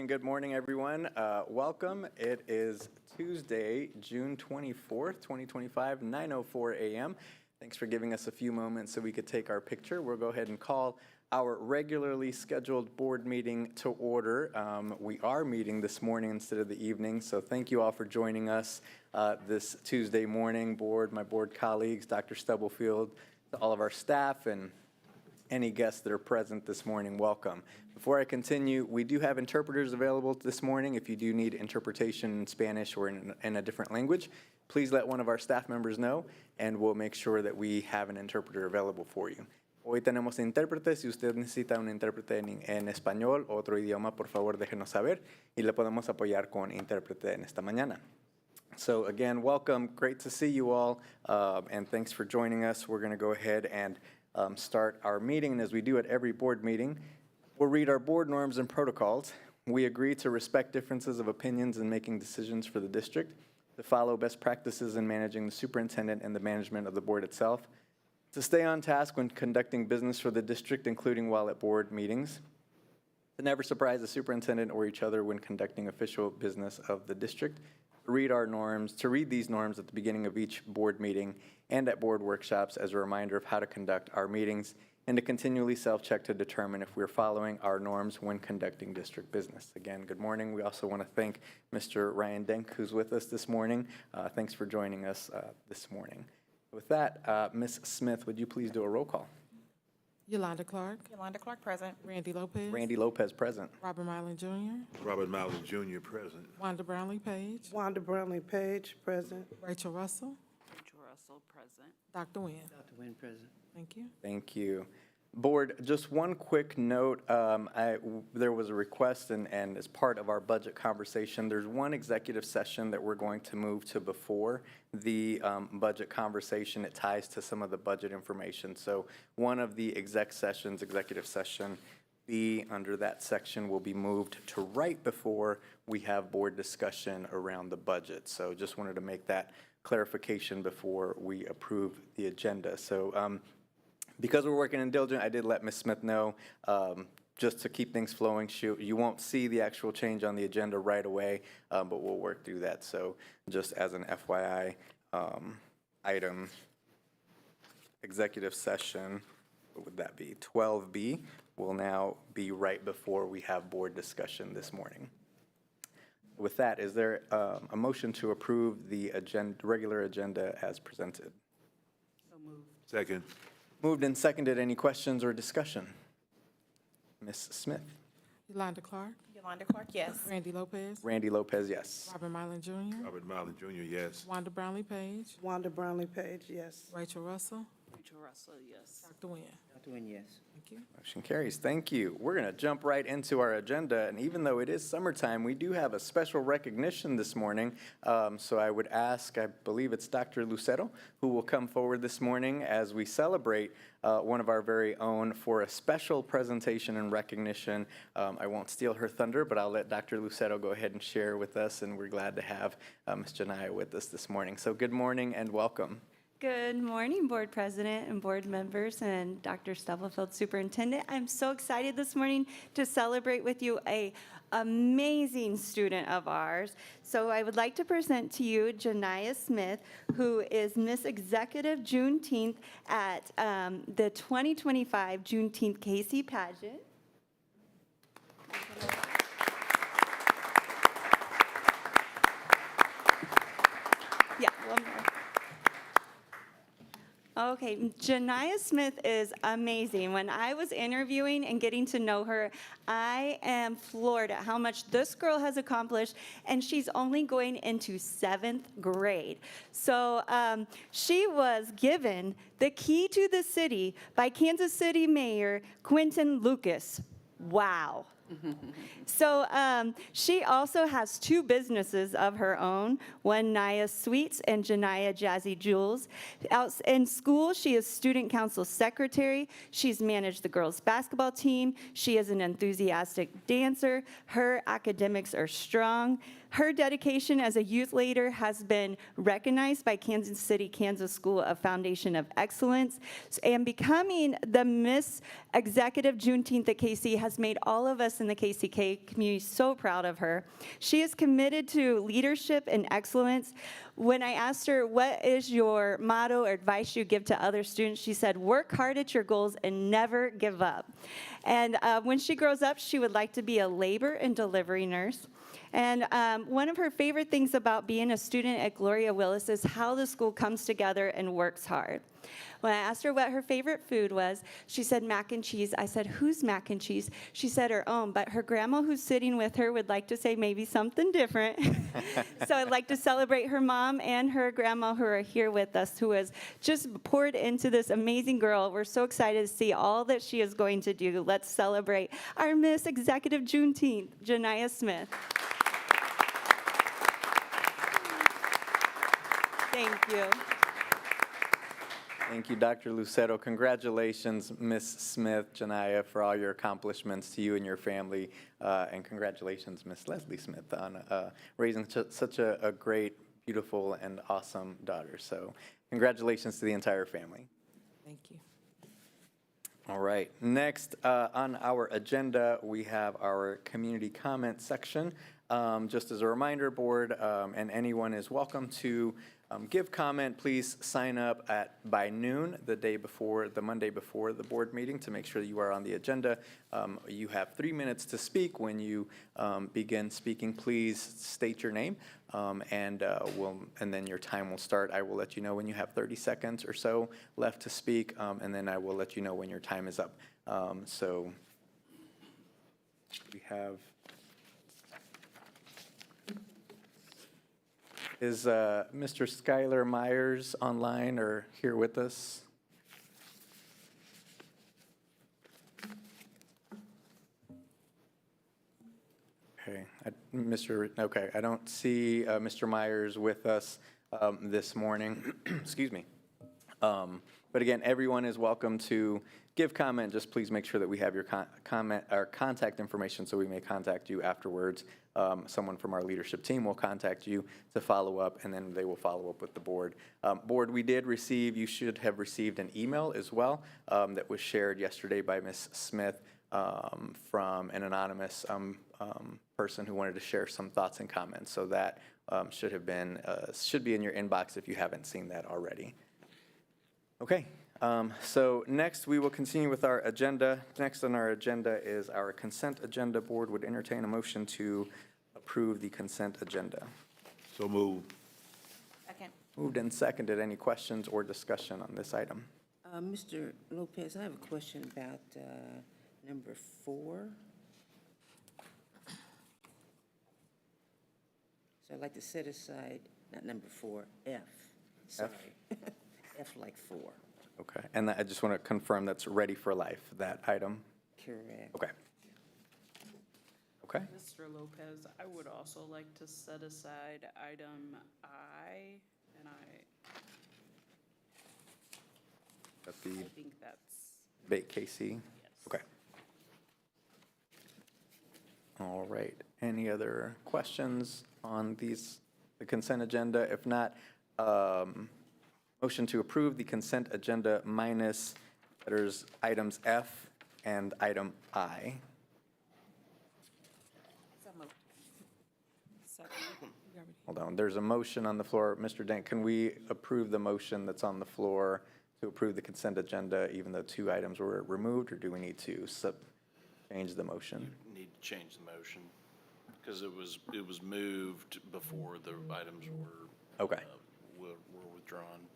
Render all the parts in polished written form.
Good morning, everyone. Welcome. It is Tuesday, June 24th, 2025, 9:04 a.m. Thanks for giving us a few moments so we could take our picture. We'll go ahead and call our regularly scheduled board meeting to order. We are meeting this morning instead of the evening, so thank you all for joining us this Tuesday morning. My board colleagues, Dr. Stubblefield, all of our staff, and any guests that are present this morning, welcome. Before I continue, we do have interpreters available this morning. If you do need interpretation in Spanish or in a different language, please let one of our staff members know, and we'll make sure that we have an interpreter available for you. Hoy tenemos intérpretes. Si usted necesita un intérprete en español o otro idioma, por favor déjenos saber y le podemos apoyar con intérprete en esta mañana. So again, welcome. Great to see you all, and thanks for joining us. We're going to go ahead and start our meeting, and as we do at every board meeting, we'll read our board norms and protocols. We agree to respect differences of opinions in making decisions for the district, to follow best practices in managing the superintendent and the management of the board itself, to stay on task when conducting business for the district, including while at board meetings, to never surprise the superintendent or each other when conducting official business of the district, to read these norms at the beginning of each board meeting and at board workshops as a reminder of how to conduct our meetings, and to continually self-check to determine if we're following our norms when conducting district business. Again, good morning. We also want to thank Mr. Ryan Denk, who's with us this morning. Thanks for joining us this morning. With that, Ms. Smith, would you please do a roll call? Yolanda Clark. Yolanda Clark, present. Randy Lopez. Randy Lopez, present. Robert Mylan Jr. Robert Mylan Jr., present. Wanda Brownlee Page. Wanda Brownlee Page, present. Rachel Russell. Rachel Russell, present. Dr. Nguyen. Dr. Nguyen, present. Thank you. Thank you. Board, just one quick note. There was a request, and as part of our budget conversation, there's one executive session that we're going to move to before the budget conversation. It ties to some of the budget information. So one of the executive session B, under that section, will be moved to right before we have board discussion around the budget. So just wanted to make that clarification before we approve the agenda. So because we're working in diligent, I did let Ms. Smith know, just to keep things flowing. You won't see the actual change on the agenda right away, but we'll work through that. So just as an FYI item, executive session, what would that be? 12B will now be right before we have board discussion this morning. With that, is there a motion to approve the regular agenda as presented? So moved. Second. Moved and seconded. Any questions or discussion? Ms. Smith? Yolanda Clark. Yolanda Clark, yes. Randy Lopez. Randy Lopez, yes. Robert Mylan Jr. Robert Mylan Jr., yes. Wanda Brownlee Page. Wanda Brownlee Page, yes. Rachel Russell. Rachel Russell, yes. Dr. Nguyen. Dr. Nguyen, yes. Thank you. Motion carries. Thank you. We're going to jump right into our agenda, and even though it is summertime, we do have a special recognition this morning. So I would ask, I believe it's Dr. Lucero, who will come forward this morning as we celebrate one of our very own for a special presentation and recognition. I won't steal her thunder, but I'll let Dr. Lucero go ahead and share with us, and we're glad to have Ms. Janaya with us this morning. So good morning and welcome. Good morning, Board President and board members and Dr. Stubblefield, Superintendent. I'm so excited this morning to celebrate with you a amazing student of ours. So I would like to present to you Janaya Smith, who is Miss Executive Juneteenth at the 2025 Juneteenth KC pageant. Yeah, one more. Okay, Janaya Smith is amazing. When I was interviewing and getting to know her, I am floored at how much this girl has accomplished, and she's only going into 7th grade. So she was given the key to the city by Kansas City Mayor Quentin Lucas. Wow. So she also has 2 businesses of her own, one Naya Sweets and Janaya Jazzy Jewels. Out in school, she is student council secretary. She's managed the girls basketball team. She is an enthusiastic dancer. Her academics are strong. Her dedication as a youth leader has been recognized by Kansas City, Kansas School of Foundation of Excellence, and becoming the Miss Executive Juneteenth at KC has made all of us in the KCK community so proud of her. She is committed to leadership and excellence. When I asked her, what is your motto or advice you give to other students, she said, work hard at your goals and never give up. And when she grows up, she would like to be a labor and delivery nurse. And one of her favorite things about being a student at Gloria Willis is how the school comes together and works hard. When I asked her what her favorite food was, she said mac and cheese. I said, whose mac and cheese? She said her own, but her grandma who's sitting with her would like to say maybe something different. So I'd like to celebrate her mom and her grandma who are here with us, who has just poured into this amazing girl. We're so excited to see all that she is going to do. Let's celebrate our Miss Executive Juneteenth, Janaya Smith. Thank you. Thank you, Dr. Lucero. Congratulations, Ms. Smith, Janaya, for all your accomplishments to you and your family. And congratulations, Ms. Leslie Smith, on raising such a great, beautiful, and awesome daughter. So congratulations to the entire family. Thank you. All right, next on our agenda, we have our community comment section. Just as a reminder, board, and anyone is welcome to give comment. Please sign up by noon the Monday before the board meeting to make sure that you are on the agenda. You have 3 minutes to speak. When you begin speaking, please state your name, and then your time will start. I will let you know when you have 30 seconds or so left to speak, and then I will let you know when your time is up. So we have. Is Mr. Skylar Myers online or here with us? Okay, I don't see Mr. Myers with us this morning. Excuse me. But again, everyone is welcome to give comment. Just please make sure that we have your comment or contact information so we may contact you afterwards. Someone from our leadership team will contact you to follow up, and then they will follow up with the board. Board, you should have received an email as well that was shared yesterday by Ms. Smith from an anonymous person who wanted to share some thoughts and comments. So that should be in your inbox if you haven't seen that already. Okay, so next we will continue with our agenda. Next on our agenda is our consent agenda. Board would entertain a motion to approve the consent agenda. So move. Second. Moved and seconded. Any questions or discussion on this item? Mr. Lopez, I have a question about number 4. So I'd like to set aside, not number 4, F. Sorry. F like 4. Okay, and I just want to confirm that's ready for life, that item? Correct. Okay. Okay, Mr. Lopez, I would also like to set aside item I, and that's I the think that's, Bait KC? yes. Okay. All right, any other questions on the consent agenda? If not, motion to approve the consent agenda minus letters items F and item I. So moved. Second. Hold on, there's a motion on the floor. Mr. Dent, can we approve the motion that's on the floor to approve the consent agenda even though 2 items were removed, or do we need to change the motion? Need to change the motion because it was moved before the items were Okay. were withdrawn.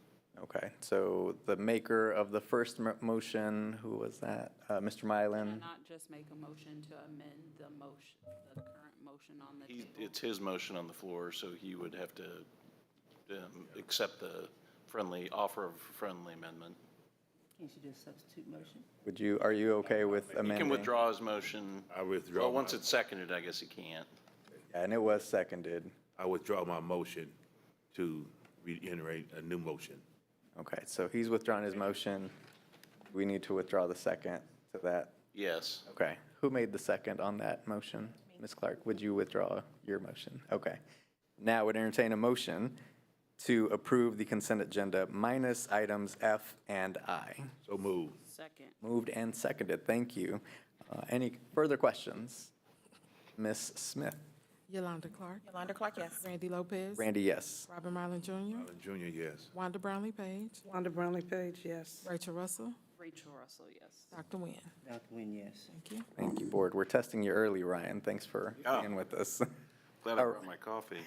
Okay, so the maker of the first motion, who was that? Mr. Mylan? Not just make a motion to amend the motion, the current motion on the table. It's his motion on the floor, so he would have to accept the offer of friendly amendment. Can't you do a substitute motion? Are you okay with He amending? can withdraw his motion. I withdraw. Well, once it's seconded, I guess he can't. Yeah, and it was seconded. I withdraw my motion to reiterate a new motion. Okay, so he's withdrawn his motion. We need to withdraw the second to that. Yes. Okay, who made the second on that motion? Ms. Clark, would you withdraw your motion? Okay. Now would entertain a motion to approve the consent agenda minus items F and I. So move. Second. Moved and seconded, thank you. Any further questions? Ms. Smith? Yolanda Clark, Yolanda Clark, yes. Randy Lopez. Randy, yes. Robert Marlin Jr., Allen Junior, yes. Wanda Brownlee Page, Wanda Brownlee Page, yes. Rachel Russell, Rachel Russell, yes. Dr. Nguyen. Dr. Nguyen, yes. Thank you. Thank you, board. We're testing you early, Ryan. Thanks for being with us. Glad I brought my coffee.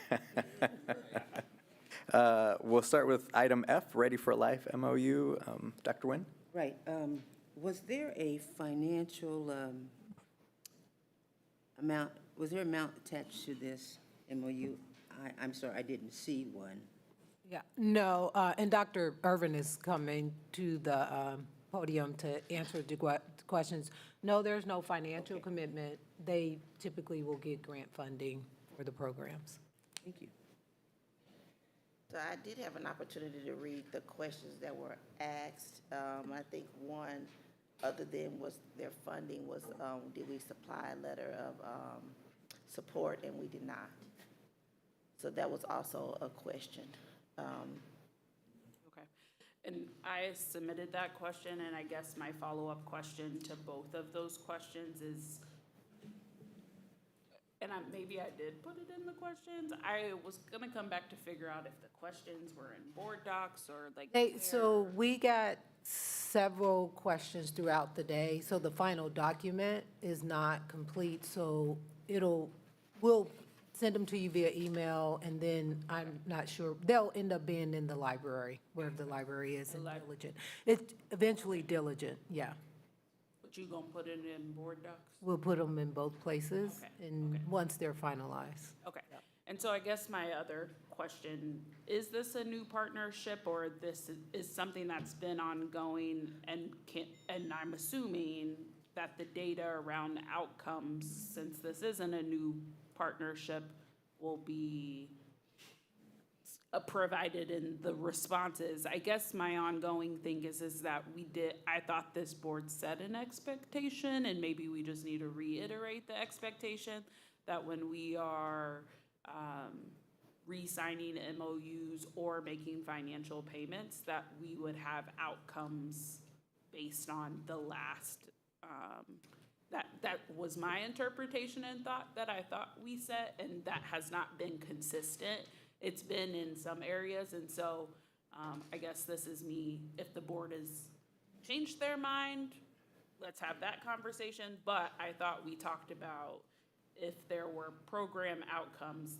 We'll start with item F, Ready for Life MOU. Dr. Nguyen? Right, was there a financial amount, was there amount attached to this MOU? I'm sorry, I didn't see one. Yeah, no, and Dr. Irvin is coming to the podium to answer the questions. No, there's no financial commitment. They typically will get grant funding for the programs. Thank you. So I did have an opportunity to read the questions that were asked. I think one, other than was their funding, was did we supply a letter of support, and we did not. So that was also a question. Okay. And I submitted that question, and I guess my follow-up question to both of those questions is, and maybe I did put it in the questions. I was gonna come back to figure out if the questions were in board docs or like. So we got several questions throughout the day, so the final document is not complete, so we'll send them to you via email, and then I'm not sure, they'll end up being in the library, wherever the library is in Diligent. It's eventually Diligent, yeah. But you gonna put it in board docs? We'll put them in both places, Okay, and okay. once they're finalized. Okay, and so I guess my other question, is this a new partnership, or this is something that's been ongoing, and I'm assuming that the data around outcomes, since this isn't a new partnership, will be provided in the responses. I guess my ongoing thing is that I thought this board set an expectation, and maybe we just need to reiterate the expectation that when we are re-signing MOUs or making financial payments, that we would have outcomes based on the last, that was my interpretation and thought that I thought we set, and that has not been consistent. It's been in some areas, and so I guess this is me, if the board has changed their mind, let's have that conversation, but I thought we talked about if there were program outcomes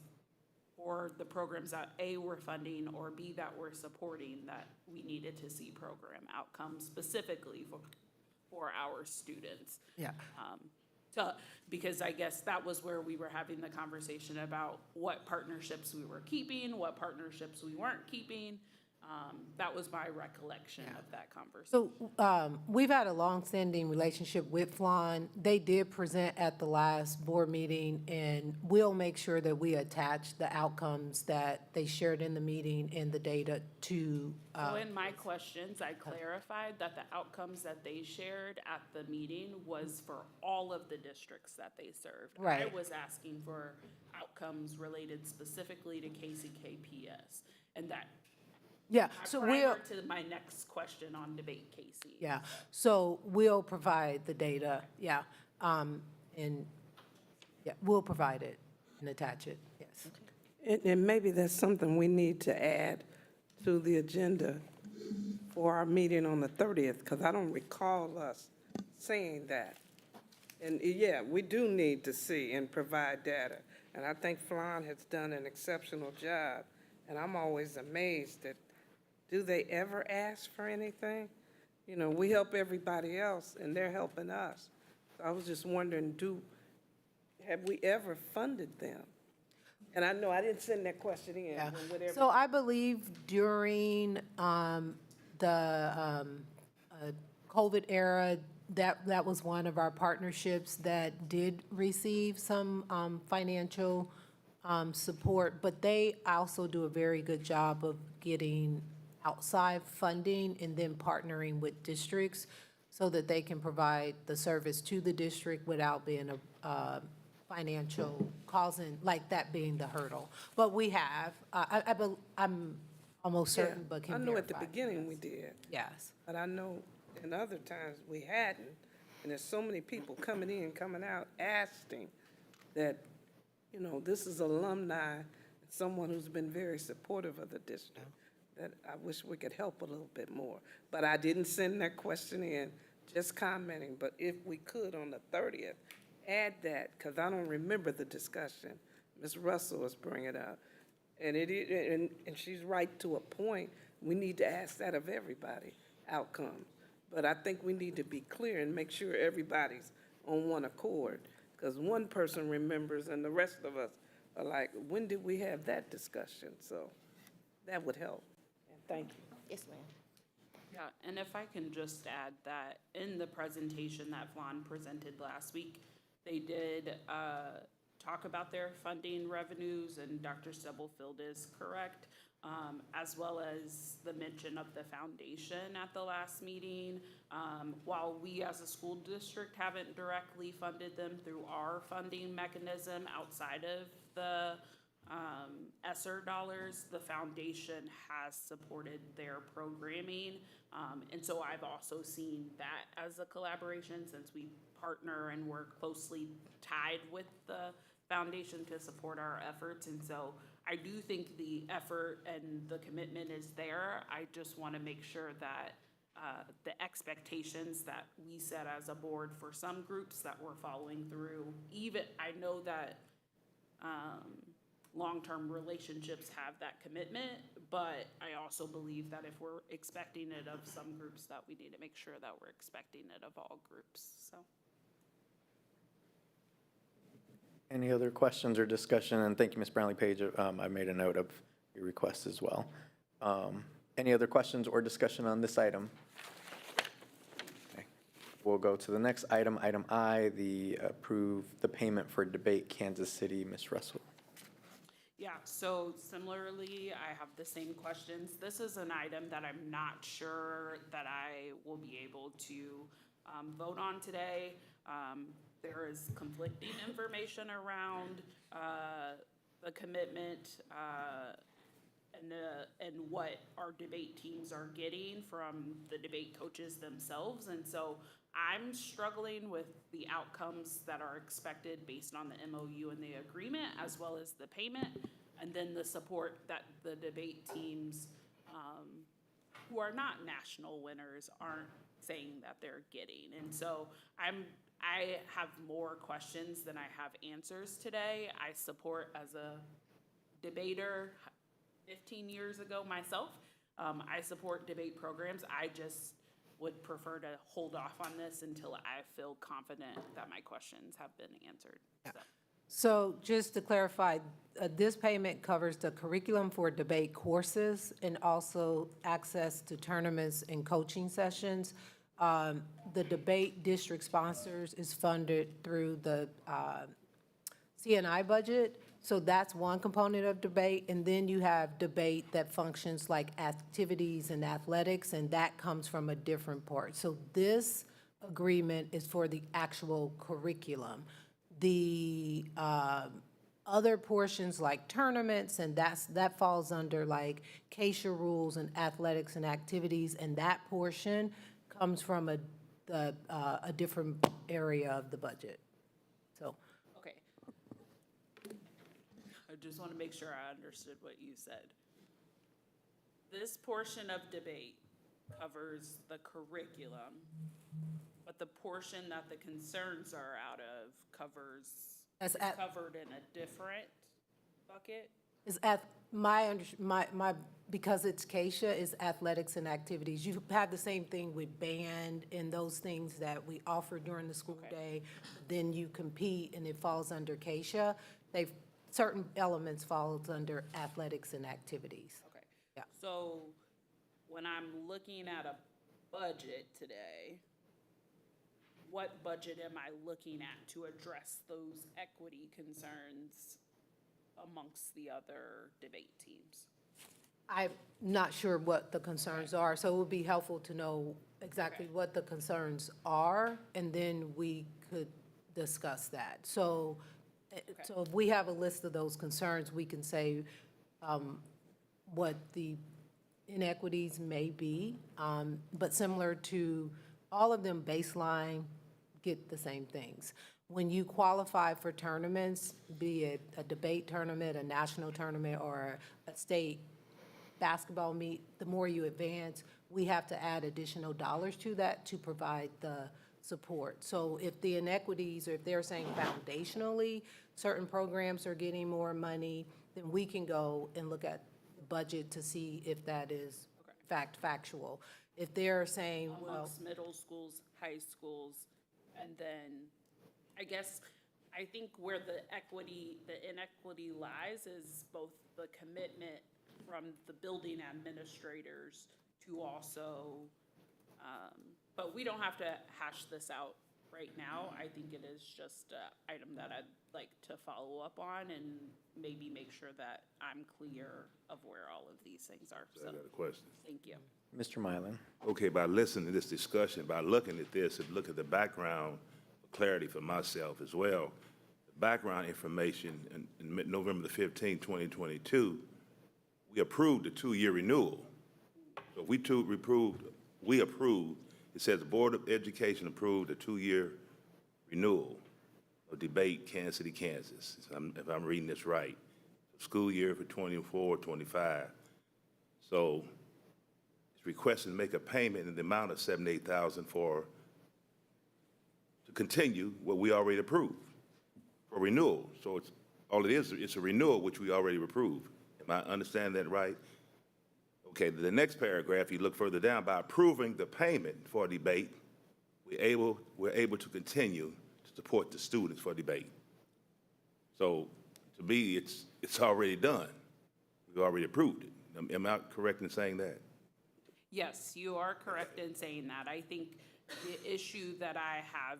or the programs that A, we're funding, or B, that we're supporting, that we needed to see program outcomes specifically for our students. Yeah. Because I guess that was where we were having the conversation about what partnerships we were keeping, what partnerships we weren't keeping. That was my recollection of that conversation. So we've had a longstanding relationship with Flan. They did present at the last board meeting, and we'll make sure that we attach the outcomes that they shared in the meeting and the data to. So in my questions, I clarified that the outcomes that they shared at the meeting was for all of the districts that they served. I Right. was asking for outcomes related specifically to KCKPS, and that Yeah, so we'll. prior to my next question on debate Casey. Yeah, so we'll provide the data, yeah, and, yeah, we'll provide it and attach it, yes. And maybe that's something we need to add to the agenda for our meeting on the 30th, because I don't recall us saying that. And yeah, we do need to see and provide data. And I think Flan has done an exceptional job. And I'm always amazed that, do they ever ask for anything? You know, we help everybody else, and they're helping us. So I was just wondering, have we ever funded them? And I know I didn't send that question in. Yeah, but whatever. so I believe during the COVID era, that was one of our partnerships that did receive some financial support, but they also do a very good job of getting outside funding and then partnering with districts so that they can provide the service to the district without being a financial causing, like that being the hurdle. But we have, I'm almost certain, but can I know at the verify. beginning we did, Yes, but I know in other times we hadn't. And there's so many people coming in, coming out, asking that, you know, this is alumni, someone who's been very supportive of the district, that I wish we could help a little bit more. But I didn't send that question in, just commenting. But if we could on the 30th, add that, because I don't remember the discussion. Ms. Russell was bringing it up. And and she's right to a point. We need to ask that of everybody, outcomes. But I think we need to be clear and make sure everybody's on one accord. Because one person remembers and the rest of us are like, when did we have that discussion? So that would help. And thank you. Yes, ma'am. Yeah, and if I can just add that in the presentation that Flan presented last week, they did talk about their funding revenues, and Dr. Stubblefield is correct. as well as the mention of the foundation at the last meeting. While we as a school district haven't directly funded them through our funding mechanism outside of the ESSER dollars, the foundation has supported their programming. And so I've also seen that as a collaboration, since we partner and work closely tied with the foundation to support our efforts. And so I do think the effort and the commitment is there. I just want to make sure that the expectations that we set as a board for some groups that we're following through, even, I know that long-term relationships have that commitment, but I also believe that if we're expecting it of some groups, that we need to make sure that we're expecting it of all groups, so. Any other questions or discussion? And thank you, Ms. Brownlee-Page. I made a note of your request as well. Any other questions or discussion on this item? Okay. We'll go to the next item, item I, the payment for debate Kansas City. Ms. Russell. Yeah, so similarly, I have the same questions. This is an item that I'm not sure that I will be able to vote on today. There is conflicting information around the commitment and what our debate teams are getting from the debate coaches themselves. And so I'm struggling with the outcomes that are expected based on the MOU and the agreement, as well as the payment, and then the support that the debate teams who are not national winners aren't saying that they're getting. And so I have more questions than I have answers today. I support, as a debater 15 years ago myself, I support debate programs. I just would prefer to hold off on this until I feel confident that my questions have been answered. So just to clarify, this payment covers the curriculum for debate courses and also access to tournaments and coaching sessions. The debate district sponsors is funded through the CNI budget. So that's one component of debate. And then you have debate that functions like activities and athletics, and that comes from a different part. So this agreement is for the actual curriculum. The other portions like tournaments, and that falls under like KCKPS rules and athletics and activities, and that portion comes from a different area of the budget. So. Okay. I just want to make sure I understood what you said. This portion of debate covers the curriculum, but the portion that the concerns are out of is covered in a different bucket? Is because it's KCKPS, is athletics and activities. You have the same thing with band and those things that we offer during the school day. Then you compete and it falls under KCKPS. Certain elements falls under athletics and activities. Okay. Yeah. So when I'm looking at a budget today, what budget am I looking at to address those equity concerns amongst the other debate teams? I'm not sure what the concerns are, so it would be helpful to know exactly what the concerns are, and then we could discuss that. So if we have a list of those concerns, we can say what the inequities may be, but similar to all of them, baseline get the same things. When you qualify for tournaments, be it a debate tournament, a national tournament, or a state basketball meet, the more you advance, we have to add additional dollars to that to provide the support. So if the inequities, or if they're saying foundationally, certain programs are getting more money, then we can go and look at the budget to see if that is factual. If they're saying, well, Amongst middle schools, high schools, and then I guess I think where the inequity lies is both the commitment from the building administrators to also, but we don't have to hash this out right now. I think it is just an item that I'd like to follow up on and maybe make sure that I'm clear of where all of these things are. I So, got a question. thank you. Mr. Mylan. Okay, by listening to this discussion, by looking at this and look at the background, clarity for myself as well, the background information in November the 15th, 2022, we approved the 2-year renewal. So we approved, it says the Board of Education approved a 2-year renewal of debate Kansas City, Kansas, if I'm reading this right. School year for 24, 25. So it's requesting to make a payment in the amount of $78,000 to continue what we already approved for renewal. So all it is, it's a renewal which we already approved. Am I understanding that right? Okay, the next paragraph, you look further down, by approving the payment for debate, we're able to continue to support the students for debate. So to me, it's already done. We've already approved it. Am I correct in saying that? Yes, you are correct in saying that. I think the issue that I have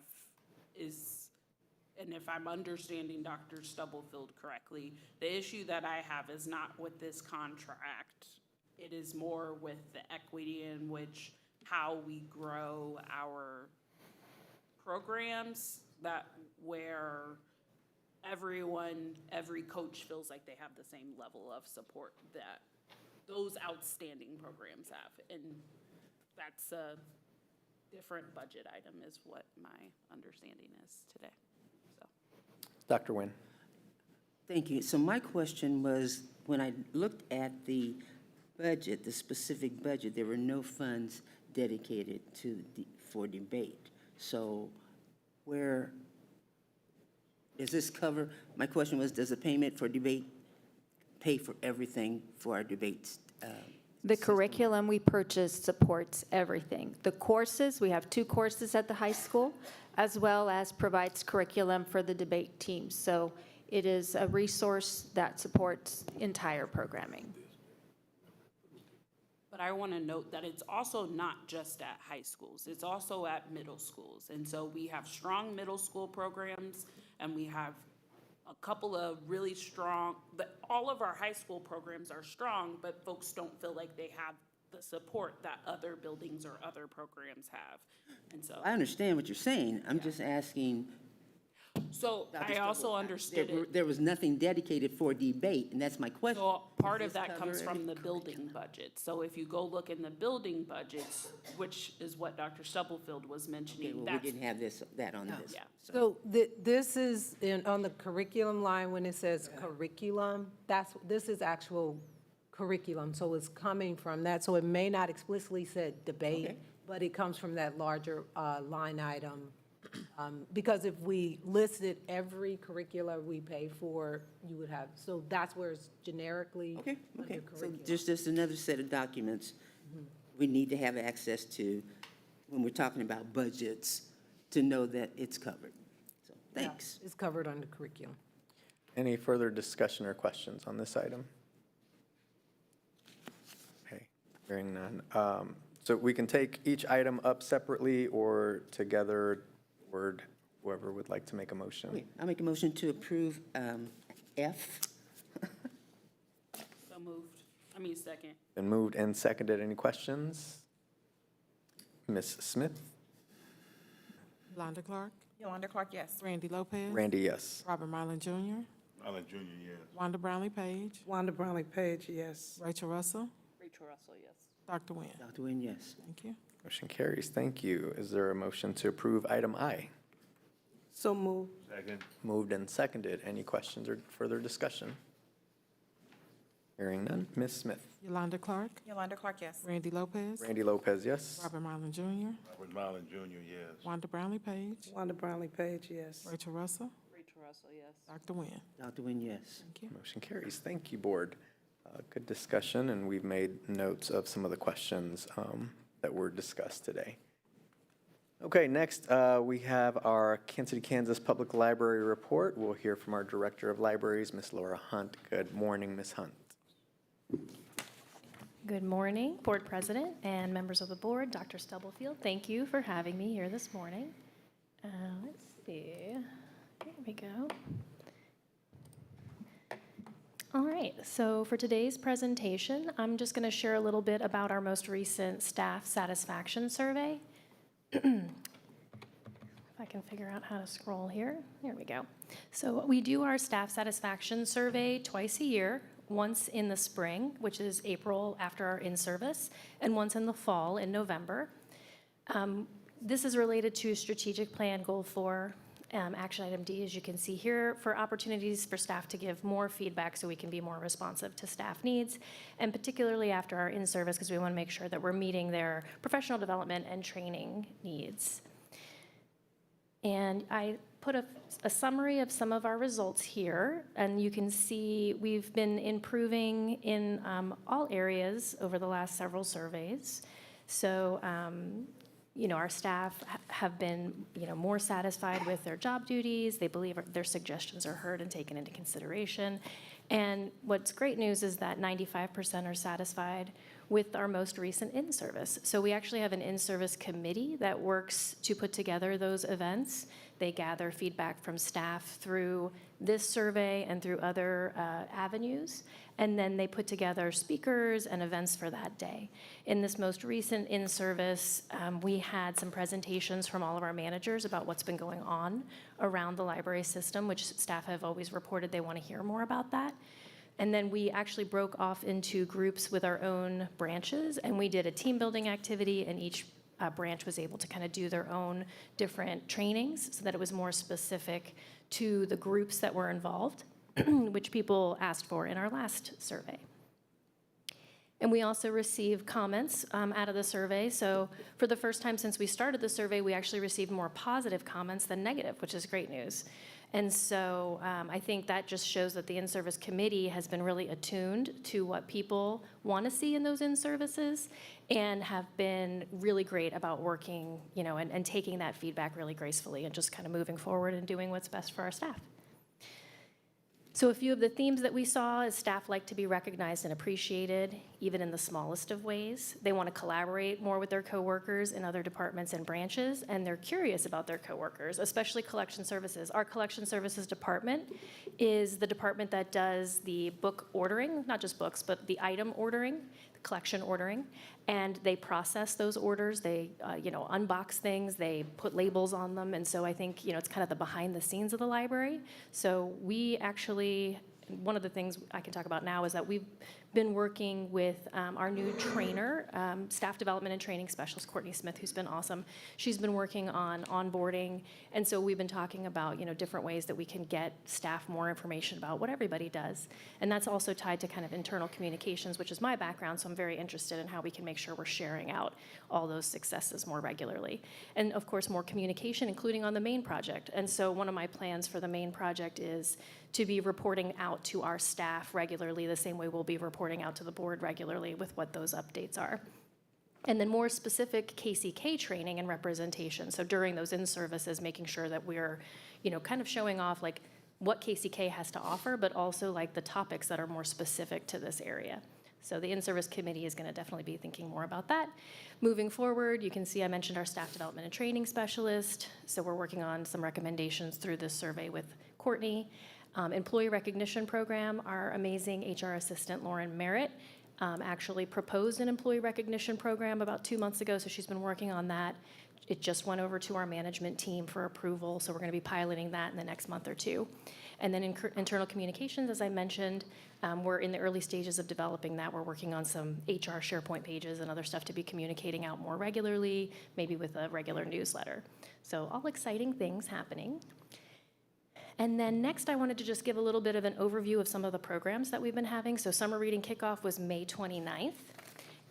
is, and if I'm understanding Dr. Stubblefield correctly, the issue that I have is not with this contract. It is more with the equity in which how we grow our programs, that where every coach feels like they have the same level of support that those outstanding programs have. And that's a different budget item is what my understanding is today. So, Dr. Nguyen. Thank you. So my question was, when I looked at the budget, the specific budget, there were no funds dedicated for debate. So where does this cover? My question was, does the payment for debate pay for everything for our debates? The curriculum we purchased supports everything. The courses, we have 2 courses at the high school, as well as provides curriculum for the debate team. So it is a resource that supports entire programming. but I want to note that it's also not just at high schools. It's also at middle schools. And so we have strong middle school programs, and we have a couple of really strong, but all of our high school programs are strong, but folks don't feel like they have the support that other buildings or other programs have. And so, I understand what you're saying. I'm just asking. so Dr. I also Stubble, understood it. There was nothing dedicated for debate, and that's my question. So part of Does this that comes cover from the building budget. So if you go look in the building budgets, which is what Dr. Stubblefield was Okay, mentioning, well, we that's, didn't have that on this. yeah. So this is on the curriculum line, when it says curriculum, this is actual curriculum, so it's coming from that. So it may not explicitly say debate, Okay. but it comes from that larger line item. Because if we listed every curricula we pay for, you would have, so that's where it's generically Okay, under okay. So curriculum. just another set of documents we need to have access to when we're talking about budgets to know that it's covered. So, thanks. It's covered under curriculum. Any further discussion or questions on this item? Okay, hearing none. So we can take each item up separately or together, or whoever would like to make a motion. Okay, I'll make a motion to approve F. So moved. Second. Been moved and seconded. Any questions? Ms. Smith? Yolanda Clark, Yolanda Clark, yes. Randy Lopez. Randy, yes. Robert Marlin Jr., Allen Jr., yes. Wanda Brownlee Page, Wanda Brownlee Page, yes. Rachel Russell, Rachel Russell, yes. Dr. Nguyen. Dr. Nguyen, yes. Thank you. Motion carries. Thank you. Is there a motion to approve item I? So moved. Second. Moved and seconded. Any questions or further discussion? Hearing none. Ms. Smith? Yolanda Clark, Yolanda Clark, yes. Randy Lopez, Randy Lopez, yes. Robert Marlin Jr., Robert Marlin Jr., yes. Wanda Brownlee Page, Wanda Brownlee Page, yes. Rachel Russell, Rachel Russell, yes. Dr. Nguyen. Dr. Nguyen, yes. Thank you. Motion carries. Thank you, Board. Good discussion, and we've made notes of some of the questions that were discussed today. Okay, next we have our Kansas City, Kansas Public Library Report. We'll hear from our Director of Libraries, Ms. Laura Hunt. Good morning, Ms. Hunt. Good morning, Board President and members of the Board. Dr. Stubblefield, thank you for having me here this morning. Let's see. Here we go. All right, so for today's presentation, I'm just going to share a little bit about our most recent staff satisfaction survey. If I can figure out how to scroll here. There we go. So we do our staff satisfaction survey twice a year, once in the spring, which is April after our in-service, and once in the fall in November. This is related to strategic plan goal 4. Action item D, as you can see here, for opportunities for staff to give more feedback so we can be more responsive to staff needs, and particularly after our in-service, because we want to make sure that we're meeting their professional development and training needs. And I put a summary of some of our results here, and you can see we've been improving in all areas over the last several surveys. So, our staff have been, more satisfied with their job duties. They believe their suggestions are heard and taken into consideration. And what's great news is that 95% are satisfied with our most recent in-service. So we actually have an in-service committee that works to put together those events. They gather feedback from staff through this survey and through other avenues, and then they put together speakers and events for that day. In this most recent in-service, we had some presentations from all of our managers about what's been going on around the library system, which staff have always reported they want to hear more about that. And then we actually broke off into groups with our own branches, and we did a team building activity, and each branch was able to kind of do their own different trainings so that it was more specific to the groups that were involved, which people asked for in our last survey. And we also received comments out of the survey. So for the first time since we started the survey, we actually received more positive comments than negative, which is great news. And so I think that just shows that the in-service committee has been really attuned to what people want to see in those in-services and have been really great about working, and taking that feedback really gracefully and just kind of moving forward and doing what's best for our staff. So a few of the themes that we saw is staff like to be recognized and appreciated, even in the smallest of ways. They want to collaborate more with their coworkers in other departments and branches, and they're curious about their coworkers, especially collection services. Our collection services department is the department that does the book ordering, not just books, but the item ordering, the collection ordering, and they process those orders. They, unbox things, they put labels on them, and so I think, it's kind of the behind the scenes of the library. So we actually, one of the things I can talk about now is that we've been working with our new trainer, staff development and training specialist, Courtney Smith, who's been awesome. She's been working on onboarding, and so we've been talking about, different ways that we can get staff more information about what everybody does. And that's also tied to kind of internal communications, which is my background, so I'm very interested in how we can make sure we're sharing out all those successes more regularly. And of course, more communication, including on the main project. And so one of my plans for the main project is to be reporting out to our staff regularly, the same way we'll be reporting out to the board regularly with what those updates are. And then more specific KCK training and representation. So during those in-services, making sure that we're, kind of showing off like what KCK has to offer, but also like the topics that are more specific to this area. So the in-service committee is going to definitely be thinking more about that. Moving forward, you can see I mentioned our staff development and training specialist. So we're working on some recommendations through this survey with Courtney. Employee recognition program, our amazing HR assistant, Lauren Merritt, actually proposed an employee recognition program about 2 months ago, so she's been working on that. It just went over to our management team for approval, so we're going to be piloting that in the next month or two. And then internal communications, as I mentioned, we're in the early stages of developing that. We're working on some HR SharePoint pages and other stuff to be communicating out more regularly, maybe with a regular newsletter. So all exciting things happening. And then next, I wanted to just give a little bit of an overview of some of the programs that we've been having. So summer reading kickoff was May 29th,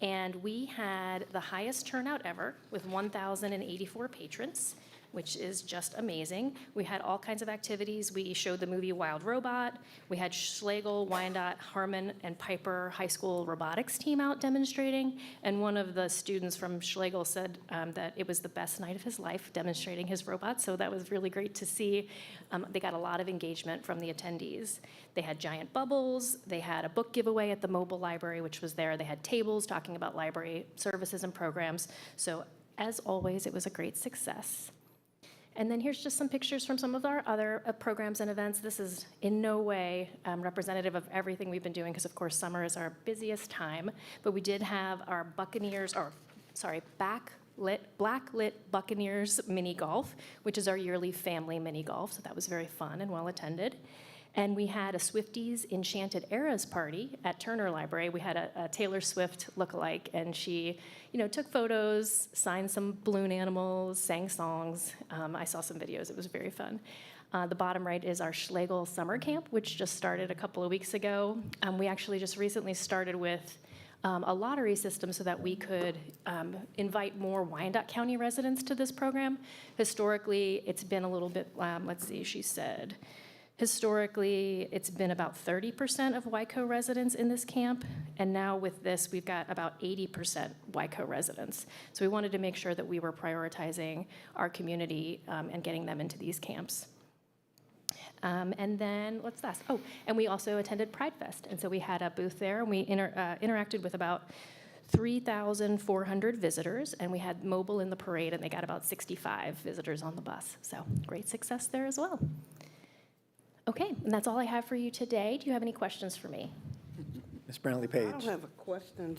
and we had the highest turnout ever with 1,084 patrons, which is just amazing. We had all kinds of activities. We showed the movie Wild Robot. We had Schlegel, Wyandotte, Harmon, and Piper High School robotics team out demonstrating. And one of the students from Schlegel said that it was the best night of his life demonstrating his robot. So that was really great to see. They got a lot of engagement from the attendees. They had giant bubbles. They had a book giveaway at the mobile library, which was there. They had tables talking about library services and programs. So as always, it was a great success. And then here's just some pictures from some of our other programs and events. This is in no way representative of everything we've been doing, because of course summer is our busiest time. But we did have our Blacklit Buccaneers mini golf, which is our yearly family mini golf. So that was very fun and well attended. And we had a Swifties Enchanted Eras party at Turner Library. We had a Taylor Swift lookalike, and she, took photos, signed some balloon animals, sang songs. I saw some videos. It was very fun. The bottom right is our Schlegel Summer Camp, which just started a couple of weeks ago. We actually just recently started with a lottery system so that we could invite more Wyandotte County residents to this program. Historically, it's been a little bit, she said, historically, it's been about 30% of WICO residents in this camp, and now with this, we've got about 80% WICO residents. So we wanted to make sure that we were prioritizing our community and getting them into these camps. And then, what's last? Oh, and we also attended Pride Fest, and so we had a booth there, and we interacted with about 3,400 visitors, and we had mobile in the parade, and they got about 65 visitors on the bus. So great success there as well. Okay, and that's all I have for you today. Do you have any questions for me? Ms. Brownlee I Page. don't have a question,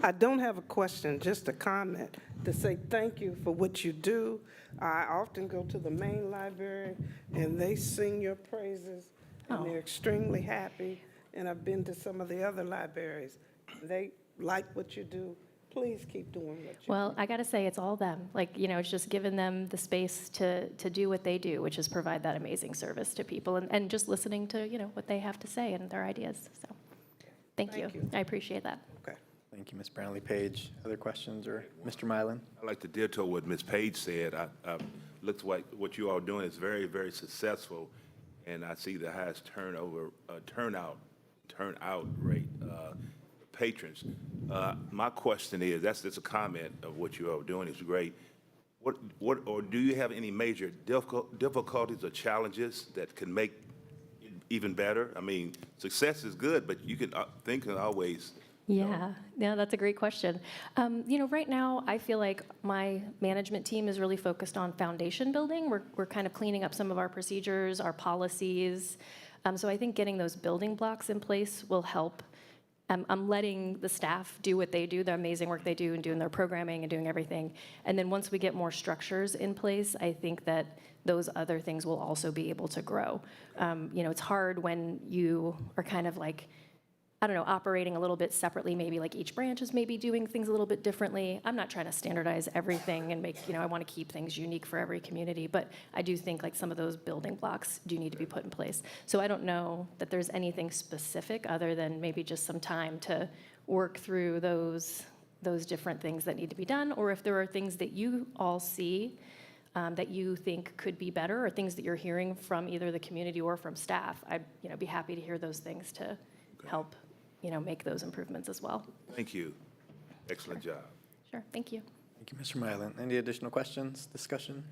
I don't have a question, just a comment to say thank you for what you do. I often go to the main library, and they sing your praises, and they're extremely happy. And I've been to some of the other libraries. They like what you do. Please keep doing what you do. Well, I got to say, it's all them. It's just giving them the space to do what they do, which is provide that amazing service to people, and just listening to, what they have to say and their ideas. So thank you. I appreciate that. Okay. Thank you, Ms. Brownlee Page. Other questions, or Mr. Milan? I'd like to ditto what Ms. Page said. I looked like what you all are doing is very, very successful, and I see the highest turnout rate, patrons. My question is, that's just a comment of what you all are doing is great. Or do you have any major difficulties or challenges that can make it even better? I mean, success is good, but you can think always. Yeah, that's a great question. Right now, I feel like my management team is really focused on foundation building. We're kind of cleaning up some of our procedures, our policies. So I think getting those building blocks in place will help. I'm letting the staff do what they do, the amazing work they do, and doing their programming and doing everything. And then once we get more structures in place, I think that those other things will also be able to grow. It's hard when you are kind of operating a little bit separately, maybe each branch is maybe doing things a little bit differently. I'm not trying to standardize everything and make, I want to keep things unique for every community, but I do think some of those building blocks do need to be put in place. So I don't know that there's anything specific other than maybe just some time to work through those different things that need to be done, or if there are things that you all see that you think could be better, or things that you're hearing from either the community or from staff, I'd be happy to hear those things to help make those improvements as well. Thank you. Excellent job. Sure, thank you. Thank you, Mr. Milan. Any additional questions, discussion?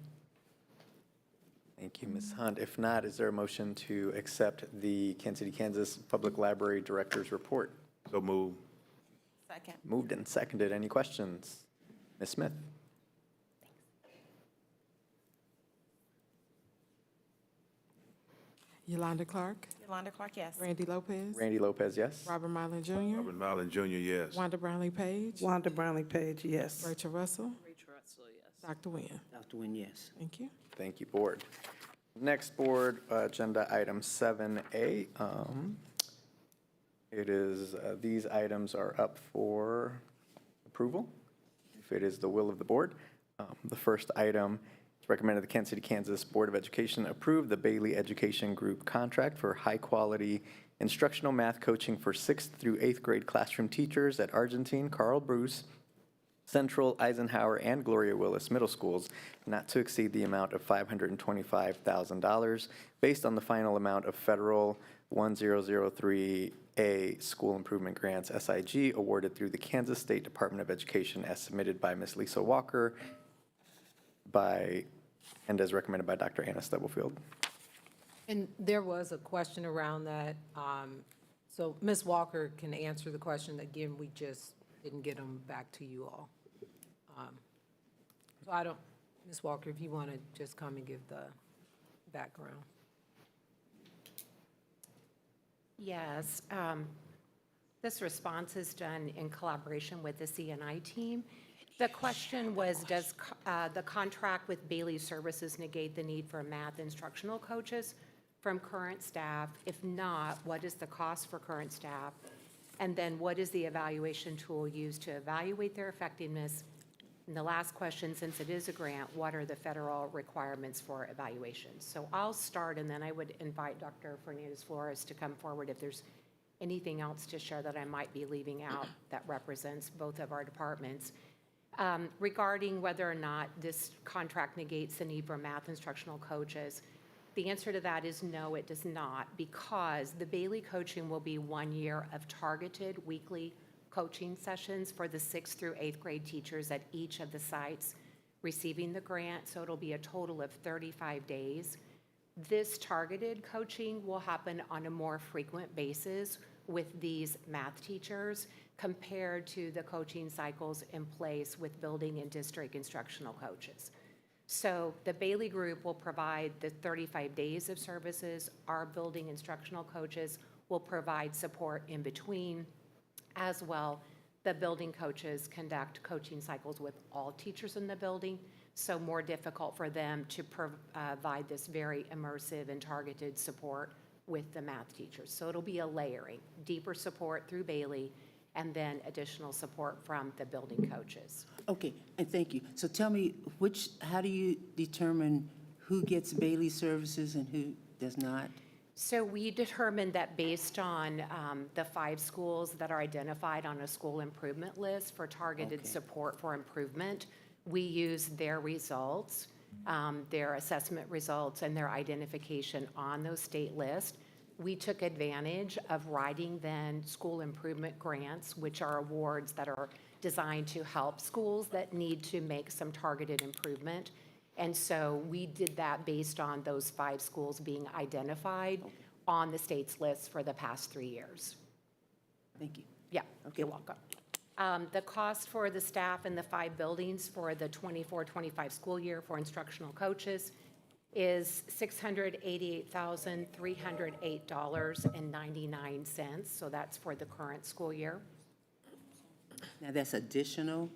Thank you, Ms. Hunt. If not, is there a motion to accept the Kansas City, Kansas Public Library Director's Report? So move. Second. Moved and seconded. Any questions? Ms. Smith? Yolanda Clark, Yolanda Clark, yes. Randy Lopez, Randy Lopez, yes? Robert Milan Jr., Robert Milan Jr., yes. Wanda Brownlee Page, Wanda Brownlee Page, yes. Rachel Russell, Dr. Wynn. Dr. Nguyen, yes. Thank you. Thank you, Board. Next Board, agenda item 7A. It is, these items are up for approval, if it is the will of the Board. The first item, it's recommended the Kansas City, Kansas Board of Education approve the Bailey Education Group contract for high-quality instructional math coaching for 6th through 8th grade classroom teachers at Argentine, Carl Bruce, Central, Eisenhower, and Gloria Willis Middle Schools, not to exceed the amount of $525,000, based on the final amount of federal 1003A School Improvement Grants, SIG, awarded through the Kansas State Department of Education as submitted by Ms. Lisa Walker and as recommended by Dr. Anna Stubblefield. And there was a question around that. So Ms. Walker can answer the question. Again, we just didn't get them back to you all. So I don't, Ms. Walker, if you want to just come and give the background. Yes, this response is done in collaboration with the CNI team. The question was, does the contract with Bailey Services negate the need for math instructional coaches from current staff? If not, what is the cost for current staff? And then what is the evaluation tool used to evaluate their effectiveness? And the last question, since it is a grant, what are the federal requirements for evaluations? So I'll start, and then I would invite Dr. Fernandez-Flores to come forward if there's anything else to share that I might be leaving out that represents both of our departments. Regarding whether or not this contract negates the need for math instructional coaches, the answer to that is no, it does not, because the Bailey coaching will be 1 year of targeted weekly coaching sessions for the 6th through 8th grade teachers at each of the sites receiving the grant. So it'll be a total of 35 days. This targeted coaching will happen on a more frequent basis with these math teachers compared to the coaching cycles in place with building and district instructional coaches. So the Bailey group will provide the 35 days of services. Our building instructional coaches will provide support in between. As well, the building coaches conduct coaching cycles with all teachers in the building, so more difficult for them to provide this very immersive and targeted support with the math teachers. So it'll be a layering, deeper support through Bailey, and then additional support from the building coaches. Okay, and thank you. So tell me, how do you determine who gets Bailey services and who does not? So we determined that based on the 5 schools that are identified on a school improvement list for targeted support for improvement, we use their results, their assessment results, and their identification on those state lists. We took advantage of writing then school improvement grants, which are awards that are designed to help schools that need to make some targeted improvement. And so we did that based on those 5 schools being identified on the state's list for the past 3 years. Thank you. Yeah, you're welcome. The cost for the staff in the 5 buildings for the 24-25 school year for instructional coaches is $688,308.99. So that's for the current school year. Now, that's additional?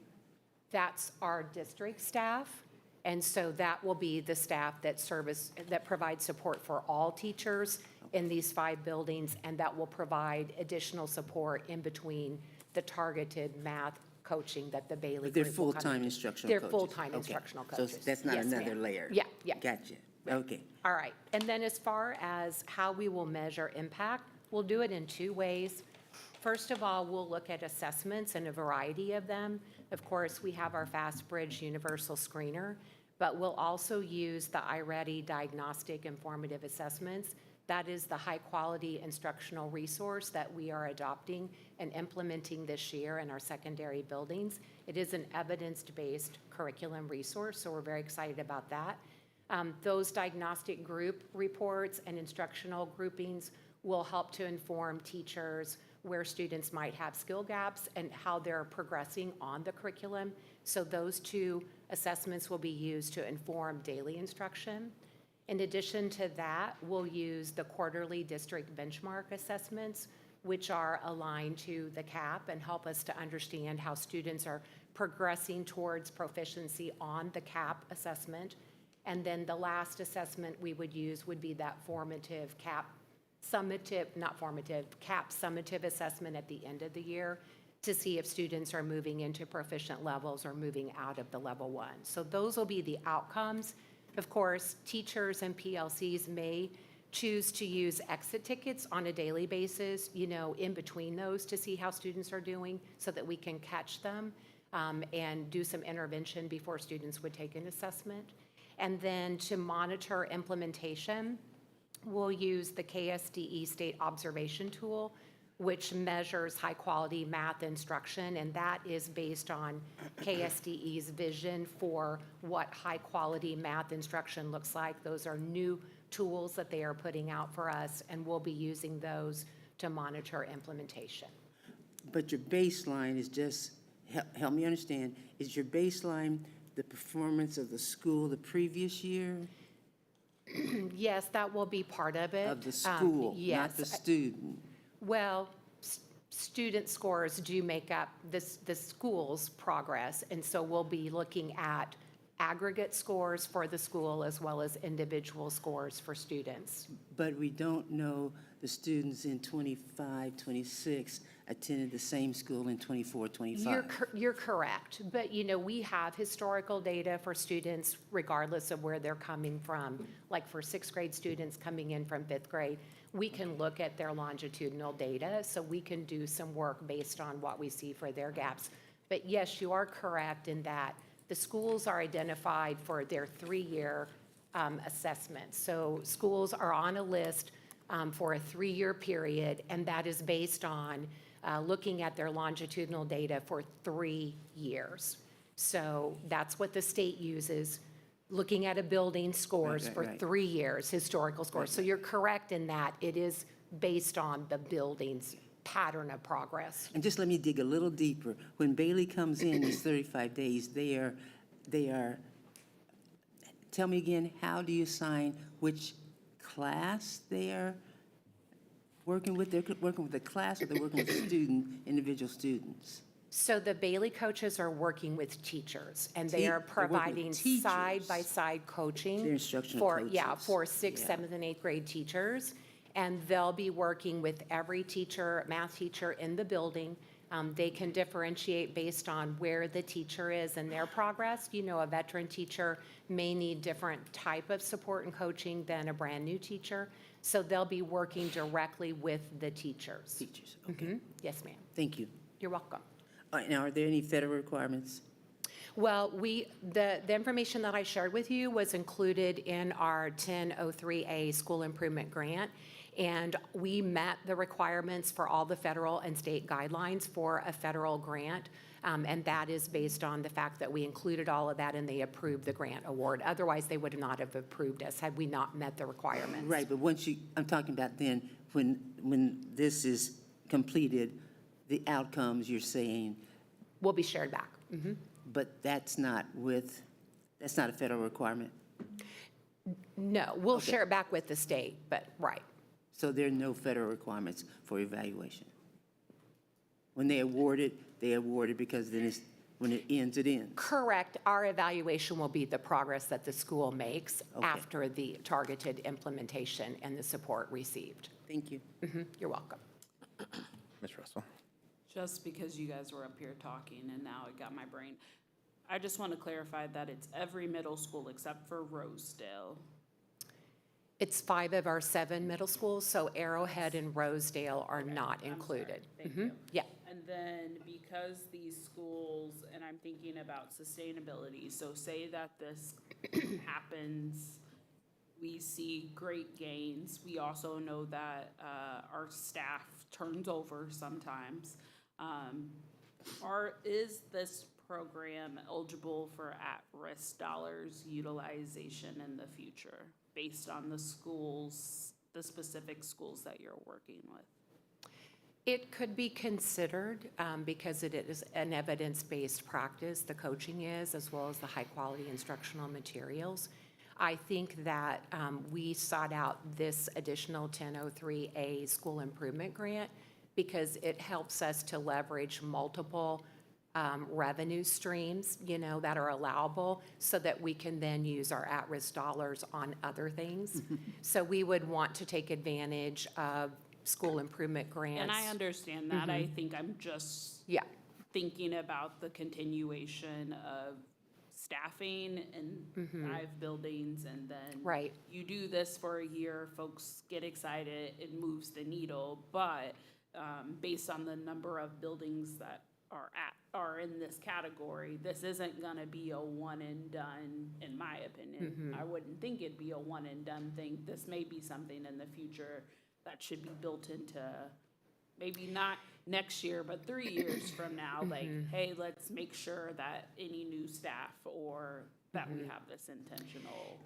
That's our district staff. And so that will be the staff that provides support for all teachers in these 5 buildings, and that will provide additional support in between the targeted math coaching that the Bailey But they're group will come full-time in. instructional They're coaches? full-time Okay. instructional So coaches. that's not Yes, another ma'am. layer? Yeah, yeah. Gotcha. Okay. All right, and then as far as how we will measure impact, we'll do it in 2 ways. First of all, we'll look at assessments and a variety of them. Of course, we have our FastBridge Universal Screener, but we'll also use the iReady Diagnostic Informative Assessments. That is the high-quality instructional resource that we are adopting and implementing this year in our secondary buildings. It is an evidence-based curriculum resource, so we're very excited about that. Those diagnostic group reports and instructional groupings will help to inform teachers where students might have skill gaps and how they're progressing on the curriculum. So those 2 assessments will be used to inform daily instruction. In addition to that, we'll use the quarterly district benchmark assessments, which are aligned to the CAP and help us to understand how students are progressing towards proficiency on the CAP assessment. And then the last assessment we would use would be that formative CAP summative assessment at the end of the year to see if students are moving into proficient levels or moving out of the level 1. So those will be the outcomes. Of course, teachers and PLCs may choose to use exit tickets on a daily basis, in between those to see how students are doing so that we can catch them and do some intervention before students would take an assessment. And then to monitor implementation, we'll use the KSDE State Observation Tool, which measures high-quality math instruction, and that is based on KSDE's vision for what high-quality math instruction looks like. Those are new tools that they are putting out for us, and we'll be using those to monitor implementation. But your baseline is just, help me understand, is your baseline the performance of the school the previous year? Yes, that will be part of it. Of the school, not yes. the student? Well, student scores do make up the school's progress, and so we'll be looking at aggregate scores for the school as well as individual scores for students. But we don't know the students in 25, 26 attended the same school in 24, 25. You're correct, but we have historical data for students regardless of where they're coming from. Like for sixth grade students coming in from fifth grade, we can look at their longitudinal data, so we can do some work based on what we see for their gaps. But yes, you are correct in that the schools are identified for their 3-year assessment. So schools are on a list for a 3-year period, and that is based on looking at their longitudinal data for 3 years. So that's what the state uses, looking at a building scores Right, for right. 3 years, historical scores. So you're correct in that it is based on the building's pattern of progress. And just let me dig a little deeper. When Bailey comes in, these 35 days, they are, tell me again, how do you assign which class they are working with? They're working with the class, or they're working with individual students? So the Bailey coaches are working with teachers, and they Te- are they're working with providing teachers. side-by-side coaching. They're instructional Yeah, coaches. for 6th, Yeah. 7th, and 8th grade teachers. And they'll be working with every teacher, math teacher in the building. They can differentiate based on where the teacher is in their progress. A veteran teacher may need different type of support and coaching than a brand-new teacher. So they'll be working directly with the teachers. Teachers, okay. Yes, ma'am. Thank you. You're welcome. All right, now, are there any federal requirements? Well, the information that I shared with you was included in our 1003A school improvement grant, and we met the requirements for all the federal and state guidelines for a federal grant, and that is based on the fact that we included all of that and they approved the grant award. Otherwise, they would not have approved us had we not met the requirements. Right, but I'm talking about then, when this is completed, the outcomes you're saying, Will be shared back. but that's not a federal requirement? No, we'll share it back with the state, but right. So there are no federal requirements for evaluation? When they award it because then when it ends, it ends? Correct. Our evaluation will be the progress that the school makes Okay. after the targeted implementation and the support received. Thank you. You're welcome. Ms. Russell? Just because you guys were up here talking and now it got my brain. I just want to clarify that it's every middle school except for Rosedale. It's 5 of our 7 middle schools, so Arrowhead and Rosedale are not included. Thank you. Yeah. And then because these schools, and I'm thinking about sustainability, so say that this happens, we see great gains. We also know that our staff turns over sometimes. Is this program eligible for at-risk dollars utilization in the future based on the schools, the specific schools that you're working with? It could be considered because it is an evidence-based practice, the coaching is, as well as the high-quality instructional materials. I think that we sought out this additional 1003A school improvement grant because it helps us to leverage multiple revenue streams, that are allowable so that we can then use our at-risk dollars on other things. So we would want to take advantage of school improvement grants. And I understand that. I think I'm just Yeah. thinking about the continuation of staffing and 5 buildings, and then Right. you do this for a year, folks get excited, it moves the needle, but based on the number of buildings that are in this category, this isn't gonna be a one and done, in my opinion. I wouldn't think it'd be a one and done thing. This may be something in the future that should be built into, maybe not next year, but 3 years from now, like, hey, let's make sure that any new staff or that we have this intentional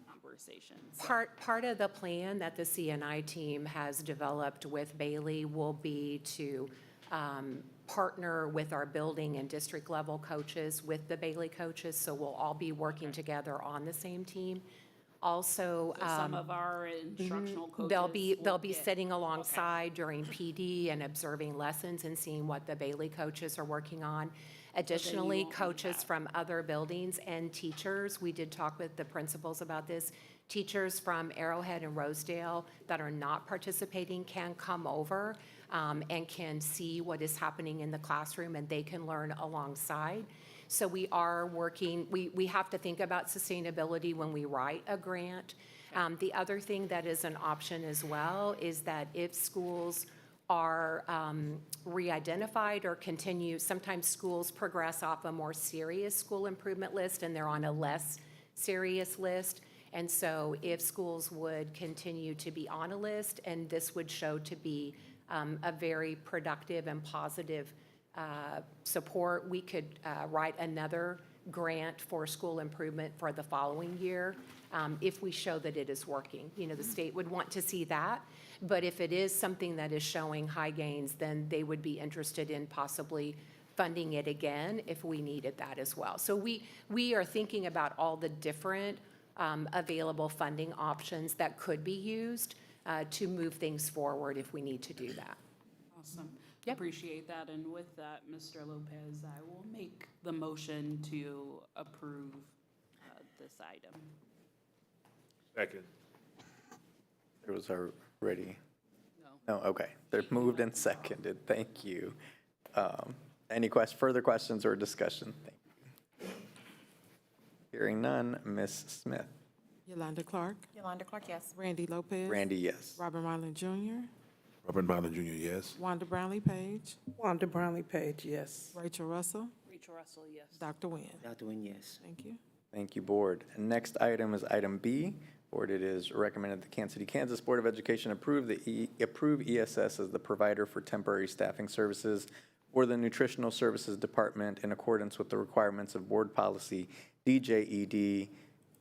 conversation. So- Part of the plan that the CNI team has developed with Bailey will be to partner with our building and district level coaches with the Bailey coaches, so we'll all be working together on the same team. Also, So some of our instructional coaches they'll be will get- sitting alongside during PD and observing lessons and seeing what the Bailey coaches are working on. Additionally, won't coaches have- from other buildings and teachers, we did talk with the principals about this. Teachers from Arrowhead and Rosedale that are not participating can come over and can see what is happening in the classroom, and they can learn alongside. So we are working, we have to think about sustainability when we write a grant. The other thing that is an option as well is that if schools are re-identified or continue, sometimes schools progress off a more serious school improvement list and they're on a less serious list. And so if schools would continue to be on a list, and this would show to be a very productive and positive support, we could write another grant for school improvement for the following year if we show that it is working. You know, the state would want to see that, but if it is something that is showing high gains, then they would be interested in possibly funding it again if we needed that as well. So we are thinking about all the different available funding options that could be used to move things forward if we need to do that. Awesome. Yep. Appreciate that. And with that, Mr. Lopez, I will make the motion to approve this item. Second. There was already, No. no, okay. They're moved and seconded. Thank you. Any further questions or discussion? Thank you. Hearing none, Ms. Smith. Yolanda Clark, Yolanda Clark, yes. Randy Lopez. Randy, yes. Robert Marlin Jr., Robert Marlin Jr., yes. Wanda Brownlee Page, Wanda Brownlee Page, yes. Rachel Russell, Rachel Russell, yes. Dr. Nguyen. Dr. Nguyen, yes. Thank you. Thank you, Board. Next item is item B. Board, it is recommended the Kansas City, Kansas Board of Education approve ESS as the provider for temporary staffing services for the Nutritional Services Department in accordance with the requirements of Board Policy DJED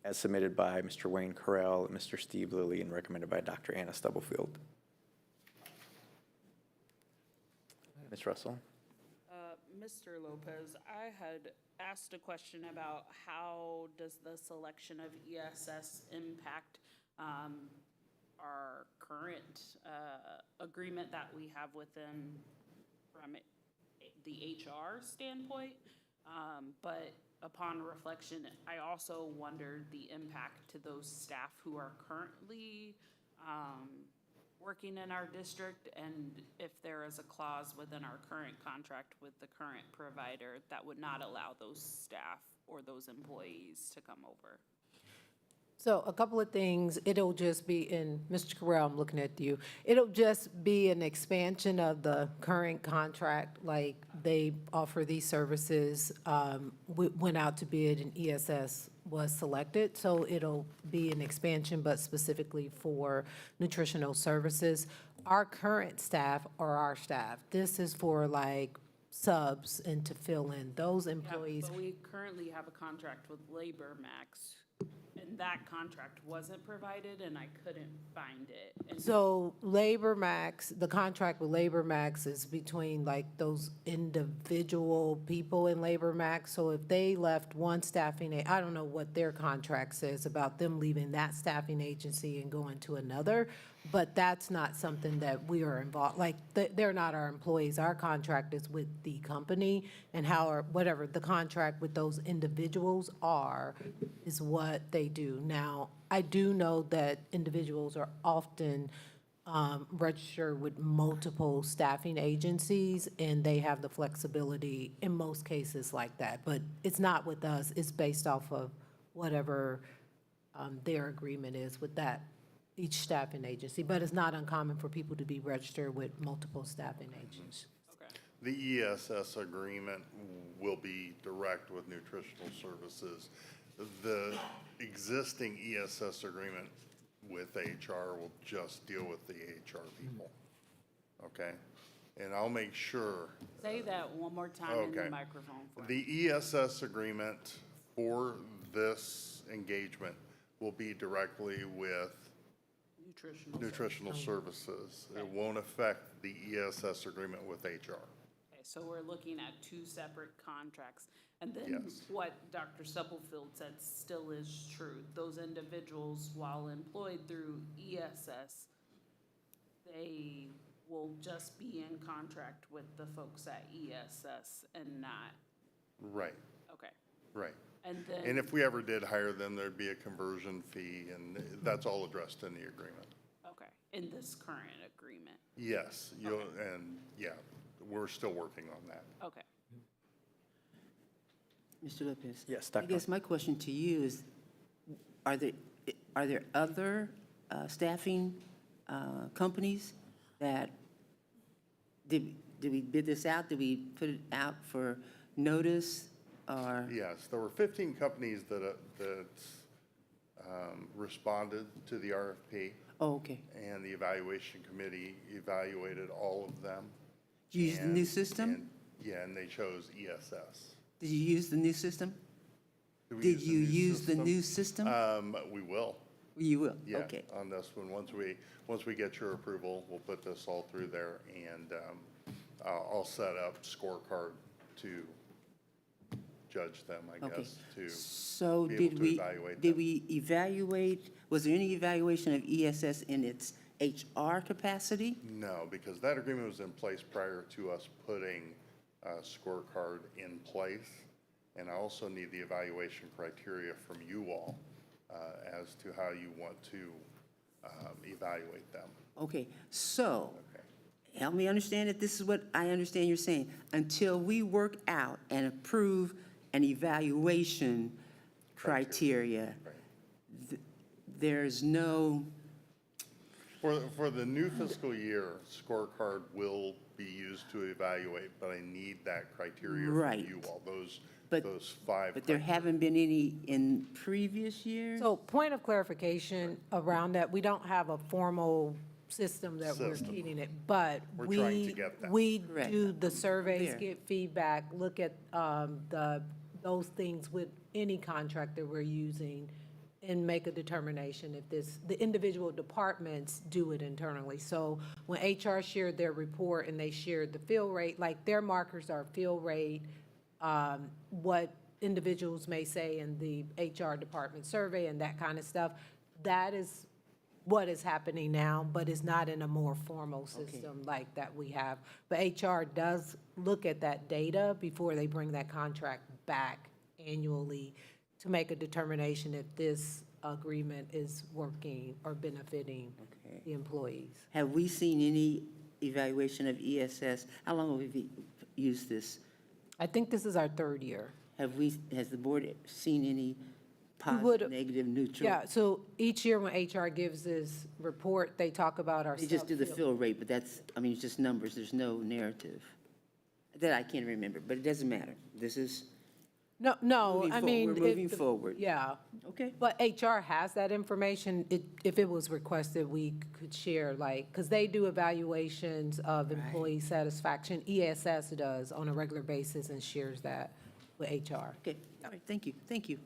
as submitted by Mr. Wayne Carell, Mr. Steve Lilly, and recommended by Dr. Anna Stubblefield. Ms. Russell? Mr. Lopez, I had asked a question about how does the selection of ESS impact our current agreement that we have within from the HR standpoint. But upon reflection, I also wondered the impact to those staff who are currently working in our district, and if there is a clause within our current contract with the current provider that would not allow those staff or those employees to come over. So a couple of things, it'll just be in, Mr. Carell, I'm looking at you. It'll just be an expansion of the current contract, like they offer these services, went out to bid and ESS was selected. So it'll be an expansion, but specifically for nutritional services. Our current staff are our staff. This is for like subs and to fill in those employees. But we currently have a contract with Labor Max, and that contract wasn't provided, and I couldn't find it. And So Labor Max, the contract with Labor Max is between like those individual people in Labor Max. So if they left one staffing, I don't know what their contract says about them leaving that staffing agency and going to another, but that's not something that we are involved, like, they're not our employees. Our contract is with the company, and whatever the contract with those individuals are is what they do. Now, I do know that individuals are often registered with multiple staffing agencies, and they have the flexibility in most cases like that. But it's not with us, it's based off of whatever their agreement is with that, each staffing agency. But it's not uncommon for people to be registered with multiple staffing agencies. okay. The ESS agreement will be direct with nutritional services. The existing ESS agreement with HR will just deal with the HR people, okay? And I'll make sure. Say that one more time in the Okay. microphone for me. The ESS agreement for this engagement will be directly with nutritional services. It won't affect the ESS agreement with HR. Okay, so we're looking at two separate contracts. And then Yes. what Dr. Stubblefield said still is true. Those individuals, while employed through ESS, they will just be in contract with the folks at ESS and not, Right, okay. right. And And then, if we ever did hire them, there'd be a conversion fee, and that's all addressed in the agreement. okay, in this current agreement, Yes, and yeah, we're still working on that. okay. Mr. Lopez? Yes, I Dr. guess my question to you is, are there other staffing companies that, did we bid this out? Did we put it out for notice, or? Yes, there were 15 companies that responded to the RFP, Oh, okay. and the evaluation committee evaluated all of them. Did you use the new And- system? and- Yeah, and they chose ESS. Did you use the new system? Do we Did you new use the new system? We will, You will, yeah, okay. on this one. Once we get your approval, we'll put this all through there, and I'll set up scorecard to judge them, I Okay. guess, to So be able did to we, evaluate did them. we evaluate, was there any evaluation of ESS in its HR capacity? No, because that agreement was in place prior to us putting a scorecard in place. And I also need the evaluation criteria from you all as to how you want to evaluate them. Okay, so, Okay. help me understand that this is what I understand you're saying. Until we work out and approve an evaluation criteria, there's no, For the new fiscal year, scorecard will be used to evaluate, but I need that criteria Right. from you all, those But- 5. but there haven't been any in previous years? So point of clarification around that, we don't have a formal system that we're System. feeding it, but We're trying to get that. we Correct. do the surveys, There. get feedback, look at those things with any contractor we're using, and make a determination if the individual departments do it internally. So when HR shared their report and they shared the fill rate, like their markers are fill rate, what individuals may say in the HR department survey and that kind of stuff, that is what is happening now, but it's not in a more formal system like that we have. But HR does look at that data before they bring that contract back annually to make a determination if this agreement is working or benefiting Okay. the employees. Have we seen any evaluation of ESS? How long have we used this? I think this is our third year. Has the board seen any would- positive, negative, neutral? Yeah, so each year when HR gives this report, they talk about our. They just do the sub-field. fill rate, but that's, I mean, it's just numbers, there's no narrative. That I can't remember, but it doesn't matter. This is, No, Moving I forward. mean. We're moving forward. Yeah. okay. But HR has that information. If it was requested, we could share, like, because they do evaluations of employee satisfaction. ESS does on a regular basis and shares that with HR. Okay, all right, thank you.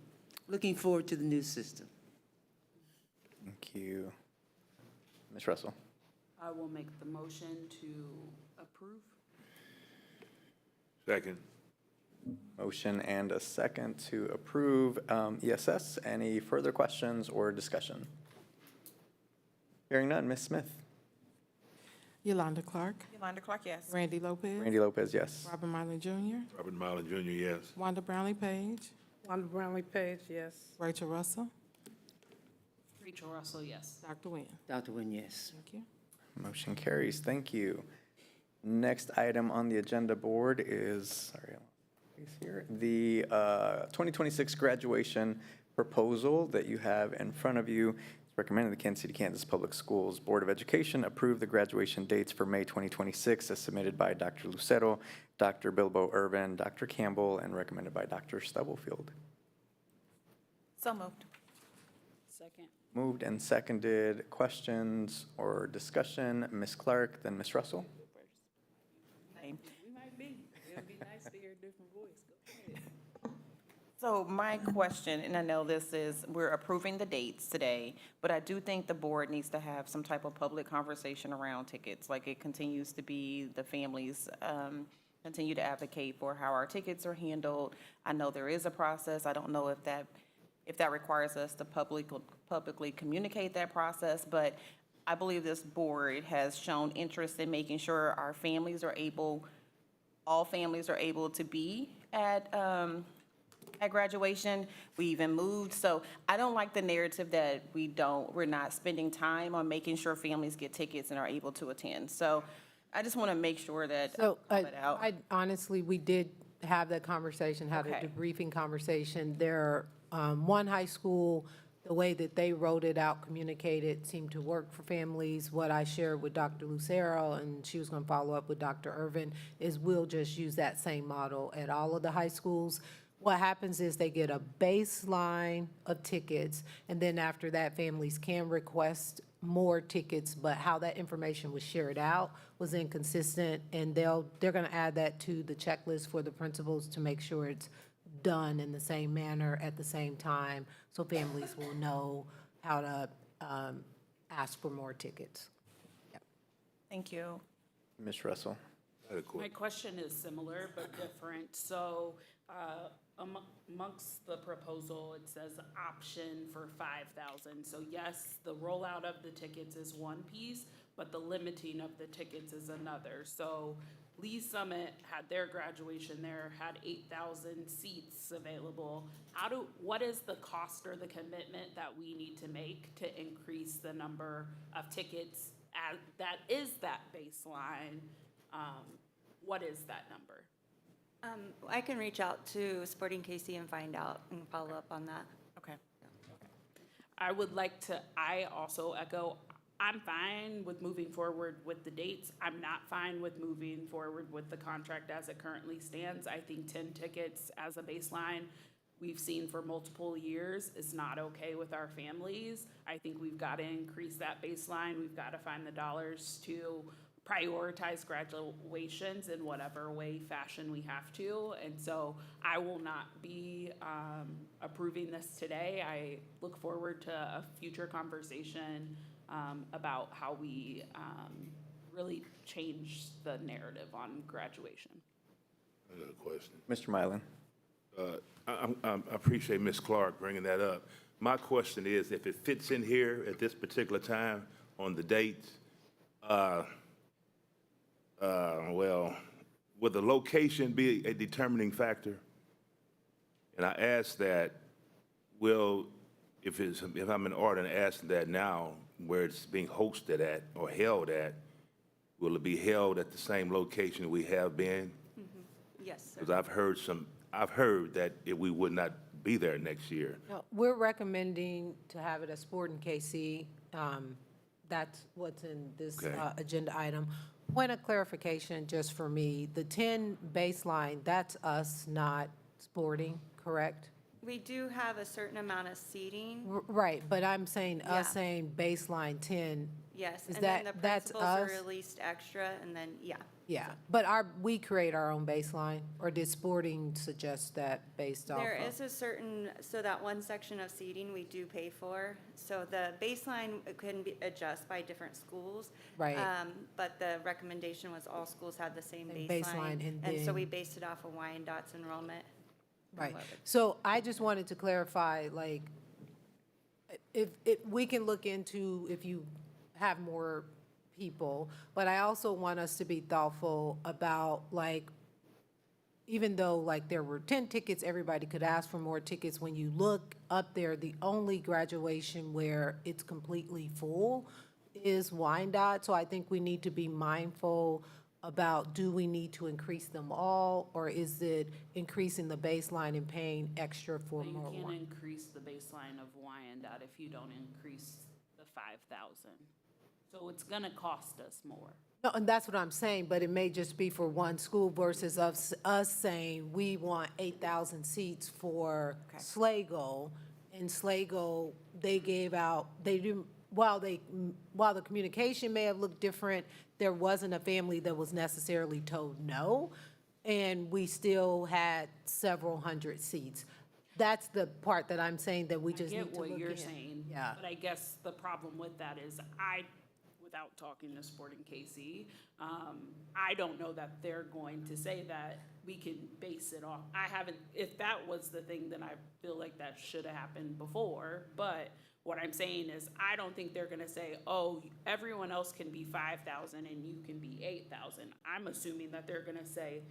Looking forward to the new system. Thank you. Ms. Russell? I will make the motion to approve. Second. Motion and a second to approve ESS. Any further questions or discussion? Hearing none. Ms. Smith? Yolanda Clark, Yolanda Clark, yes. Randy Lopez. Randy Lopez, yes. Robert Marley Jr., Robert Marlin Jr., yes. Wanda Brownlee Page, Wanda Brownlee Page, yes. Rachel Russell, Rachel Russell, yes. Dr. Nguyen. Dr. Nguyen, yes. Thank you. Motion carries. Thank you. Next item on the agenda board is, sorry, here, the 2026 graduation proposal that you have in front of you. It's recommended the Kansas City, Kansas Public Schools Board of Education approve the graduation dates for May 2026 as submitted by Dr. Lucero, Dr. Bilbo Irvin, Dr. Campbell, and recommended by Dr. Stubblefield. So moved. Second. Moved and seconded. Questions or discussion? Ms. Clark, then Ms. Russell. Same. We might be. It'd be nice to hear a different voice. Go ahead. So my question, and I know we're approving the dates today, but I do think the board needs to have some type of public conversation around tickets. Like it continues to be the families' continue to advocate for how our tickets are handled. I know there is a process. I don't know if that requires us to publicly communicate that process, but I believe this board has shown interest in making sure our families are able, all families are able to be at graduation. We even moved, so I don't like the narrative that we're not spending time on making sure families get tickets and are able to attend. So I just want to make sure that So, I put it out. I honestly, we did have that conversation, had a Okay. debriefing conversation. There, one high school, the way that they wrote it out, communicated, seemed to work for families. What I shared with Dr. Lucero, and she was going to follow up with Dr. Irvin, is we'll just use that same model at all of the high schools. What happens is they get a baseline of tickets, and then after that, families can request more tickets, but how that information was shared out was inconsistent, and they're gonna add that to the checklist for the principals to make sure it's done in the same manner at the same time, so families will know how to ask for more tickets. Thank you. Ms. Russell? My question is similar but different. So amongst the proposal, it says option for 5,000. So yes, the rollout of the tickets is one piece, but the limiting of the tickets is another. So Lee Summit had their graduation there, had 8,000 seats available. What is the cost or the commitment that we need to make to increase the number of tickets that is that baseline? What is that number? I can reach out to Sporting KC and find out and follow up on that. Okay. I also echo, I'm fine with moving forward with the dates. I'm not fine with moving forward with the contract as it currently stands. I think 10 tickets as a baseline, we've seen for multiple years, is not okay with our families. I think we've got to increase that baseline. We've got to find the dollars to prioritize graduations in whatever way, fashion we have to. And so I will not be approving this today. I look forward to a future conversation about how we really change the narrative on graduation. I got a question. Mr. Mylan? I appreciate Ms. Clark bringing that up. My question is, if it fits in here at this particular time on the dates, well, would the location be a determining factor? And I ask that, if I'm in order and asking that now, where it's being hosted at or held at, will it be held at the same location we have been? Yes, sir. Because I've heard that we would not be there next year. No, we're recommending to have it at Sporting KC. That's what's in this Okay. agenda item. Point of clarification, just for me, the 10 baseline, that's us, not Sporting, correct? We do have a certain amount of seating, Right, but I'm saying, Yeah. us saying baseline 10, yes. Is And then the that's principals are us? released extra, and then, yeah. yeah. But we create our own baseline, or did Sporting suggest that based off of? There is a certain, so that one section of seating we do pay for. So the baseline can be adjust by different schools. Right. But the recommendation was all schools had the same Same baseline. baseline, and so then- we based it off of Wyandott's enrollment. Right. So I just wanted to clarify, like, if we can look into if you have more people, but I also want us to be thoughtful about, like, even though, like, there were 10 tickets, everybody could ask for more tickets. When you look up there, the only graduation where it's completely full is Wyandotte. So I think we need to be mindful about, do we need to increase them all, or is it increasing the baseline and paying extra for You more? can't increase the baseline of Wyandotte if you don't increase the 5,000. So it's gonna cost us more. No, and that's what I'm saying, but it may just be for one school versus us saying, we want 8,000 seats for Sligo. And Sligo, they gave out, they didn't, while the communication may have looked different, there wasn't a family that was necessarily told no, and we still had several hundred seats. That's the part that I'm saying that we just I need get to look what in. you're saying. Yeah. But I guess the problem with that is I would without talking to Sporting KC. I don't know that they're going to say that we can base it off. I haven't, if that was the thing, then I feel like that should have happened before. But what I'm saying is, I don't think they're gonna say, oh, everyone else can be 5,000 and you can be 8,000. I'm assuming that they're gonna say,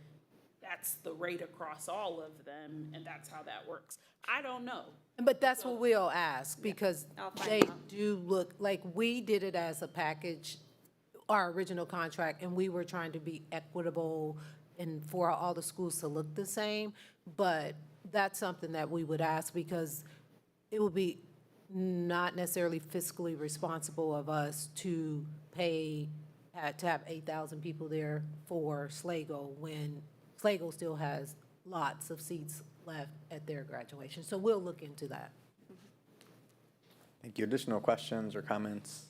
that's the rate across all of them, and that's how that works. I don't know. But that's what we'll ask, because I'll find they out. do look, like, we did it as a package, our original contract, and we were trying to be equitable and for all the schools to look the same. But that's something that we would ask, because it would be not necessarily fiscally responsible of us to pay, to have 8,000 people there for Sligo when Sligo still has lots of seats left at their graduation. So we'll look into that. Thank you. Additional questions or comments?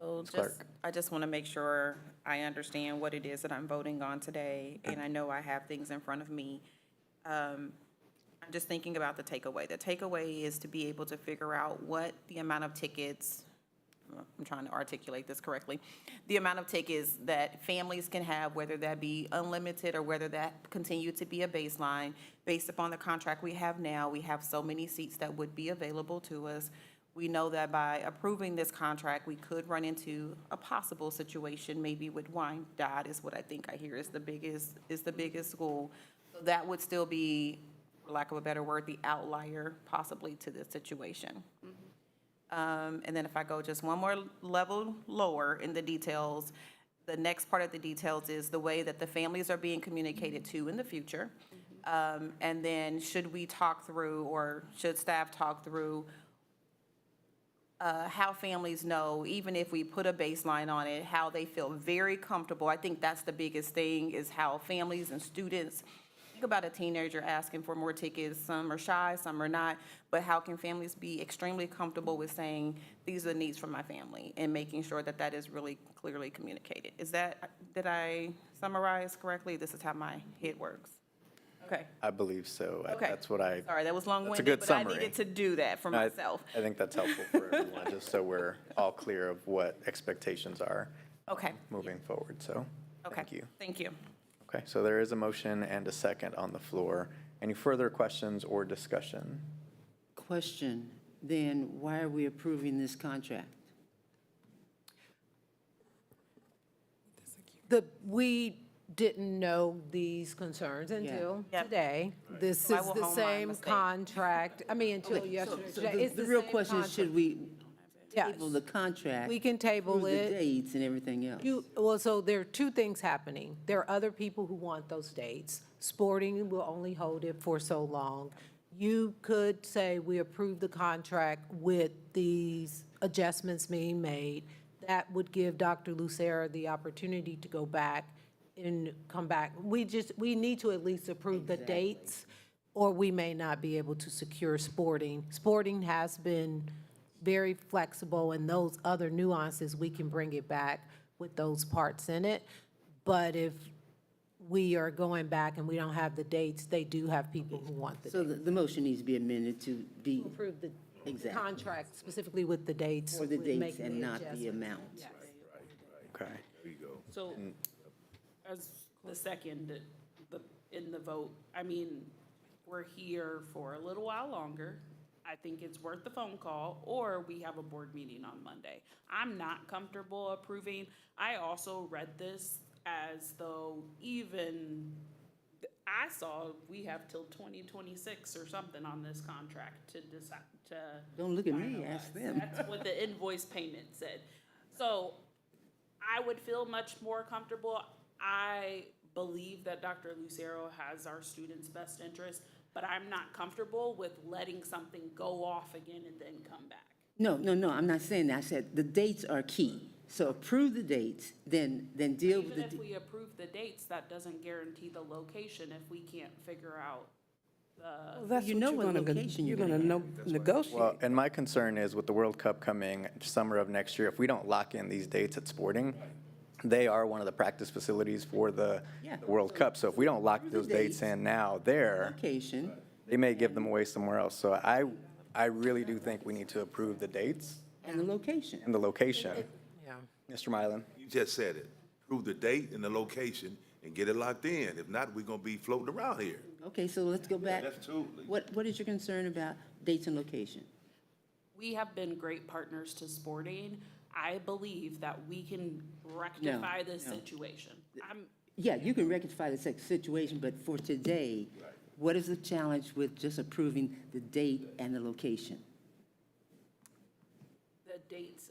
So Ms. Clark. I just want to make sure I understand what it is that I'm voting on today, and I know I have things in front of me. I'm just thinking about the takeaway. The takeaway is to be able to figure out what the amount of tickets, I'm trying to articulate this correctly, the amount of tickets that families can have, whether that be unlimited or whether that continue to be a baseline. Based upon the contract we have now, we have so many seats that would be available to us. We know that by approving this contract, we could run into a possible situation, maybe with Wyandotte is what I think I hear is the biggest school. So that would still be, for lack of a better word, the outlier possibly to this situation. And then if I go just one more level lower in the details, the next part of the details is the way that the families are being communicated to in the future. And then should we talk through, or should staff talk through how families know, even if we put a baseline on it, how they feel very comfortable. I think that's the biggest thing, is how families and students think about a teenager asking for more tickets. Some are shy, some are not, but how can families be extremely comfortable with saying, these are the needs from my family, and making sure that that is really clearly communicated? Did I summarize correctly? This is how my head works. Okay. I believe so. Okay. That's what I. Sorry, that was long-winded, That's a good but summary. I needed to do that for myself. I think that's helpful for everyone, just so we're all clear of what expectations are Okay, moving forward, so. okay. Thank you. Thank you. Okay, so there is a motion and a second on the floor. Any further questions or discussion? Question, then why are we approving this contract? We didn't know these concerns until Yep. today. This So I is will the hone my same mistake. contract, until Okay, yesterday. so Today. It's the real same question is, should contract. we Yes. table the contract? We can table approve the it. dates and everything else? So there are two things happening. There are other people who want those dates. Sporting will only hold it for so long. You could say we approve the contract with these adjustments being made. That would give Dr. Lucera the opportunity to go back and come back. We need to at least approve the dates, or we may not be able to secure Sporting. Sporting has been very flexible, and those other nuances, we can bring it back with those parts in it. But if we are going back and we don't have the dates, they do have people who want the So dates. the motion needs to be amended to be Approve the Exactly. contract specifically with the dates. for the with dates making and not the adjustments. amount. Okay. There you go. So, as the second, in the vote, I mean, we're here for a little while longer. I think it's worth the phone call, or we have a board meeting on Monday. I'm not comfortable approving. I also read this as though I saw we have till 2026 or something on this contract to decide, to. Don't look at me, ask them. That's what the invoice payment said. So I would feel much more comfortable. I believe that Dr. Lucero has our students' best interest, but I'm not comfortable with letting something go off again and then come back. No, I'm not saying that. I said the dates are key. So approve the dates, then deal with Even the. if we approve the dates, that doesn't guarantee the location if we can't figure out the. That's You what know you're what gonna location you're you're gonna gonna negotiate. Well, and my concern is with the World Cup coming summer of next year, if we don't lock in these dates at Sporting, they are one of the practice facilities for the Yeah. World Cup. So if we don't lock Approve the those dates dates. in now there, Location, they may give them away somewhere else. So I really do think we need to approve the dates And the location. and the location. Yeah. Mr. Mylan? You just said it. Prove the date and the location and get it locked in. If not, we're gonna be floating around here. Okay, so let's go back. That's two. What is your concern about dates and location? We have been great partners to sporting. I believe that we can rectify this no. situation. Yeah, you can rectify the situation, but for today, what is the challenge with just approving the date and the location? The dates,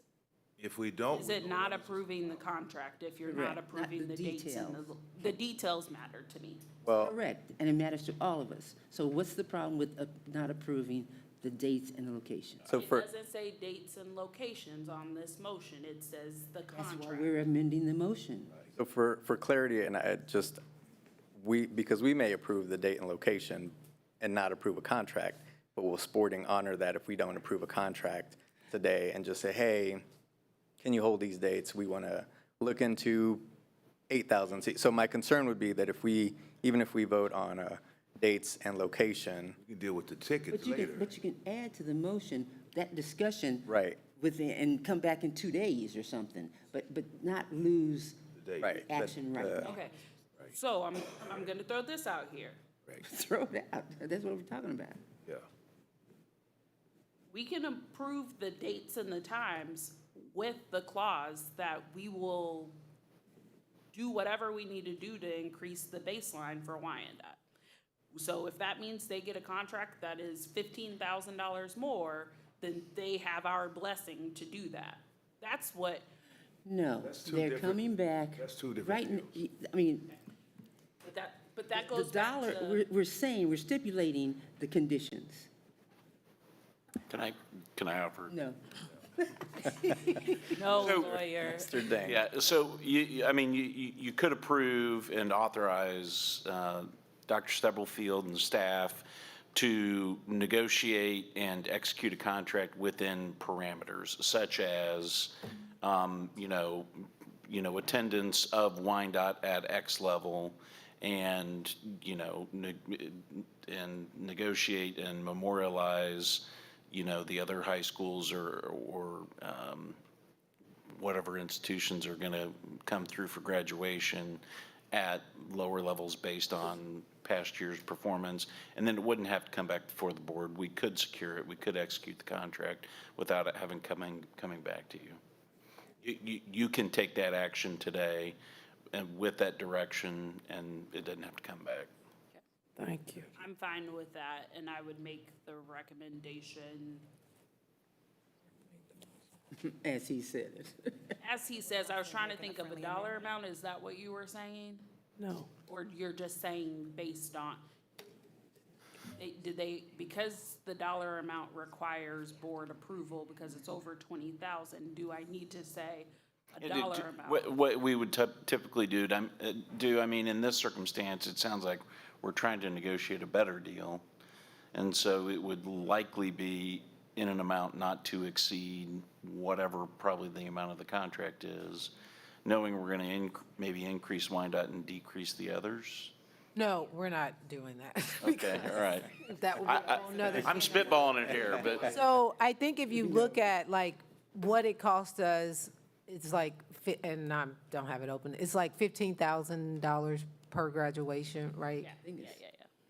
If we don't. is it not approving the contract if you're Correct. not approving Not the the dates and the details matter to me. Well, Correct, and it matters to all of us. So what's the problem with not approving the dates and the location? so It for, doesn't say dates and locations on this motion, it says the That's why contract. we're amending the motion. so for clarity, and I just, because we may approve the date and location and not approve a contract, but will sporting honor that if we don't approve a contract today and just say, hey, can you hold these dates? We want to look into 8,000 seats. So my concern would be that even if we vote on dates and location, We can deal with the tickets later. But you can add to the motion that discussion. Right. And come back in 2 days or something, but not lose The date. right? action right now. Okay, so I'm gonna throw this out here. Throw it out. That's what we're talking about. Yeah. We can approve the dates and the times with the clause that we will do whatever we need to do to increase the baseline for Wyandotte. So if that means they get a contract that is $15,000 more, then they have our blessing to do that. That's what, No, That's two they're different- coming back. that's two different Right, deals. I mean, but that the goes back dollar, to. we're saying, we're stipulating the conditions. Can I offer? No. No, So- lawyer. Mr. Dang. Yeah, so you could approve and authorize Dr. Stubblefield and staff to negotiate and execute a contract within parameters such as, attendance of Wyandotte at X level and, and negotiate and memorialize, the other high schools or whatever institutions are going to come through for graduation at lower levels based on past year's performance. And then it wouldn't have to come back before the board. We could secure it. We could execute the contract without it having coming back to you. You can take that action today and with that direction, and it doesn't have to come back. Thank you. I'm fine with that, and I would make the recommendation, As he said it. as he says, I was trying to think of a dollar amount, is that what you were saying? No. Or you're just saying based on, because the dollar amount requires board approval because it's over 20,000, do I need to say a dollar amount? What we would typically do, in this circumstance, it sounds like we're trying to negotiate a better deal. And so it would likely be in an amount not to exceed whatever probably the amount of the contract is, knowing we're going to maybe increase Wyandotte and decrease the others. No, we're not doing that. Okay, all right. That would be a whole nother. I'm spitballing it here, but. So I think if you look at like what it cost us, it's like, and I don't have it open, it's like $15,000 per graduation, right? Yeah.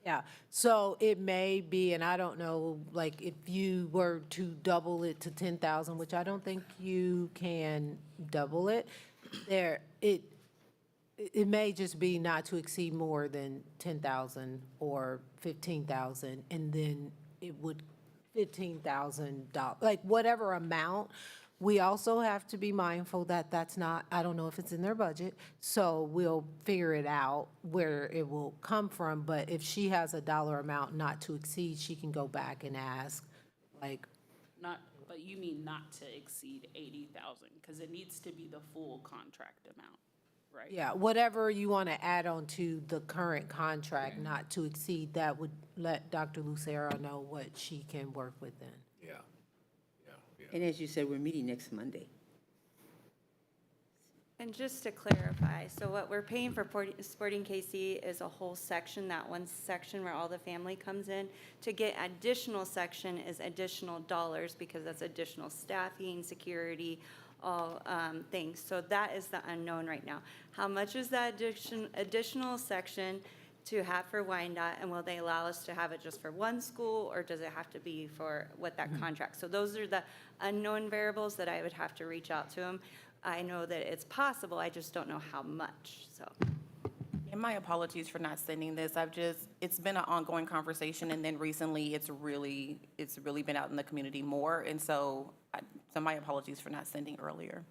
Yeah, so it may be, and I don't know, like, if you were to double it to 10,000, which I don't think you can double it, it may just be not to exceed more than 10,000 or 15,000, and then it would, $15,000, like, whatever amount. We also have to be mindful that that's not, I don't know if it's in their budget, so we'll figure it out where it will come from. But if she has a dollar amount not to exceed, she can go back and ask, like, But you mean not to exceed 80,000, because it needs to be the full contract amount, right? yeah, whatever you want to add on to the current contract, not to exceed, that would let Dr. Lucero know what she can work with then. And as you said, we're meeting next Monday. And just to clarify, so what we're paying for Sporting KC is a whole section, that one section where all the family comes in. To get additional section is additional dollars because that's additional staffing, security, all things. So that is the unknown right now. How much is that additional section to have for Wyandotte? And will they allow us to have it just for one school, or does it have to be for what that contract? So those are the unknown variables that I would have to reach out to them. I know that it's possible, I just don't know how much, so. And my apologies for not sending this. It's been an ongoing conversation, and then recently it's really been out in the community more. And so my apologies for not sending earlier.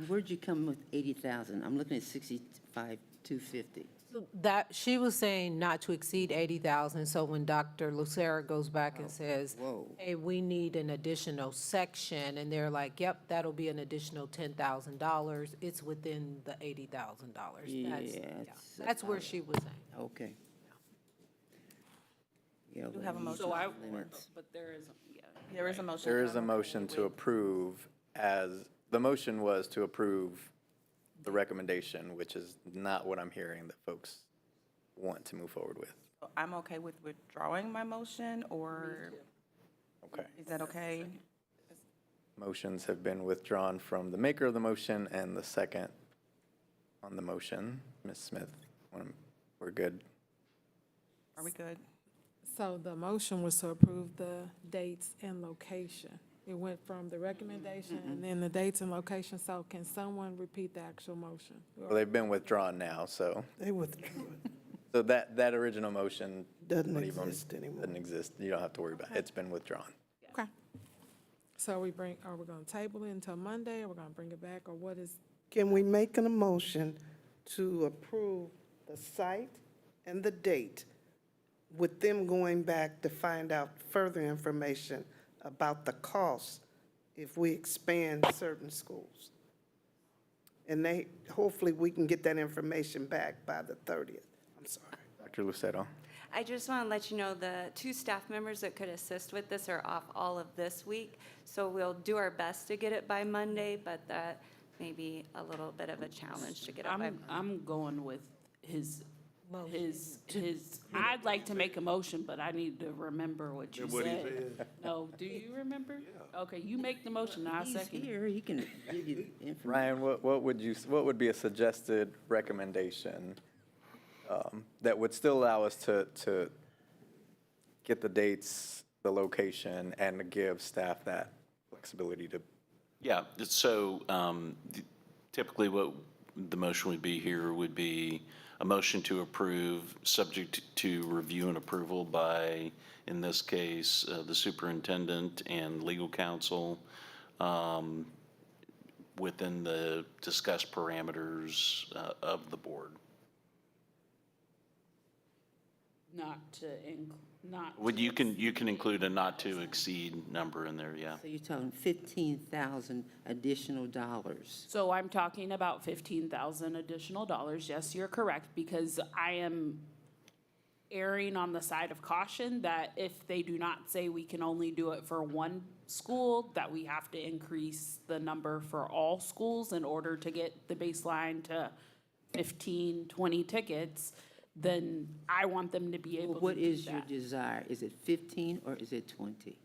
Where'd you come with 80,000? I'm looking at 65,250. So that, she was saying not to exceed 80,000, so when Dr. Lucera goes back and says, Whoa. hey, we need an additional section, and they're like, yep, that'll be an additional $10,000, it's within the $80,000. That's where she was saying. Okay. Yeah, We do have a motion. So limits. but there is, yeah. There is a motion. There is a motion to approve the motion was to approve the recommendation, which is not what I'm hearing that folks want to move forward with. I'm okay with withdrawing my motion, or Okay. is that okay? Motions have been withdrawn from the maker of the motion and the second on the motion. Ms. Smith, we're good. Are we good? So the motion was to approve the dates and location. It went from the recommendation and then the dates and location. So can someone repeat the actual motion? Well, they've been withdrawn now, so. They withdrew it. So that original motion. Doesn't what do you want- exist anymore. Doesn't exist. You don't have to worry about it. It's been withdrawn. Okay. So are we going to table it until Monday, or we're going to bring it back, or what is? Can we make an motion to approve the site and the date with them going back to find out further information about the cost if we expand certain schools? And hopefully we can get that information back by the 30th. I'm sorry. Dr. Lucero. I just want to let you know the 2 staff members that could assist with this are off all of this week. So we'll do our best to get it by Monday, but that may be a little bit of a challenge to get it by. I'm going with his, I'd like to make a motion, but I need to remember what you What he said. said. No, do you remember? Okay, you make the motion, I'll He's second it. here, he can give you information. Ryan, what would be a suggested recommendation that would still allow us to get the dates, the location, and to give staff that flexibility to? Yeah, so typically what the motion would be here would be a motion to approve, subject to review and approval by, in this case, the superintendent and legal counsel, within the discussed parameters of the board. You can include a not to exceed number in there, yeah. So you're talking 15,000 additional dollars. So I'm talking about 15,000 additional dollars. Yes, you're correct, because I am erring on the side of caution that if they do not say we can only do it for one school, that we have to increase the number for all schools in order to get the baseline to 15, 20 tickets, then I want them to be able to do that. What is your desire? Is it 15 or is it 20?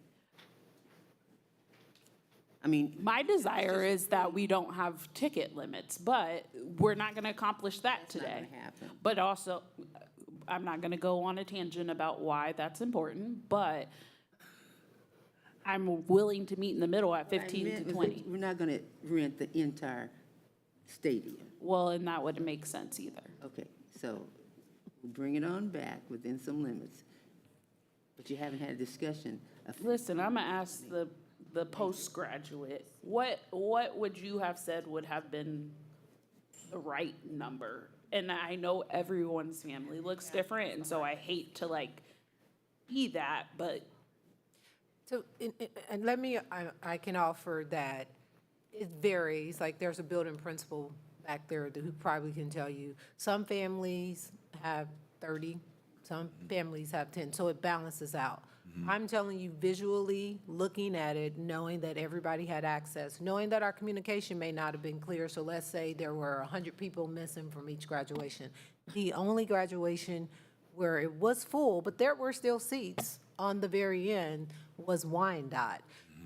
I mean, My desire is that we don't have ticket limits, but we're not going to accomplish that not today. gonna happen. But also, I'm not going to go on a tangent about why that's important, but I'm willing to meet in the middle at what I 15 meant to was 20. that we're not going to rent the entire stadium. Well, and that wouldn't make sense either. Okay, so we'll bring it on back within some limits. But you haven't had a discussion of Listen, I'm going to ask the postgraduate, what would you have said would have been the right number? And I know everyone's family looks different, and so I hate to be that, but So, and let me, I can offer that it varies, like there's a building principal back there who probably can tell you, some families have 30, some families have 10, so it balances out. I'm telling you visually, looking at it, knowing that everybody had access, knowing that our communication may not have been clear. So let's say there were 100 people missing from each graduation. The only graduation where it was full, but there were still seats on the very end, was Wyandotte.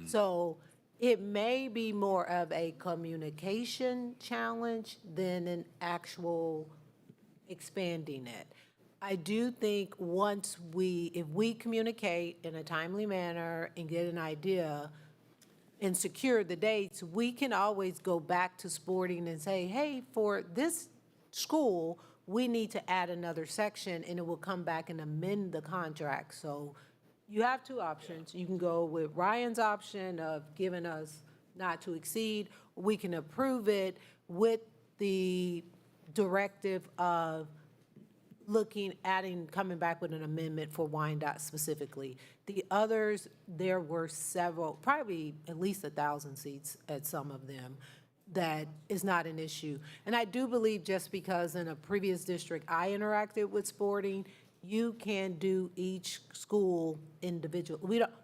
So it may be more of a communication challenge than an actual expanding it. I do think if we communicate in a timely manner and get an idea and secure the dates, we can always go back to sporting and say, hey, for this school, we need to add another section, and it will come back and amend the contract. So you have two options. You can go with Ryan's option of giving us not to exceed. We can approve it with the directive of coming back with an amendment for Wyandotte specifically. The others, there were several, probably at least 1,000 seats at some of them. That is not an issue. And I do believe just because in a previous district I interacted with sporting, you can do each school individual.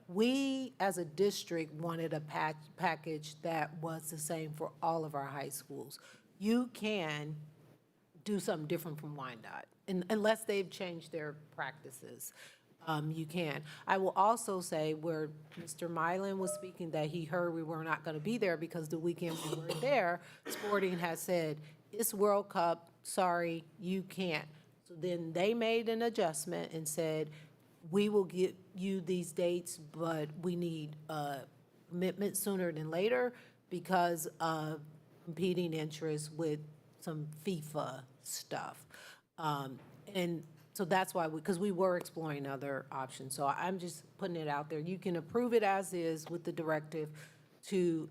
We as a district wanted a package that was the same for all of our high schools. You can do something different from Wyandotte, unless they've changed their practices. You can. I will also say where Mr. Mylan was speaking that he heard we were not going to be there because the weekend we were there, Sporting has said, it's World Cup, sorry, you can't. So then they made an adjustment and said, we will give you these dates, but we need a commitment sooner than later because of competing interests with some FIFA stuff. And so that's why, because we were exploring other options. So I'm just putting it out there. You can approve it as is with the directive to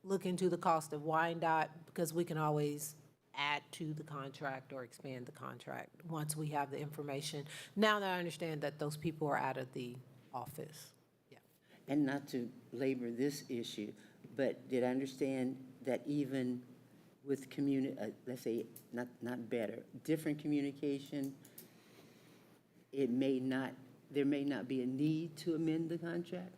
look into the cost of Wyandotte, because we can always add to the contract or expand the contract once we have the information. Now that I understand that those people are out of the office. Yeah. And not to labor this issue, but did I understand that even with let's say, not better, different communication, there may not be a need to amend the contract?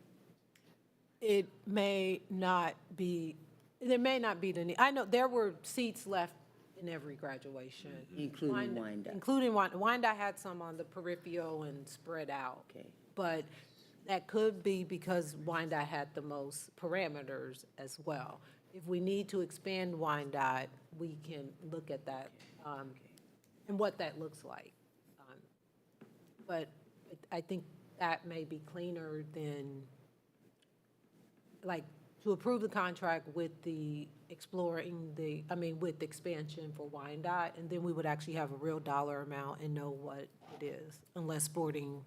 It may not be, there may not be the need. I know there were seats left in every graduation. Including Wyandotte? Including Wyandotte. Wyandotte had some on the peripheral and spread out. Okay. But that could be because Wyandotte had the most parameters as well. If we need to expand Wyandotte, we can look at that and what that looks like. But I think that may be cleaner than, like, to approve the contract with the with expansion for Wyandotte, and then we would actually have a real dollar amount and know what it is. Unless Sporting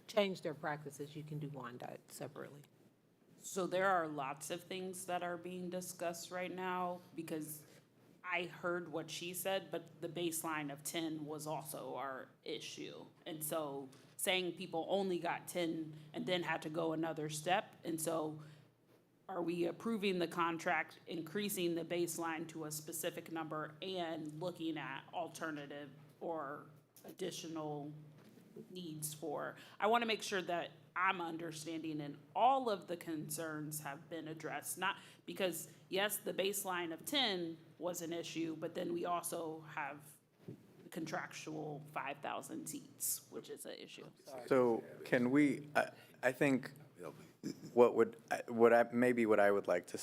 changed their practices, you can do Wyandotte separately. So there are lots of things that are being discussed right now, because I heard what she said, but the baseline of 10 was also our issue. And so saying people only got 10 and then had to go another step. And so are we approving the contract, increasing the baseline to a specific number and looking at alternative or additional needs for? I want to make sure that I'm understanding and all of the concerns have been addressed, not because, yes, the baseline of 10 was an issue, but then we also have contractual 5,000 seats, which is an issue. So can we, I think what I would like to,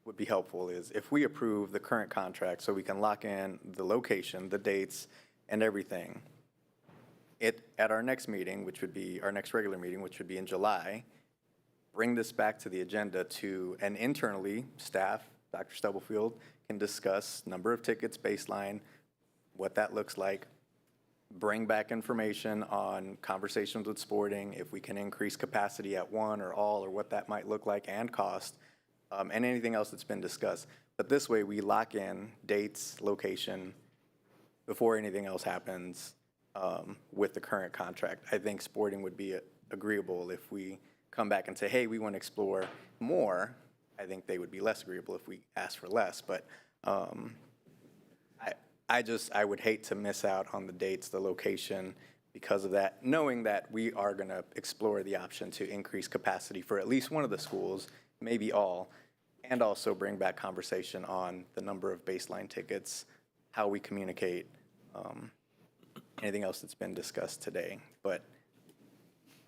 would be helpful is if we approve the current contract so we can lock in the location, the dates, and everything, at our next meeting, which would be our next regular meeting, which would be in July, bring this back to the agenda and internally, staff, Dr. Stubblefield, can discuss number of tickets, baseline, what that looks like, bring back information on conversations with Sporting, if we can increase capacity at one or all, or what that might look like, and cost, and anything else that's been discussed. But this way, we lock in dates, location, before anything else happens with the current contract. I think Sporting would be agreeable if we come back and say, hey, we want to explore more. I think they would be less agreeable if we ask for less, but I would hate to miss out on the dates, the location, because of that, knowing that we are going to explore the option to increase capacity for at least one of the schools, maybe all, and also bring back conversation on the number of baseline tickets, how we communicate, anything else that's been discussed today. But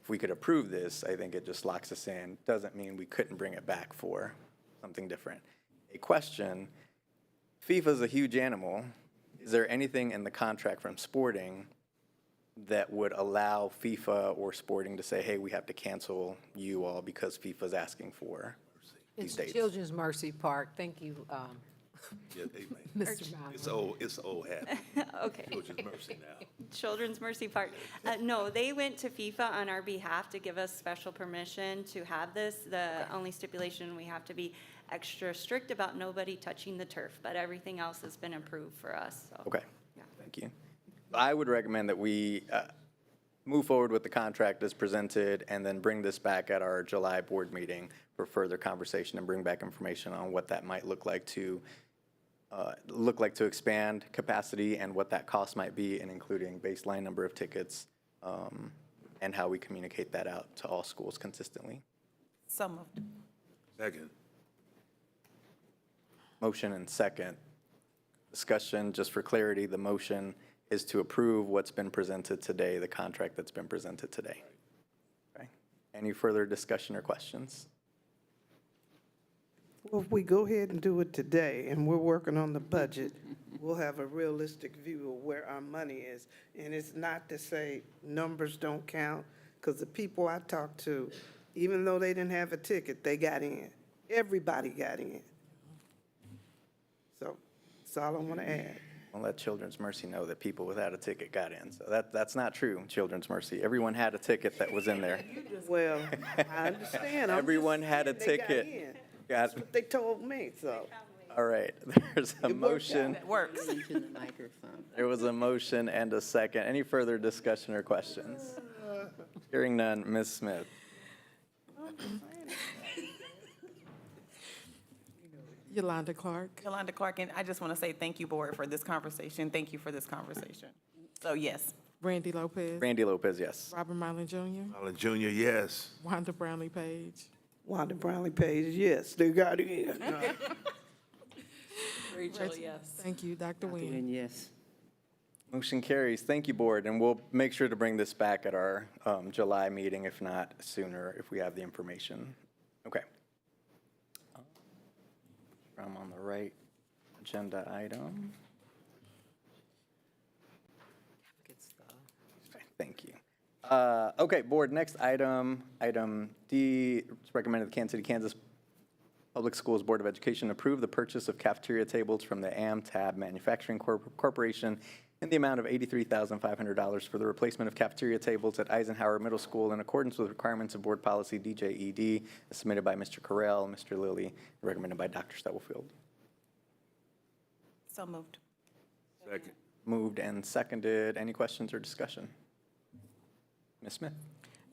if we could approve this, I think it just locks us in. Doesn't mean we couldn't bring it back for something different. A question, FIFA's a huge animal. Is there anything in the contract from Sporting that would allow FIFA or Sporting to say, hey, we have to cancel you all because FIFA's asking for these It's dates? Children's Mercy Park. Thank you, Yeah, amen. Mr. It's Mallon. old habit. Okay. Children's Mercy now. Children's Mercy Park. No, they went to FIFA on our behalf to give us special permission to have this. The only stipulation, we have to be extra strict about nobody touching the turf, but everything else has been approved for us, so. Okay, thank you. I would recommend that we move forward with the contract as presented and then bring this back at our July board meeting for further conversation and bring back information on what that might look like to expand capacity and what that cost might be, and including baseline number of tickets, and how we communicate that out to all schools consistently. So moved. Second. Motion and second. Discussion, just for clarity, the motion is to approve what's been presented today, the contract that's been presented today. Okay. Any further discussion or questions? Well, if we go ahead and do it today, and we're working on the budget, we'll have a realistic view of where our money is. And it's not to say numbers don't count, because the people I talked to, even though they didn't have a ticket, they got in. Everybody got in. So that's all I want to add. I'll let Children's Mercy know that people without a ticket got in. So that's not true, Children's Mercy. Everyone had a ticket that was in there. Well, I understand. I'm just Everyone had a saying they got ticket. in. Got, That's what they told me, so. all right, there's a It worked motion. It works. Into the microphone. There was a motion and a second. Any further discussion or questions? Hearing none, Ms. Smith. Yolanda Clark. Yolanda Clark, and I just want to say thank you, board, for this conversation. Thank you for this conversation. So, yes. Randy Lopez. Randy Lopez, yes. Robert Mylan Jr. Holland Jr., yes. Wanda Brownlee Page. Wanda Brownlee Page, yes, they got in. Rachel, yes. Thank you, Dr. Nguyen. And yes. Motion carries. Thank you, board, and we'll make sure to bring this back at our July meeting, if not sooner, if we have the information. Okay. I'm on the right agenda item. Okay, thank you. Okay, board, next item, item D, it's recommended the Kansas City, Kansas Public Schools Board of Education approve the purchase of cafeteria tables from the AmTab Manufacturing Corporation in the amount of $83,500 for the replacement of cafeteria tables at Eisenhower Middle School in accordance with requirements of Board Policy DJED, as submitted by Mr. Correll, Mr. Lilly, recommended by Dr. Stubblefield. So moved. Second. Moved and seconded. Any questions or discussion? Ms. Smith?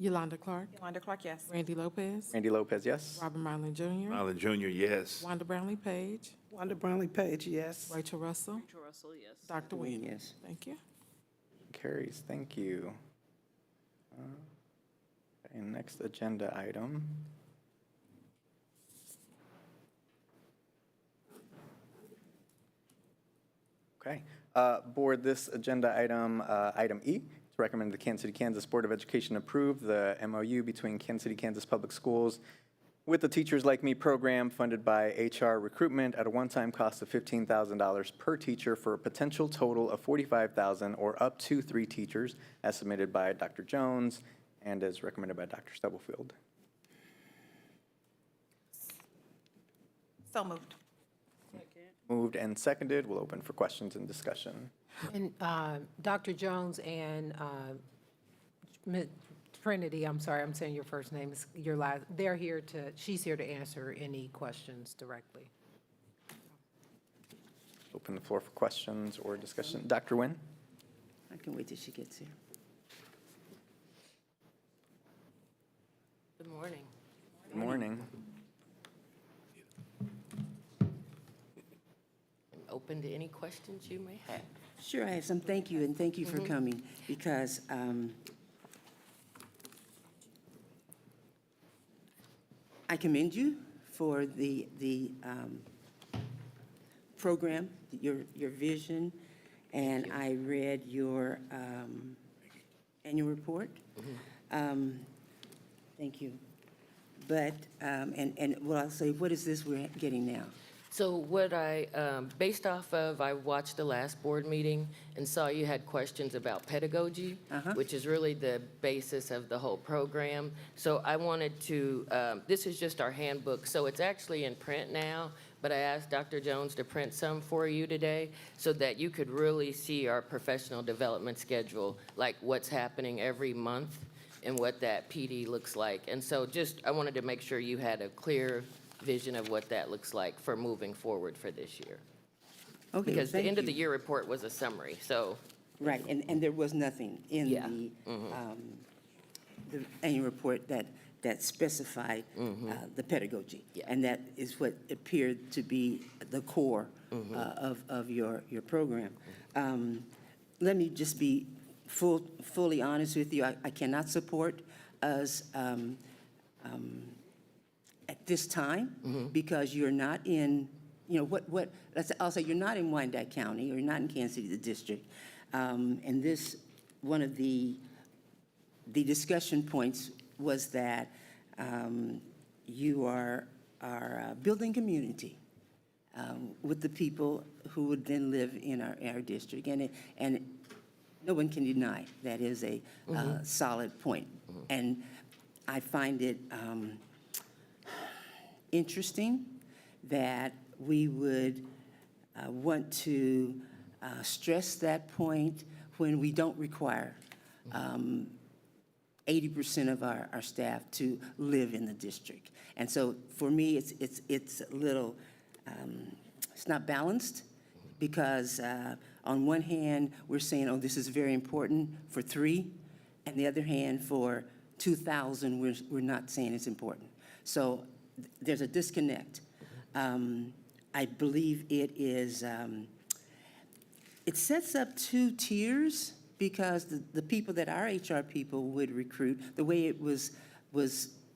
Yolanda Clark. Yolanda Clark, yes. Randy Lopez. Randy Lopez, yes. Robert Mylan Jr. Holland Jr., yes. Wanda Brownlee Page. Wanda Brownlee Page, yes. Rachel Russell. Rachel Russell, yes. Dr. Nguyen. Yes. Thank you. Carries, thank you. Okay, next agenda item. Okay, board, this agenda item, item E, it's recommended the Kansas City, Kansas Board of Education approve the MOU between Kansas City, Kansas Public Schools with the Teachers Like Me program funded by HR Recruitment at a one-time cost of $15,000 per teacher for a potential total of $45,000 or up to 3 teachers, as submitted by Dr. Jones and as recommended by Dr. Stubblefield. So moved. Moved and seconded. We'll open for questions and discussion. And Dr. Jones and Trinity, I'm sorry, I'm saying your first name, is your last, they're here to, she's here to answer any questions directly. Open the floor for questions or discussion. Dr. Nguyen? I can wait till she gets here. Good morning. Good morning. Open open to any questions you may have. Sure, I have some. Thank you, and thank you for coming, because I commend you for the program, your vision, and I read your annual report. Thank you. But, and what I'll say, what is this we're getting now? So what based off of, I watched the last board meeting and saw you had questions about pedagogy, which is really the basis of the whole program. So I wanted to, this is just our handbook, so it's actually in print now, but I asked Dr. Jones to print some for you today so that you could really see our professional development schedule, like what's happening every month and what that PD looks like. And so just, I wanted to make sure you had a clear vision of what that looks like for moving forward for this year. Okay, Because the thank end of the you. year report was a summary, so. Right, and there was nothing in Yeah. The annual report that specified the pedagogy. Yeah. And that is what appeared to be the core of your program. Let me just be fully honest with you. I cannot support us at this time because you're not in, I'll say you're not in Wyandotte County, or you're not in Kansas City, the district. And this, one of the discussion points was that you are building community with the people who would then live in our district. And no one can deny that is a solid point. And I find it interesting that we would want to stress that point when we don't require 80% of our staff to live in the district. And so for me, it's a little, it's not balanced, because on one hand, we're saying, oh, this is very important for 3, and the other hand, for 2,000, we're not saying it's important. So there's a disconnect. I believe it is, it sets up 2 tiers, because the people that our HR people would recruit, the way it was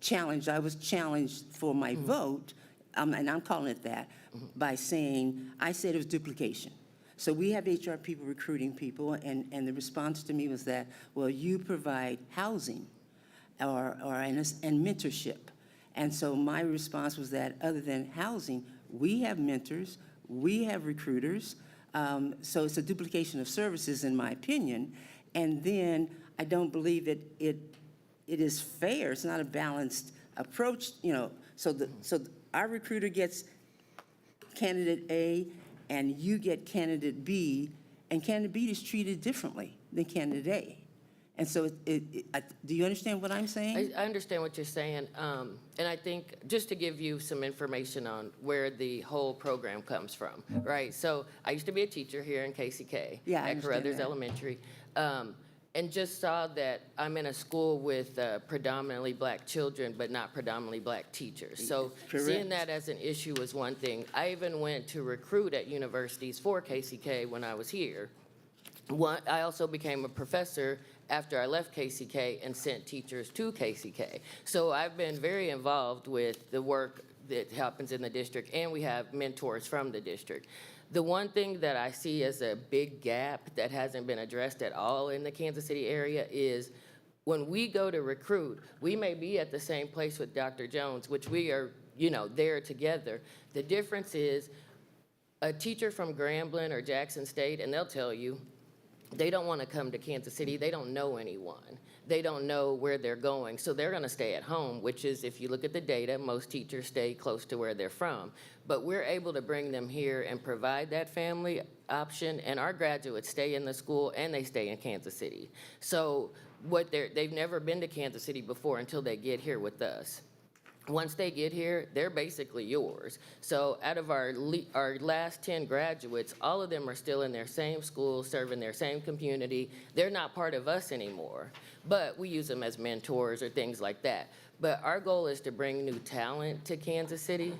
challenged, I was challenged for my vote, and I'm calling it that, by saying, I said it was duplication. So we have HR people recruiting people, and the response to me was that, well, you provide housing and mentorship. And so my response was that other than housing, we have mentors, we have recruiters, so it's a duplication of services, in my opinion. And then I don't believe it is fair. It's not a balanced approach, So our recruiter gets candidate A, and you get candidate B, and candidate B is treated differently than candidate A. And so, do you understand what I'm saying? I understand what you're saying, and I think, just to give you some information on where the whole program comes from, right? So I used to be a teacher here in KCK, Yeah, I at understand Carruthers that. Elementary, and just saw that I'm in a school with predominantly Black children, but not predominantly Black teachers. So Correct. seeing that as an issue was one thing. I even went to recruit at universities for KCK when I was here. I also became a professor after I left KCK and sent teachers to KCK. So I've been very involved with the work that happens in the district, and we have mentors from the district. The one thing that I see as a big gap that hasn't been addressed at all in the Kansas City area is when we go to recruit, we may be at the same place with Dr. Jones, which we are, there together. The difference is a teacher from Grambling or Jackson State, and they'll tell you, they don't want to come to Kansas City. They don't know anyone. They don't know where they're going. So they're going to stay at home, which is, if you look at the data, most teachers stay close to where they're from. But we're able to bring them here and provide that family option, and our graduates stay in the school and they stay in Kansas City. So they've never been to Kansas City before until they get here with us. Once they get here, they're basically yours. So out of our last 10 graduates, all of them are still in their same school, serving their same community. They're not part of us anymore, but we use them as mentors or things like that. But our goal is to bring new talent to Kansas City.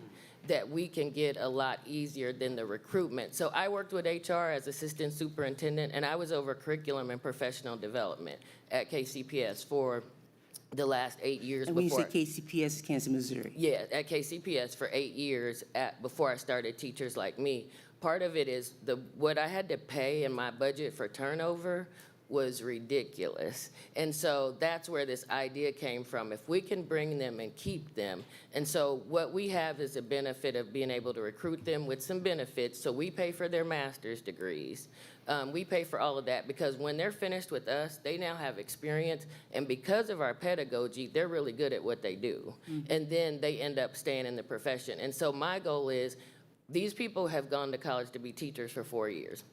that we can get a lot easier than the recruitment. So I worked with HR as assistant superintendent, and I was over curriculum and professional development at KCPS for the last 8 years And when you before. say KCPS, Kansas, Missouri. Yeah, at KCPS for 8 years before I started Teachers Like Me. Part of it is what I had to pay in my budget for turnover was ridiculous. And so that's where this idea came from. If we can bring them and keep them. And so what we have is a benefit of being able to recruit them with some benefits. So we pay for their master's degrees. We pay for all of that because when they're finished with us, they now have experience. And because of our pedagogy, they're really good at what they do. And then they end up staying in the profession. And so my goal is, these people have gone to college to be teachers for 4 years.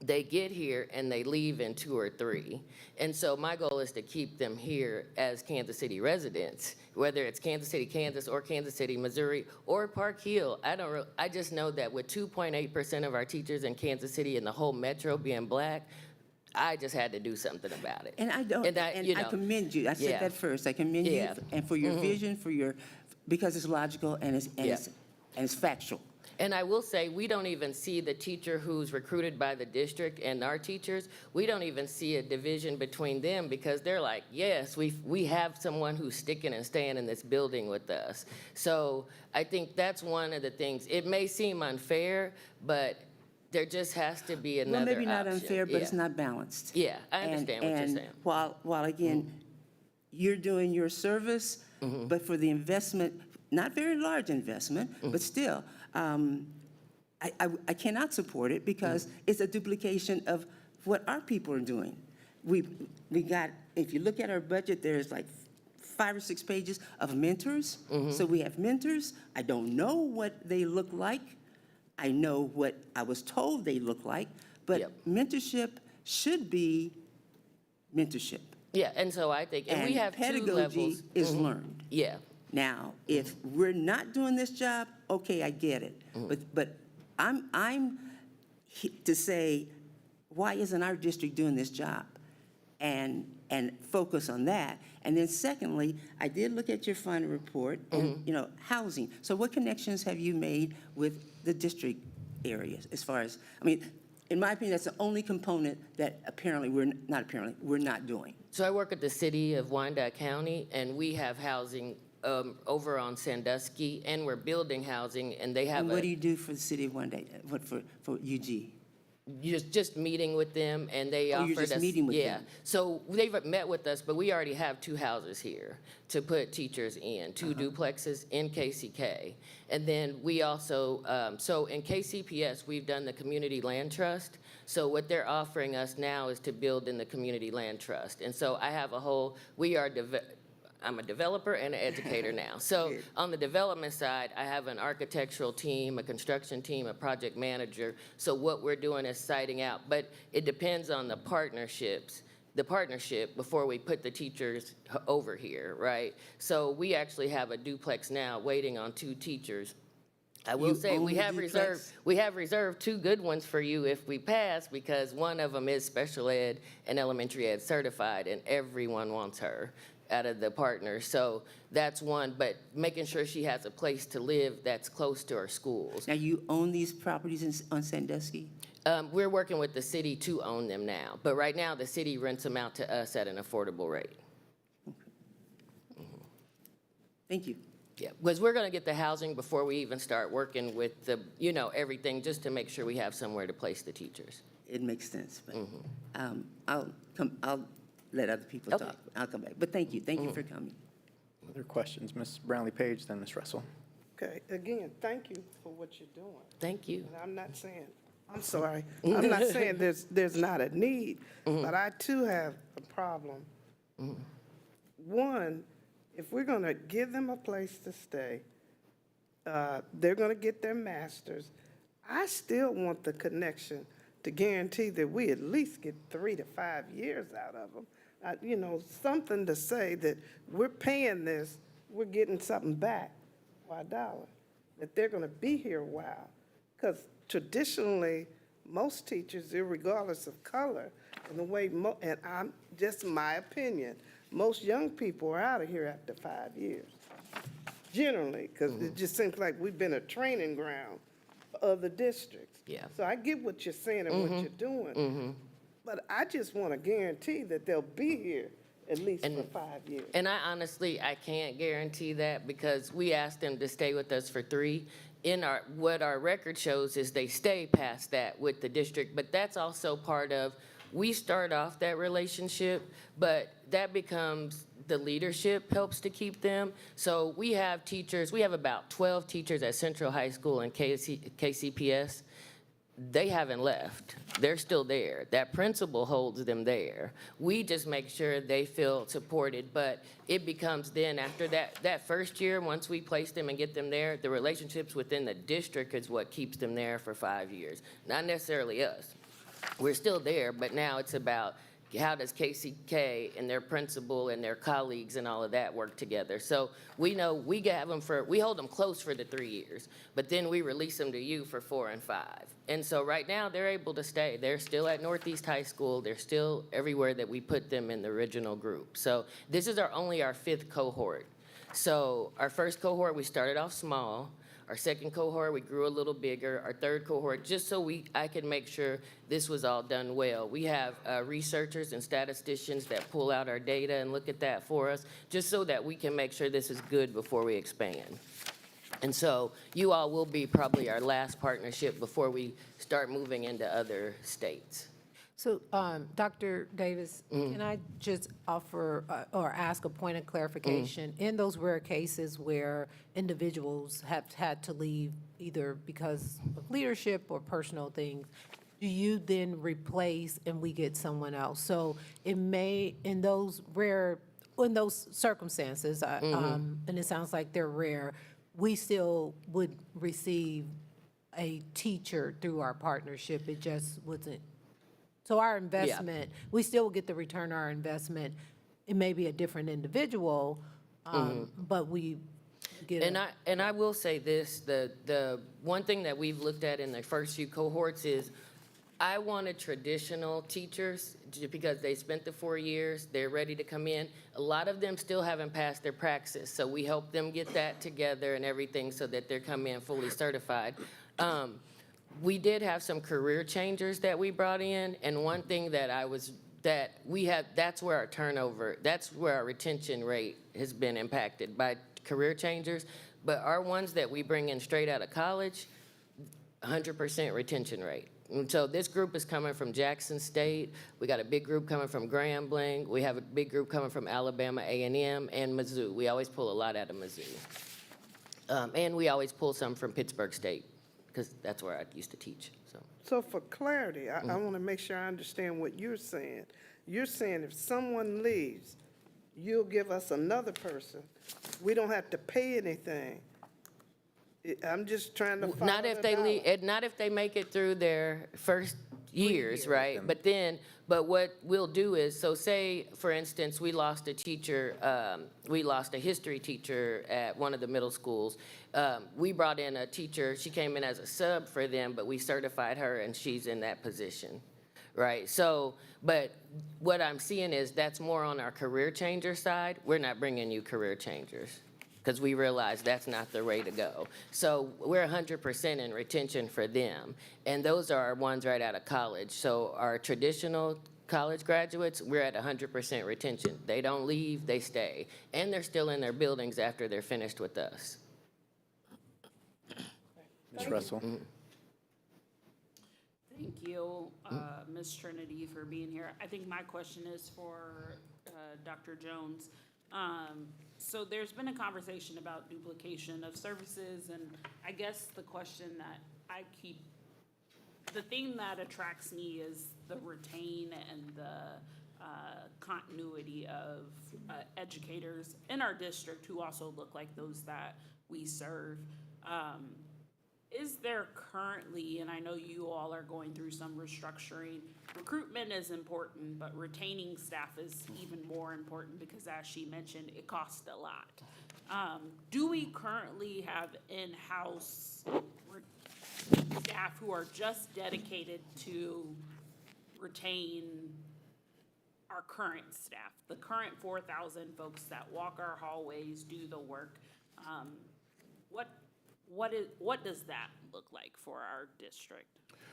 They get here and they leave in 2 or 3. And so my goal is to keep them here as Kansas City residents, whether it's Kansas City, Kansas, or Kansas City, Missouri, or Park Hill. I just know that with 2.8% of our teachers in Kansas City and the whole metro being Black, I just had to do something about it. And I commend you. I said Yeah. that first. I commend you Yeah. and for your vision, because it's logical and Yeah. it's factual. And I will say, we don't even see the teacher who's recruited by the district and our teachers, we don't even see a division between them because they're like, yes, we have someone who's sticking and staying in this building with us. So I think that's one of the things. It may seem unfair, but there just has to be another Well, maybe not option. unfair, but it's Yeah. not balanced. Yeah, I understand what you're And saying. while again, you're doing your service, but for the investment, not very large investment, but still, I cannot support it because it's a duplication of what our people are doing. We got, if you look at our budget, there's like 5 or 6 pages of mentors. So we have mentors. I don't know what they look like. I know what I was told they look like, but Yep. mentorship should be mentorship. Yeah, and so I think, and we have 2 pedagogy levels. is learned. Yeah. Now, if we're not doing this job, okay, I get it. But I'm to say, why isn't our district doing this job? And focus on that. And then secondly, I did look at your final report and, housing. So what connections have you made with the district areas as far as, in my opinion, that's the only component that we're not doing. So I work at the city of Wyandotte County, and we have housing over on Sandusky, and we're building housing, and they have And what do you do for the city of Wyandotte, for UG? just meeting with them, and they Oh, offered you're us. just meeting with Yeah, them. so they've met with us, but we already have 2 houses here to put teachers in, 2 duplexes in KCK. And then we also, so in KCPS, we've done the Community Land Trust. So what they're offering us now is to build in the Community Land Trust. And so I have I'm a developer and an educator now. So on the development side, I have an architectural team, a construction team, a project manager. So what we're doing is siting out, but it depends on the partnership before we put the teachers over here, right? So we actually have a duplex now waiting on 2 teachers. I will say, we have reserved 2 good ones for you if we pass, because one of them is special ed and elementary ed certified, and everyone wants her out of the partners. So that's one, but making sure she has a place to live that's close to her schools. Now, you own these properties on Sandusky? We're working with the city to own them now, but right now the city rents them out to us at an affordable rate. Thank you. Yeah, because we're gonna get the housing before we even start working with the, everything, just to make sure we have somewhere to place the teachers. It makes sense, but I'll let other people Okay. talk. I'll come back. But thank you for coming. Other questions? Ms. Brownlee-Page, then Ms. Russell. Okay, again, thank you for what you're doing. Thank you. And I'm not saying there's not a need, but I too have a problem. One, if we're gonna give them a place to stay, they're gonna get their masters. I still want the connection to guarantee that we at least get 3 to 5 years out of them. Something to say that we're paying this, we're getting something back for our dollar, that they're gonna be here a while. Because traditionally, most teachers, regardless of color, and the way, and I'm, just my opinion, most young people are out of here after 5 years. generally, because it just seems like we've been a training ground for other districts. Yeah. So I get what you're saying and what you're doing. But I just want to guarantee that they'll be here at least for 5 years. And I honestly, I can't guarantee that because we asked them to stay with us for 3. What our record shows is they stay past that with the district, but that's also part of, we start off that relationship, but that becomes, the leadership helps to keep them. So we have teachers, we have about 12 teachers at Central High School and KCPS. They haven't left. They're still there. That principal holds them there. We just make sure they feel supported, but it becomes then after that first year, once we place them and get them there, the relationships within the district is what keeps them there for 5 years. Not necessarily us. We're still there, but now it's about how does KCK and their principal and their colleagues and all of that work together. So we know we hold them close for the 3 years, but then we release them to you for 4 and 5. And so right now they're able to stay. They're still at Northeast High School. They're still everywhere that we put them in the original group. So this is only our 5th cohort. So our first cohort, we started off small. Our second cohort, we grew a little bigger. Our third cohort, just so I could make sure this was all done well. We have researchers and statisticians that pull out our data and look at that for us, just so that we can make sure this is good before we expand. And so you all will be probably our last partnership before we start moving into other states. So, Dr. Davis, can I just offer or ask a point of clarification? In those rare cases where individuals have had to leave either because of leadership or personal things, do you then replace and we get someone else? So it may, in those circumstances, and it sounds like they're rare, we still would receive a teacher through our partnership. It just wasn't. So our investment, we still will get the return on our investment. It may be a different individual, but we get it. And I will say this, the one thing that we've looked at in the first few cohorts is I wanted traditional teachers because they spent the 4 years, they're ready to come in. A lot of them still haven't passed their praxis, so we help them get that together and everything so that they're coming in fully certified. We did have some career changers that we brought in, and one thing that's where our turnover, that's where our retention rate has been impacted by career changers. But our ones that we bring in straight out of college, 100% retention rate. And so this group is coming from Jackson State. We got a big group coming from Grambling. We have a big group coming from Alabama A&M and Mizzou. We always pull a lot out of Mizzou. And we always pull some from Pittsburgh State, because that's where I used to teach. So for clarity, I want to make sure I understand what you're saying. You're saying if someone leaves, you'll give us another person. We don't have to pay anything. I'm just trying to follow Not if they leave, not if they make it through their first years, right? But what we'll do is, so say, for instance, we lost a teacher, we lost a history teacher at one of the middle schools. We brought in a teacher, she came in as a sub for them, but we certified her and she's in that position, right? So, but what I'm seeing is that's more on our career changer side. We're not bringing you career changers, because we realize that's not the way to go. So we're 100% in retention for them. And those are our ones right out of college. So our traditional college graduates, we're at 100% retention. They don't leave, they stay. And they're still in their buildings after they're finished with us. Ms. Russell. Thank you, Ms. Trinity, for being here. I think my question is for Dr. Jones. So there's been a conversation about duplication of services, and I guess the question that the thing that attracts me is the retain and the continuity of educators in our district who also look like those that we serve. Is there currently, and I know you all are going through some restructuring, recruitment is important, but retaining staff is even more important because, as she mentioned, it costs a lot. Do we currently have in-house staff who are just dedicated to retain our current staff, the current 4,000 folks that walk our hallways, do the work? What does that look like for our district?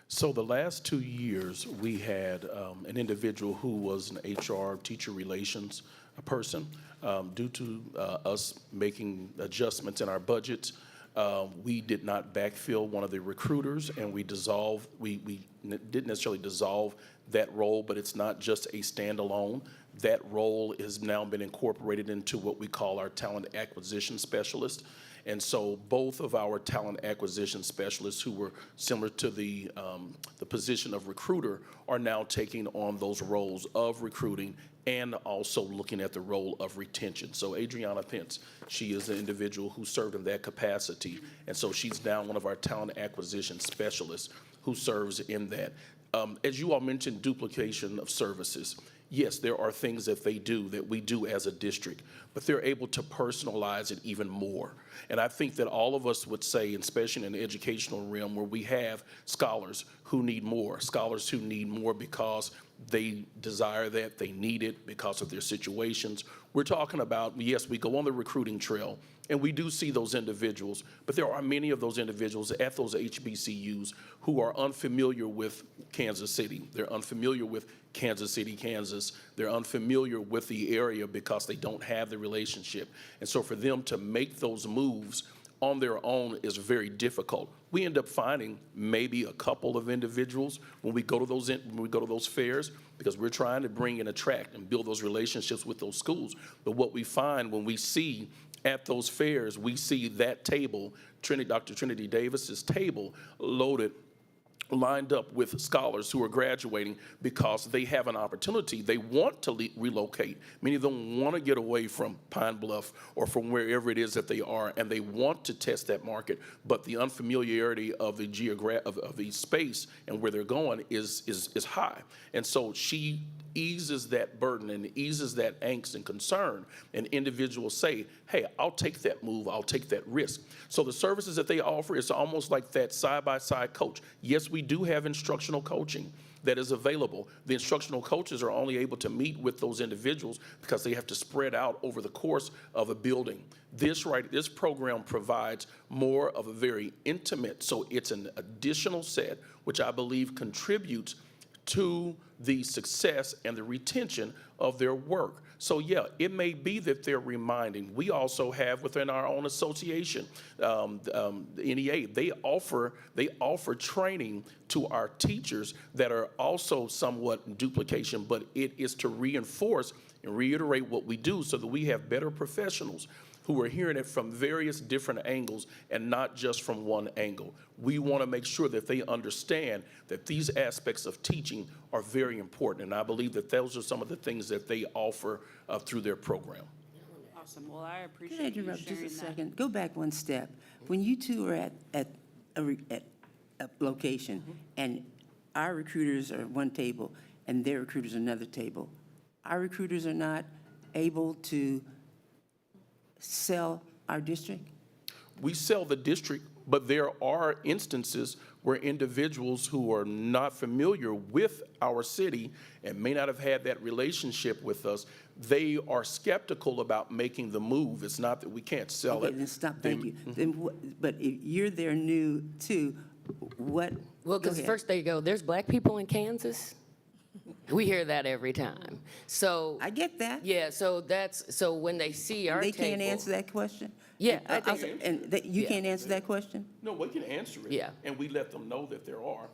So the last 2 years, we had an individual who was an HR teacher relations person. Due to us making adjustments in our budgets, we did not backfill one of the recruiters, and we didn't necessarily dissolve that role, but it's not just a standalone. That role has now been incorporated into what we call our talent acquisition specialist. And so both of our talent acquisition specialists, who were similar to the position of recruiter, are now taking on those roles of recruiting and also looking at the role of retention. So Adriana Pence, she is an individual who served in that capacity, and so she's now one of our talent acquisition specialists who serves in that. As you all mentioned, duplication of services. Yes, there are things that they do that we do as a district, but they're able to personalize it even more. And I think that all of us would say, especially in the educational realm, where we have scholars who need more because they desire that, they need it because of their situations. We're talking about, yes, we go on the recruiting trail, and we do see those individuals, but there are many of those individuals at those HBCUs who are unfamiliar with Kansas City. They're unfamiliar with Kansas City, Kansas. They're unfamiliar with the area because they don't have the relationship. And so for them to make those moves on their own is very difficult. We end up finding maybe a couple of individuals when we go to those fairs, because we're trying to bring and attract and build those relationships with those schools. But what we find when we see at those fairs, we see that table, Dr. Trinity Davis's table, lined up with scholars who are graduating because they have an opportunity. They want to relocate. Many of them want to get away from Pine Bluff or from wherever it is that they are, and they want to test that market, but the unfamiliarity of the space and where they're going is high. And so she eases that burden and eases that angst and concern, and individuals say, hey, I'll take that move, I'll take that risk. So the services that they offer is almost like that side-by-side coach. Yes, we do have instructional coaching that is available. The instructional coaches are only able to meet with those individuals because they have to spread out over the course of a building. This program provides more of a very intimate, so it's an additional set, which I believe contributes to the success and the retention of their work. So yeah, it may be that they're reminding. We also have within our own association, the NEA, they offer training to our teachers that are also somewhat duplication, but it is to reinforce and reiterate what we do so that we have better professionals who are hearing it from various different angles and not just from one angle. We want to make sure that they understand that these aspects of teaching are very important, and I believe that those are some of the things that they offer through their program. Awesome. Well, I Can I appreciate you interrupt sharing just a that. second? Go back one step. When you two are at a location, and our recruiters are at one table and their recruiters are another table, our recruiters are not able to sell our district? We sell the district, but there are instances where individuals who are not familiar with our city and may not have had that relationship with us, they are skeptical about making the move. It's not that we can't sell it. Okay, then stop, thank you. Then but if you're there new too, what? Well, because first there you go, there's black people in Kansas. We hear that every time. So I get that. yeah, so when they see our They table. can't answer that question? Yeah, I think so. And you can't answer that question? No, we can answer it. Yeah. And we let them know that there are,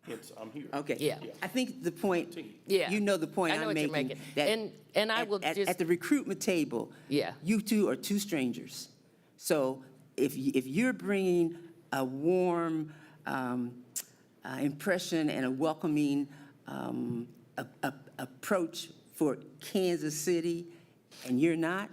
hence I'm here. Okay. Yeah. I think the point, Yeah. you know the point I know I'm what you're making. making. That And I will just. At the recruitment table, Yeah. you two are two strangers. So if you're bringing a warm impression and a welcoming approach for Kansas City, and you're not,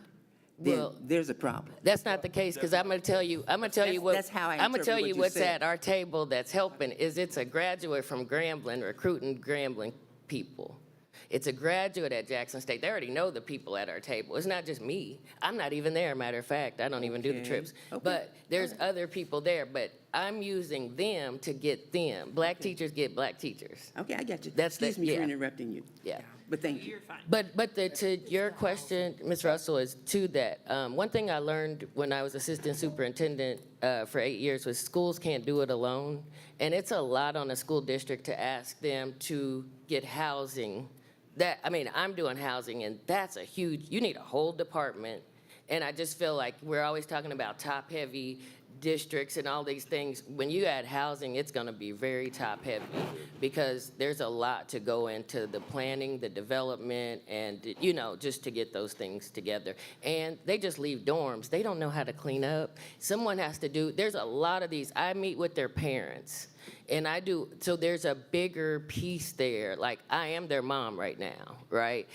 then Well, there's a problem. That's not the case, because I'm gonna tell you what. That's how I I'm gonna interpret tell what you you what's said. at our table that's helping, is it's a graduate from Grambling, recruiting Grambling people. It's a graduate at Jackson State. They already know the people at our table. It's not just me. I'm not even there, matter of fact. I don't even do the Okay. trips. Okay. But there's other people there, but I'm using them to get them. Black teachers get black teachers. Okay, I got you. That's Excuse me for yeah. interrupting you. Yeah. But thank you. You're fine. To your question, Ms. Russell, is to that. One thing I learned when I was assistant superintendent for 8 years was schools can't do it alone. And it's a lot on a school district to ask them to get housing. I'm doing housing, and that's you need a whole department. And I just feel like we're always talking about top-heavy districts and all these things. When you add housing, it's going to be very top-heavy because there's a lot to go into the planning, the development, and, just to get those things together. And they just leave dorms. They don't know how to clean up. Someone has to there's a lot of these. I meet with their parents. And so there's a bigger piece there. Like, I am their mom right now, right?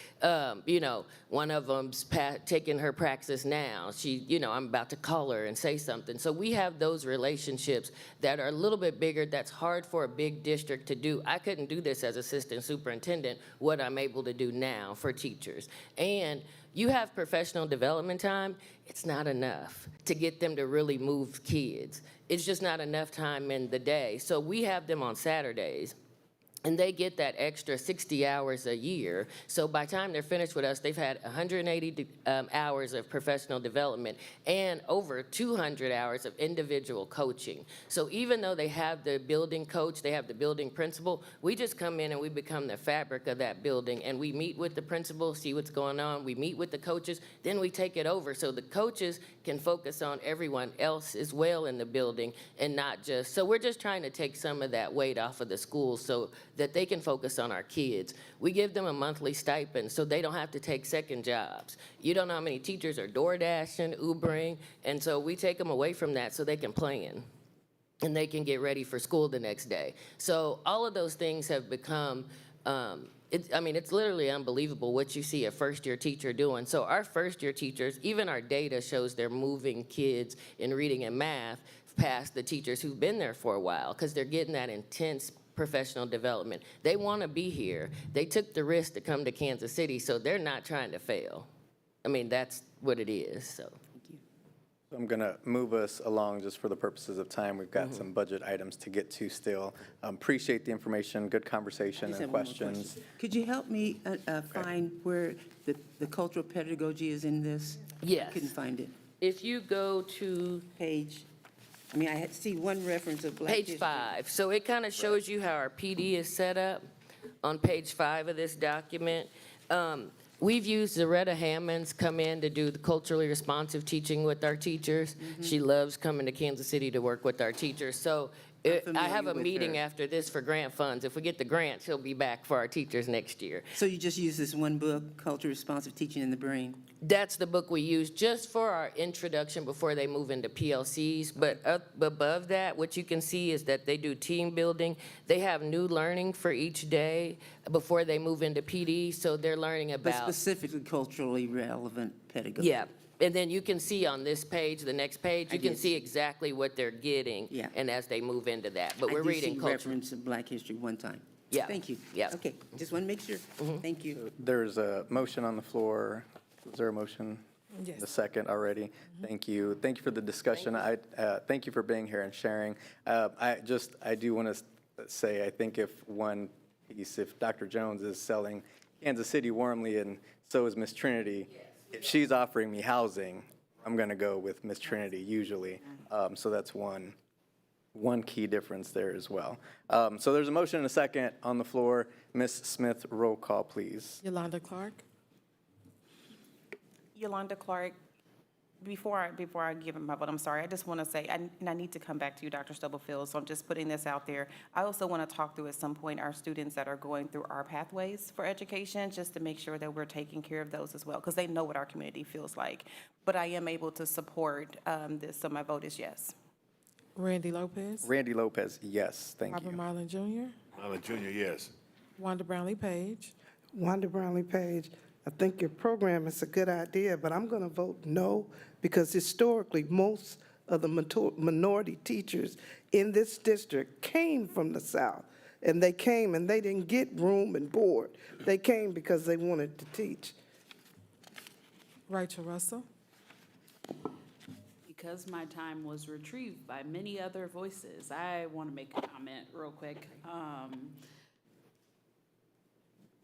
One of them's taking her praxis now. I'm about to call her and say something. So we have those relationships that are a little bit bigger. That's hard for a big district to do. I couldn't do this as assistant superintendent, what I'm able to do now for teachers. And you have professional development time, it's not enough to get them to really move kids. It's just not enough time in the day. So we have them on Saturdays, and they get that extra 60 hours a year. So by the time they're finished with us, they've had 180 hours of professional development and over 200 hours of individual coaching. So even though they have the building coach, they have the building principal, we just come in and we become the fabric of that building, and we meet with the principal, see what's going on. We meet with the coaches, then we take it over. So the coaches can focus on everyone else as well in the building and not just, so we're just trying to take some of that weight off of the schools so that they can focus on our kids. We give them a monthly stipend so they don't have to take second jobs. You don't know how many teachers are door dashing, Ubering, and so we take them away from that so they can plan and they can get ready for school the next day. So all of those things have become, it's literally unbelievable what you see a first-year teacher doing. So our first-year teachers, even our data shows they're moving kids in reading and math past the teachers who've been there for a while because they're getting that intense professional development. They want to be here. They took the risk to come to Kansas City, so they're not trying to fail. That's what it is, so. I'm going to move us along just for the purposes of time. We've got some budget items to get to still. Appreciate the information, good conversation and questions. Could you help me find where the cultural pedagogy is in this? Yes. I couldn't find it. If you go to I see one reference of Black page history. 5, so it kind of shows you how our PD is set up on page 5 of this document. We've used Zaretta Hammonds come in to do the culturally responsive teaching with our teachers. She loves coming to Kansas City to work with our teachers. So I have a meeting after this for grant funds. If we get the grants, he'll be back for our teachers next year. So you just use this one book, Culture Responsive Teaching in the Brain? That's the book we use just for our introduction before they move into PLCs. But up above that, what you can see is that they do team building. They have new learning for each day before they move into PD. So they're learning about... But specifically culturally relevant pedagogy. Yeah. And then you can see on this page, the next page, you can see exactly what they're getting. Yeah. And as they move into that. But we're reading I did see culture. reference of Black history one time. Yeah. Thank you. Yeah. Okay, just want to make sure. Thank you. There's a motion on the floor. Was there a motion? Yes. The second already. Thank you. Thank you for the discussion. Thank you for being here and sharing. I do want to say, I think if Dr. Jones is selling Kansas City warmly and so is Miss Trinity, if she's offering me housing, I'm going to go with Miss Trinity usually. So that's one key difference there as well. So there's a motion and a second on the floor. Ms. Smith, roll call, please. Yolanda Clark. Yolanda Clark, before I give him my vote, I'm sorry, I just want to say, and I need to come back to you, Dr. Stubblefield, so I'm just putting this out there. I also want to talk through at some point our students that are going through our pathways for education, just to make sure that we're taking care of those as well, because they know what our community feels like. But I am able to support this, so my vote is yes. Randy Lopez. Randy Lopez, yes, thank you. Robert Marlin Jr. Marlin Jr., yes. Wanda Brownlee Page. Wanda Brownlee Page, I think your program is a good idea, but I'm going to vote no, because historically, most of the minority teachers in this district came from the South, and they came and they didn't get room and board. They came because they wanted to teach. Rachel Russell. Because my time was retrieved by many other voices, I want to make a comment real quick.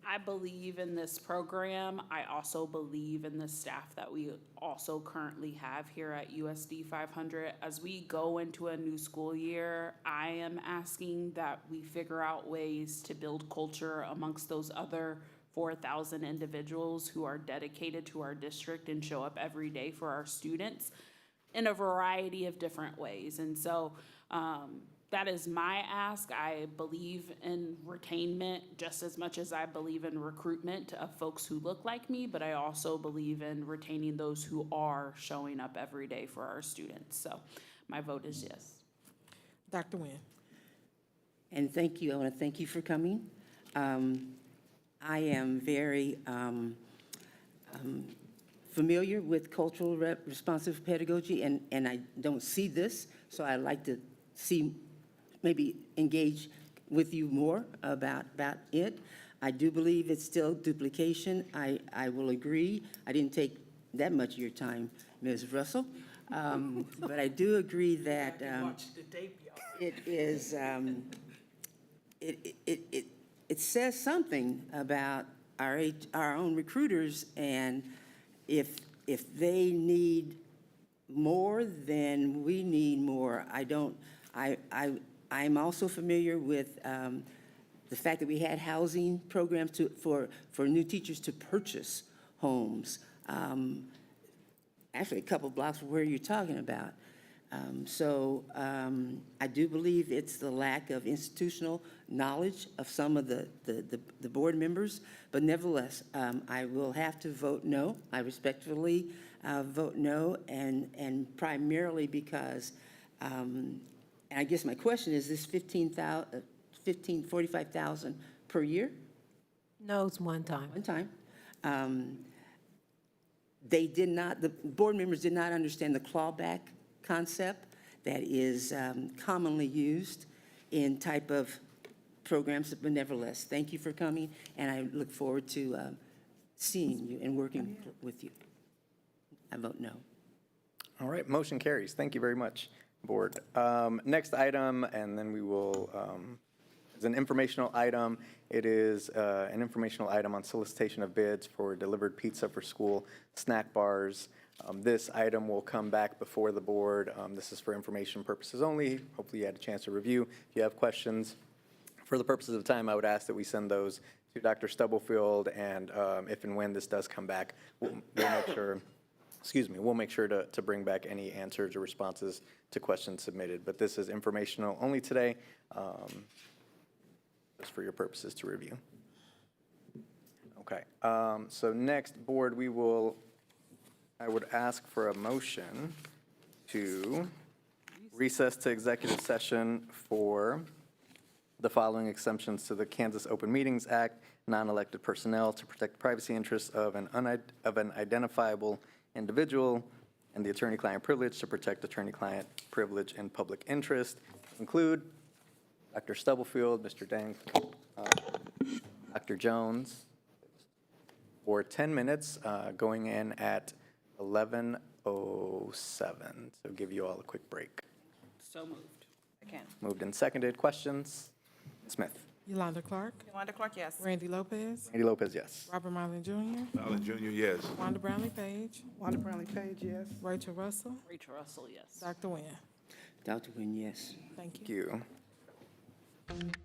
I believe in this program. I also believe in the staff that we also currently have here at USD 500. As we go into a new school year, I am asking that we figure out ways to build culture amongst those other 4,000 individuals who are dedicated to our district and show up every day for our students in a variety of different ways. And so, that is my ask. I believe in retainment just as much as I believe in recruitment of folks who look like me, but I also believe in retaining those who are showing up every day for our students. So my vote is yes. Dr. Nguyen. And thank you. I want to thank you for coming. I am very familiar with cultural responsive pedagogy, and I don't see this, so I'd like to see, maybe engage with you more about it. I do believe it's still duplication. I will agree. I didn't take that much of your time, Ms. Russell. But I do agree that it is, it says something about our own recruiters, and if they need more, then we need more. I'm also familiar with the fact that we had housing programs for new teachers to purchase homes. Actually, a couple blocks from where you're talking about. I do believe it's the lack of institutional knowledge of some of the board members, but nevertheless, I will have to vote no. I respectfully vote no, and primarily because, and I guess my question is, this $45,000 per year? No, it's one time. One time. They did not, the board members did not understand the clawback concept that is commonly used in type of programs, but nevertheless, thank you for coming, and I look forward to seeing you and working with you. I vote no. All right, motion carries. Thank you very much, board. Next item, and then we will, it's an informational item. It is an informational item on solicitation of bids for delivered pizza for school snack bars. This item will come back before the board. This is for information purposes only. Hopefully you had a chance to review. If you have questions, for the purposes of time, I would ask that we send those to Dr. Stubblefield, and if and when this does come back, we'll make sure, we'll make sure to bring back any answers or responses to questions submitted. But this is informational only today, just for your purposes to review. Okay, so next, board, I would ask for a motion to recess to executive session for the following exemptions to the Kansas Open Meetings Act, non-elected personnel to protect the privacy interests of an identifiable individual, and the attorney-client privilege to protect attorney-client privilege and public interest, include Dr. Stubblefield, Mr. Dank, Dr. Jones, for 10 minutes, going in at 11:07. So give you all a quick break. So moved. Second. Moved and seconded. Questions? Smith. Yolanda Clark. Yolanda Clark, yes. Randy Lopez. Randy Lopez, yes. Robert Marlin Jr. Marlin Jr., yes. Wanda Brownlee Page. Wanda Brownlee Page, yes. Rachel Russell. Rachel Russell, yes. Dr. Nguyen. Dr. Nguyen, yes. Thank you. Thank you.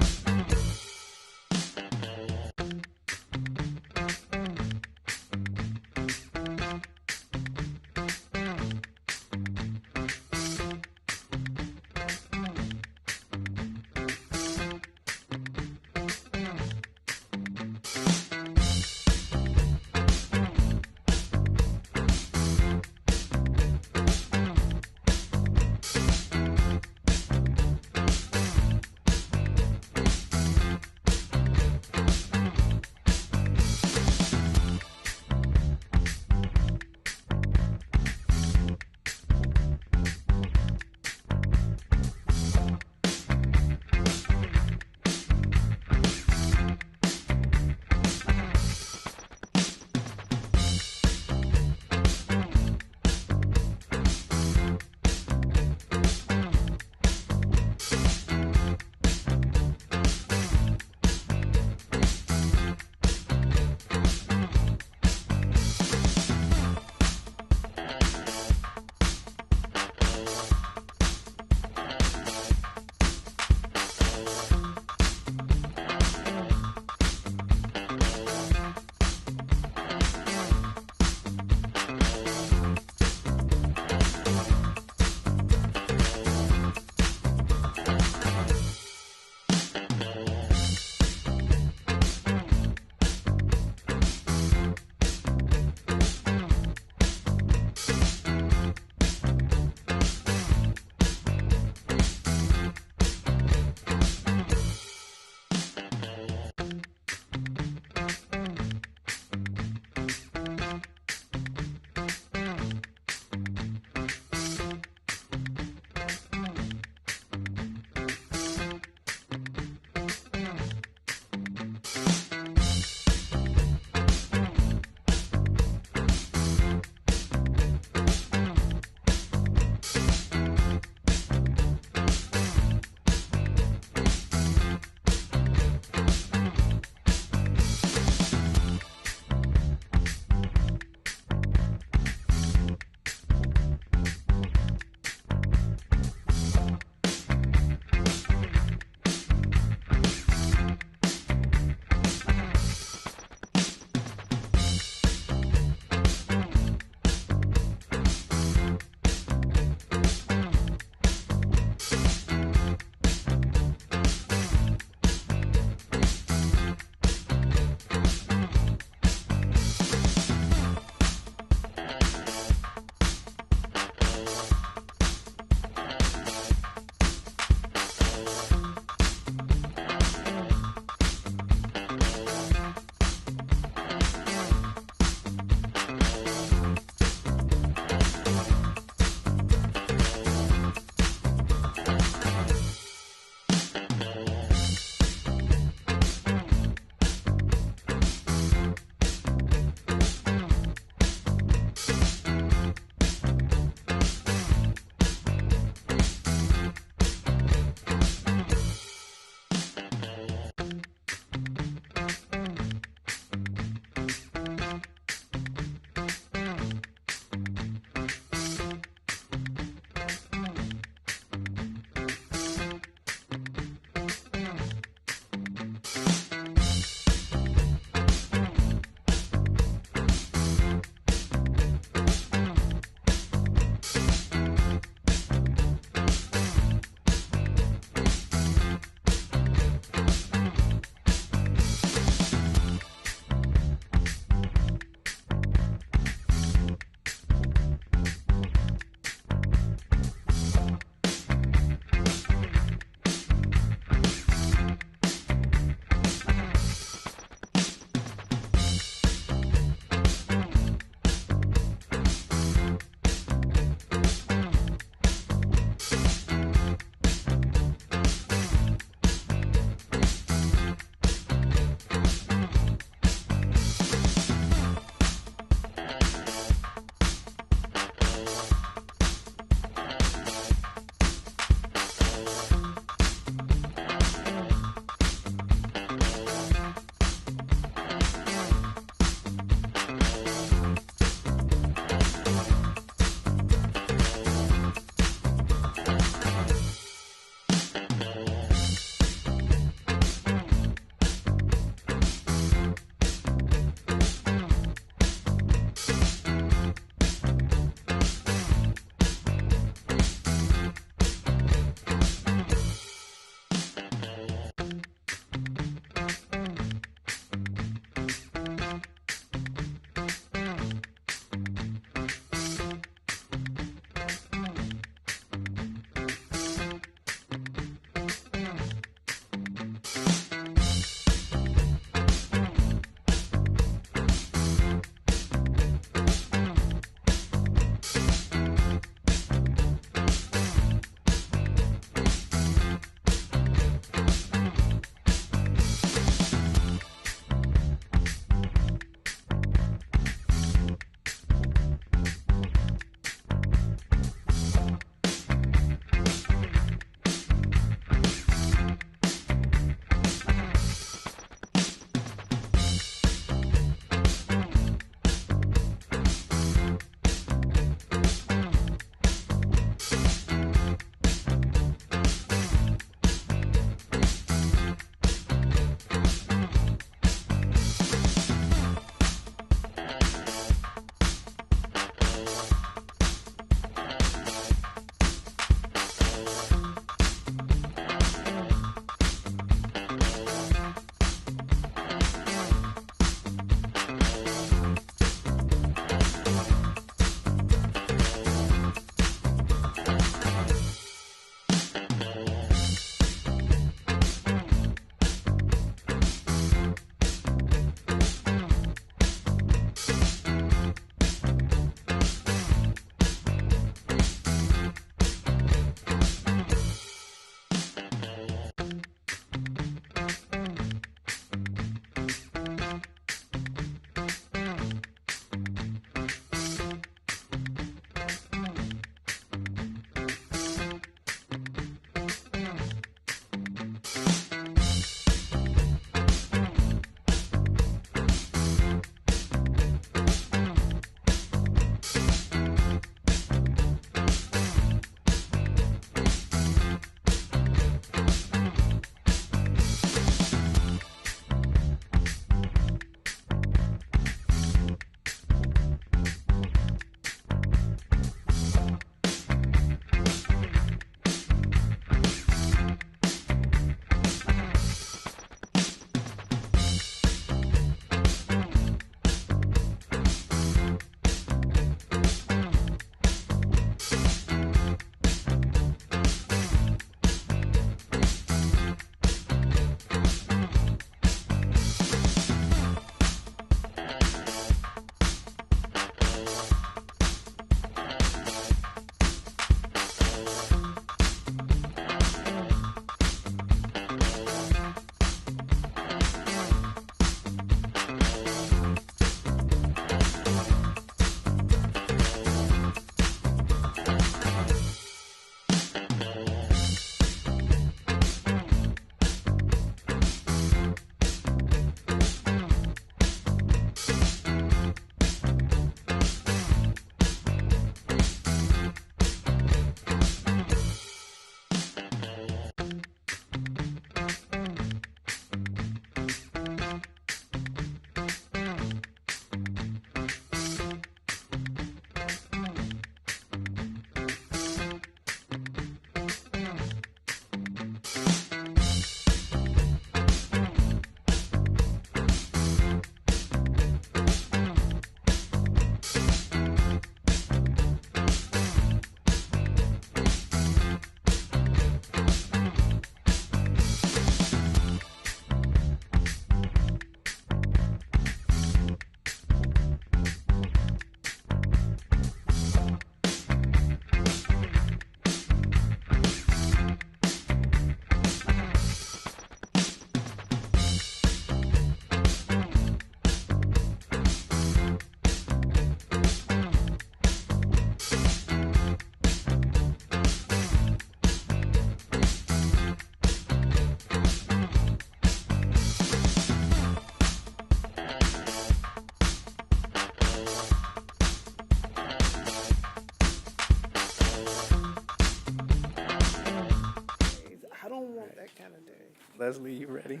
Leslie, you ready?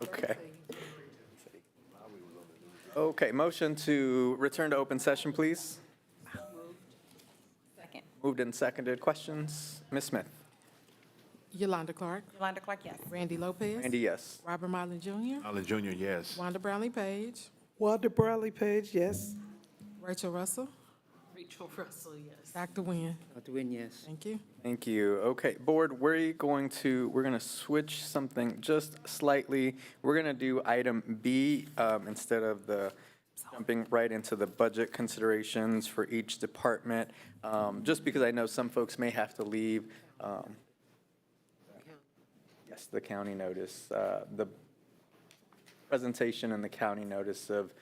Okay. Okay, motion to return to open session, please. Second. Moved and seconded. Questions? Ms. Smith? Yolanda Clark, Yolanda Clark, yes. Randy Lopez. Randy, yes. Robert Marlin Jr., Allen Jr., yes. Wanda Brownlee Page, Wanda Bradley Page, yes. Rachel Russell, Rachel Russell, yes. Dr. Nguyen. Dr. Nguyen, yes. Thank you. Thank you. Okay, board, we're going to switch something just slightly. We're going to do item B instead of jumping right into the budget considerations for each department, just because I know some folks may have to leave. Yes, the county notice, the presentation and the county notice of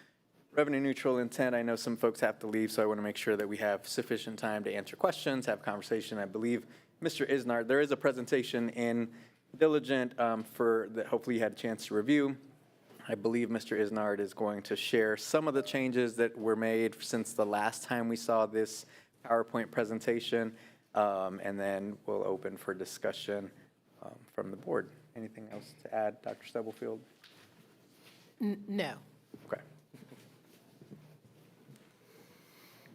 revenue neutral intent. I know some folks have to leave, so I want to make sure that we have sufficient time to answer questions, have conversation. I believe Mr. Isnard, there is a presentation in Diligent that hopefully you had a chance to review. I believe Mr. Isnard is going to share some of the changes that were made since the last time we saw this PowerPoint presentation, and then we'll open for discussion from the board. Anything else to add, Dr. Stubblefield? No. Okay.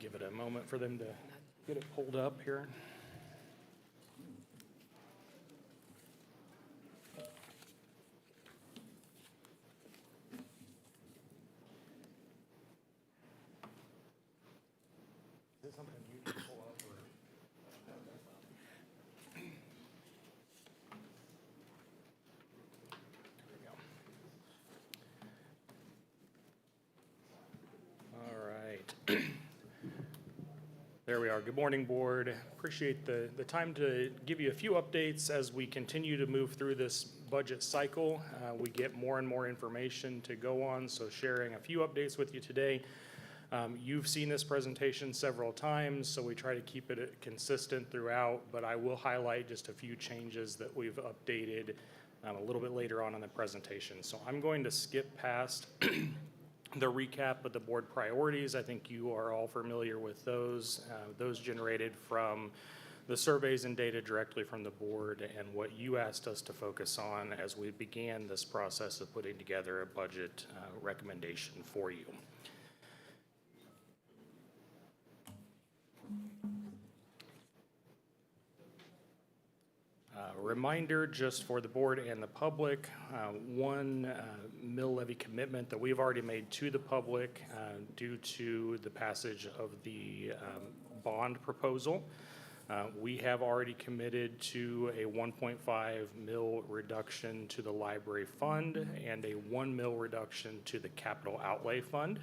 Give it a moment for them to get it pulled up here. Is it something you can pull up or? All right. There we are. Good morning, board. Appreciate the time to give you a few updates as we continue to move through this budget cycle. We get more and more information to go on, so sharing a few updates with you today. You've seen this presentation several times, so we try to keep it consistent throughout, but I will highlight just a few changes that we've updated a little bit later on in the presentation. So I'm going to skip past the recap of the board priorities. I think you are all familiar with those. Those generated from the surveys and data directly from the board and what you asked us to focus on as we began this process of putting together a budget recommendation for you. Reminder just for the board and the public, one mill levy commitment that we've already made to the public due to the passage of the bond proposal. We have already committed to a 1.5 mil reduction to the library fund and a 1 mil reduction to the capital outlay fund.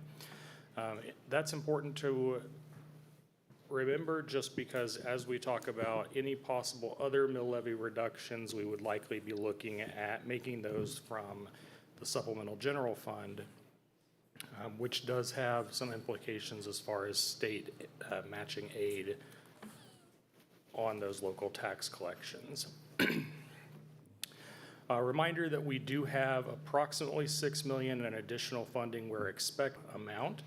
That's important to remember, just because as we talk about any possible other mill levy reductions, we would likely be looking at making those from the supplemental general fund, which does have some implications as far as state matching aid on those local tax collections. A reminder that we do have approximately $6 million in additional funding we're expecting amount.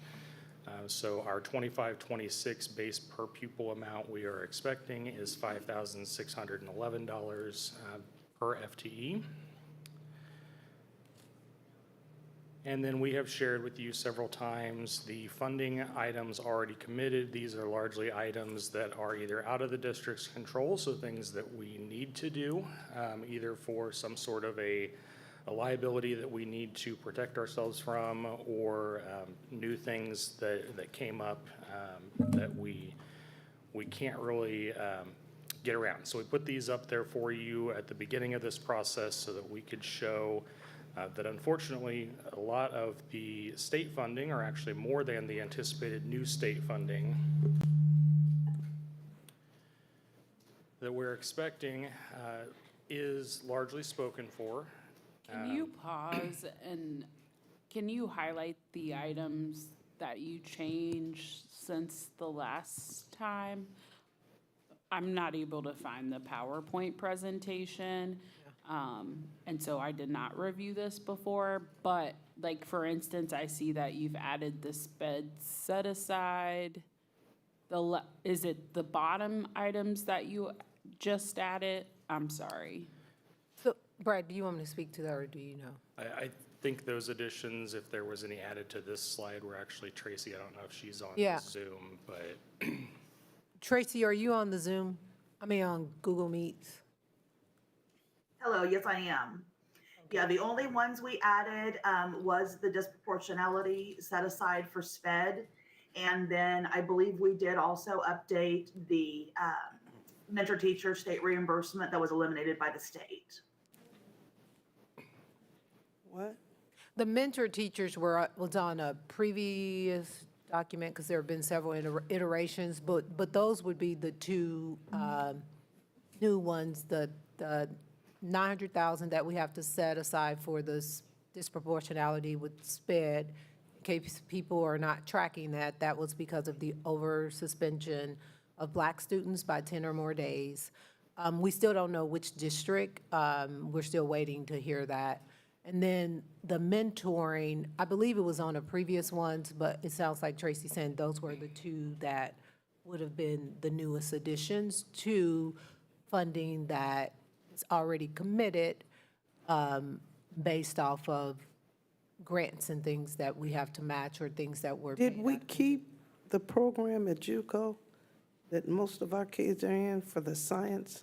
So our 25-26 base per pupil amount we are expecting is $5,611 per FTE. And then we have shared with you several times the funding items already committed. These are largely items that are either out of the district's control, so things that we need to do, either for some sort of a liability that we need to protect ourselves from, or new things that came up that we can't really get around. So we put these up there for you at the beginning of this process so that we could show that unfortunately a lot of the state funding, or actually more than the anticipated new state funding that we're expecting, is largely spoken for. Can you pause and can you highlight the items that you changed since the last time? I'm not able to find the PowerPoint presentation, and so I did not review this before, but like, for instance, I see that you've added the sped set aside. Is it the bottom items that you just added? I'm sorry. Brad, do you want me to speak to that, or do you know? I think those additions, if there was any added to this slide, were actually Tracy. I don't know if she's on Yeah. Zoom, but Tracy, are you on the Zoom? I mean, on Google Meets? Hello, yes, I am. Yeah, the only ones we added was the disproportionality set aside for SPED. And then I believe we did also update the mentor teacher state reimbursement that was eliminated by the state. What? The mentor teachers was on a previous document, because there have been several iterations, but those would be the two new ones, the 900,000 that we have to set aside for this disproportionality with SPED. In case people are not tracking that, that was because of the over suspension of Black students by 10 or more days. We still don't know which district. We're still waiting to hear that. And then the mentoring, I believe it was on a previous ones, but it sounds like Tracy said those were the two that would have been the newest additions to funding that is already committed, based off of grants and things that we have to match or things that were. Did we keep the program at JUCO that most of our kids are in for the science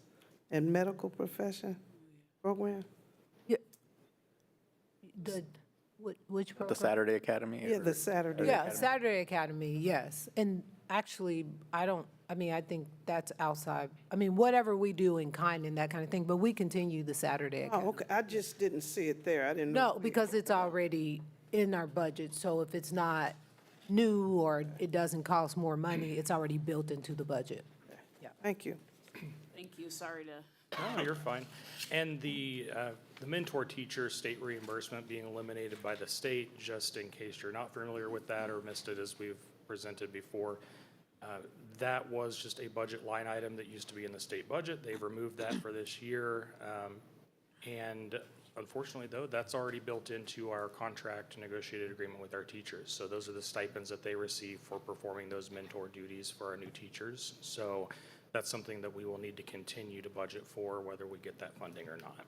and medical profession program? Which program? The Saturday Academy? Yeah, the Saturday. Yeah, Saturday Academy, yes. And actually, I think that's outside, whatever we do in kind and that kind of thing, but we continue the Saturday Academy. Oh, okay, I just didn't see it there, I didn't No, know. because it's already in our budget, so if it's not new or it doesn't cost more money, it's already built into the budget. Thank you. Thank you, sorry to. no, you're fine. And the mentor teacher state reimbursement being eliminated by the state, just in case you're not familiar with that or missed it as we've presented before, that was just a budget line item that used to be in the state budget. They've removed that for this year. And unfortunately, though, that's already built into our contract negotiated agreement with our teachers. So those are the stipends that they receive for performing those mentor duties for our new teachers. So that's something that we will need to continue to budget for, whether we get that funding or not.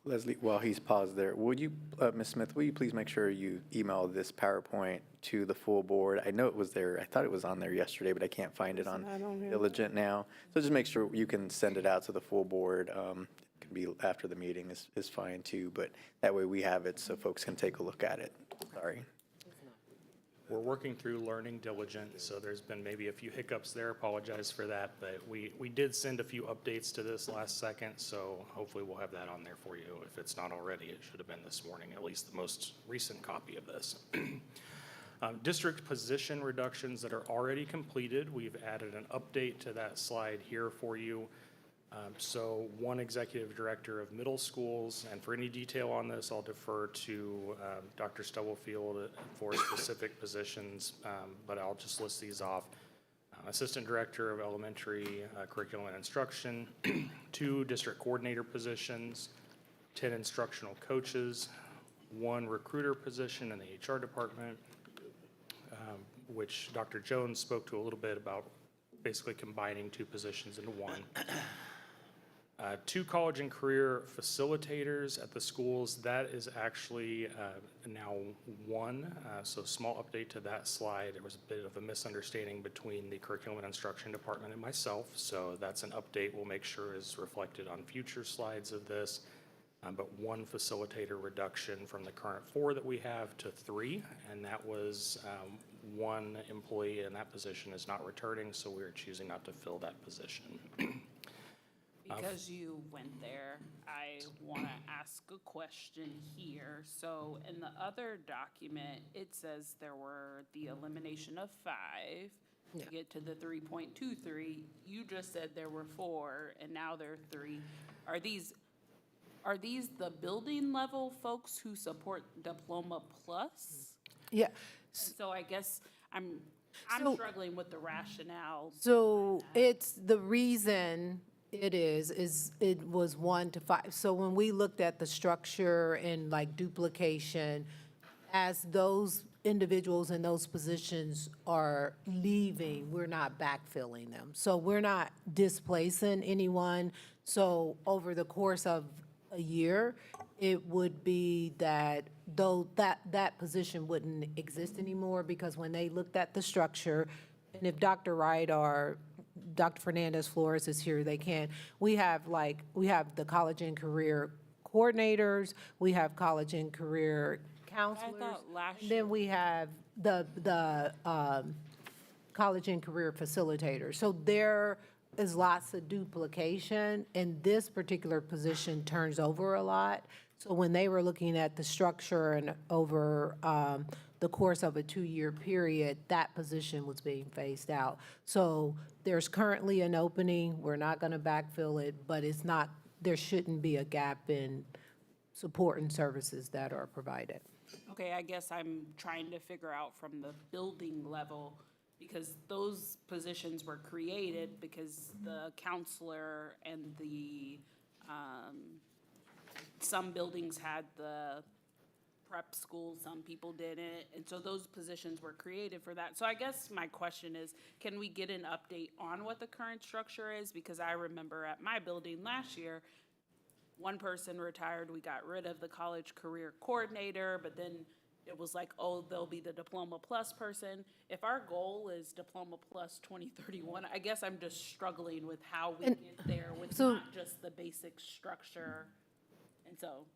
Leslie, while he's paused there, would you, Ms. Smith, will you please make sure you email this PowerPoint to the full board? I know it was there, I thought it was on there yesterday, but I can't find it on Diligent now. So just make sure you can send it out to the full board. It can be after the meeting is fine too, but that way we have it so folks can take a look at it. Sorry. We're working through Learning Diligent, so there's been maybe a few hiccups there. Apologize for that, but we did send a few updates to this last second, so hopefully we'll have that on there for you. If it's not already, it should have been this morning, at least the most recent copy of this. District position reductions that are already completed, we've added an update to that slide here for you. So one executive director of middle schools, and for any detail on this, I'll defer to Dr. Stubblefield for specific positions, but I'll just list these off. Assistant director of elementary curriculum and instruction, 2 district coordinator positions, 10 instructional coaches, 1 recruiter position in the HR department, which Dr. Jones spoke to a little bit about, basically combining 2 positions into 1. 2 college and career facilitators at the schools. That is actually now 1. So small update to that slide. There was a bit of a misunderstanding between the curriculum and instruction department and myself. So that's an update we'll make sure is reflected on future slides of this. But 1 facilitator reduction from the current 4 that we have to 3. And that was 1 employee in that position is not returning. So we're choosing not to fill that position. Because you went there, I want to ask a question here. So in the other document, it says there were the elimination of 5 to get to the 3.23. You just said there were 4, and now there are 3. Are these the building level folks who support Diploma Plus? Yeah. So I guess I'm struggling with the rationale. So it's the reason it was 1 to 5. So when we looked at the structure and like duplication, as those individuals in those positions are leaving, we're not backfilling them. So we're not displacing anyone. So over the course of a year, it would be that though that position wouldn't exist anymore, because when they looked at the structure, and if Dr. Wright or Dr. Fernandez Flores is here, they can, we have the college and career coordinators, we have college and career counselors. And then we have the college and career facilitators. So there is lots of duplication, and this particular position turns over a lot. So when they were looking at the structure and over the course of a 2-year period, that position was being phased out. So there's currently an opening. We're not going to backfill it, but it's not, there shouldn't be a gap in support and services that are provided. Okay, I guess I'm trying to figure out from the building level, because those positions were created because the counselor and the, some buildings had the prep school, some people didn't, and so those positions were created for that. So I guess my question is, can we get an update on what the current structure is? Because I remember at my building last year, one person retired, we got rid of the college career coordinator, but then it was like, oh, they'll be the Diploma Plus person. If our goal is Diploma Plus 2031, I guess I'm just struggling with how we get there with not just the basic structure. And so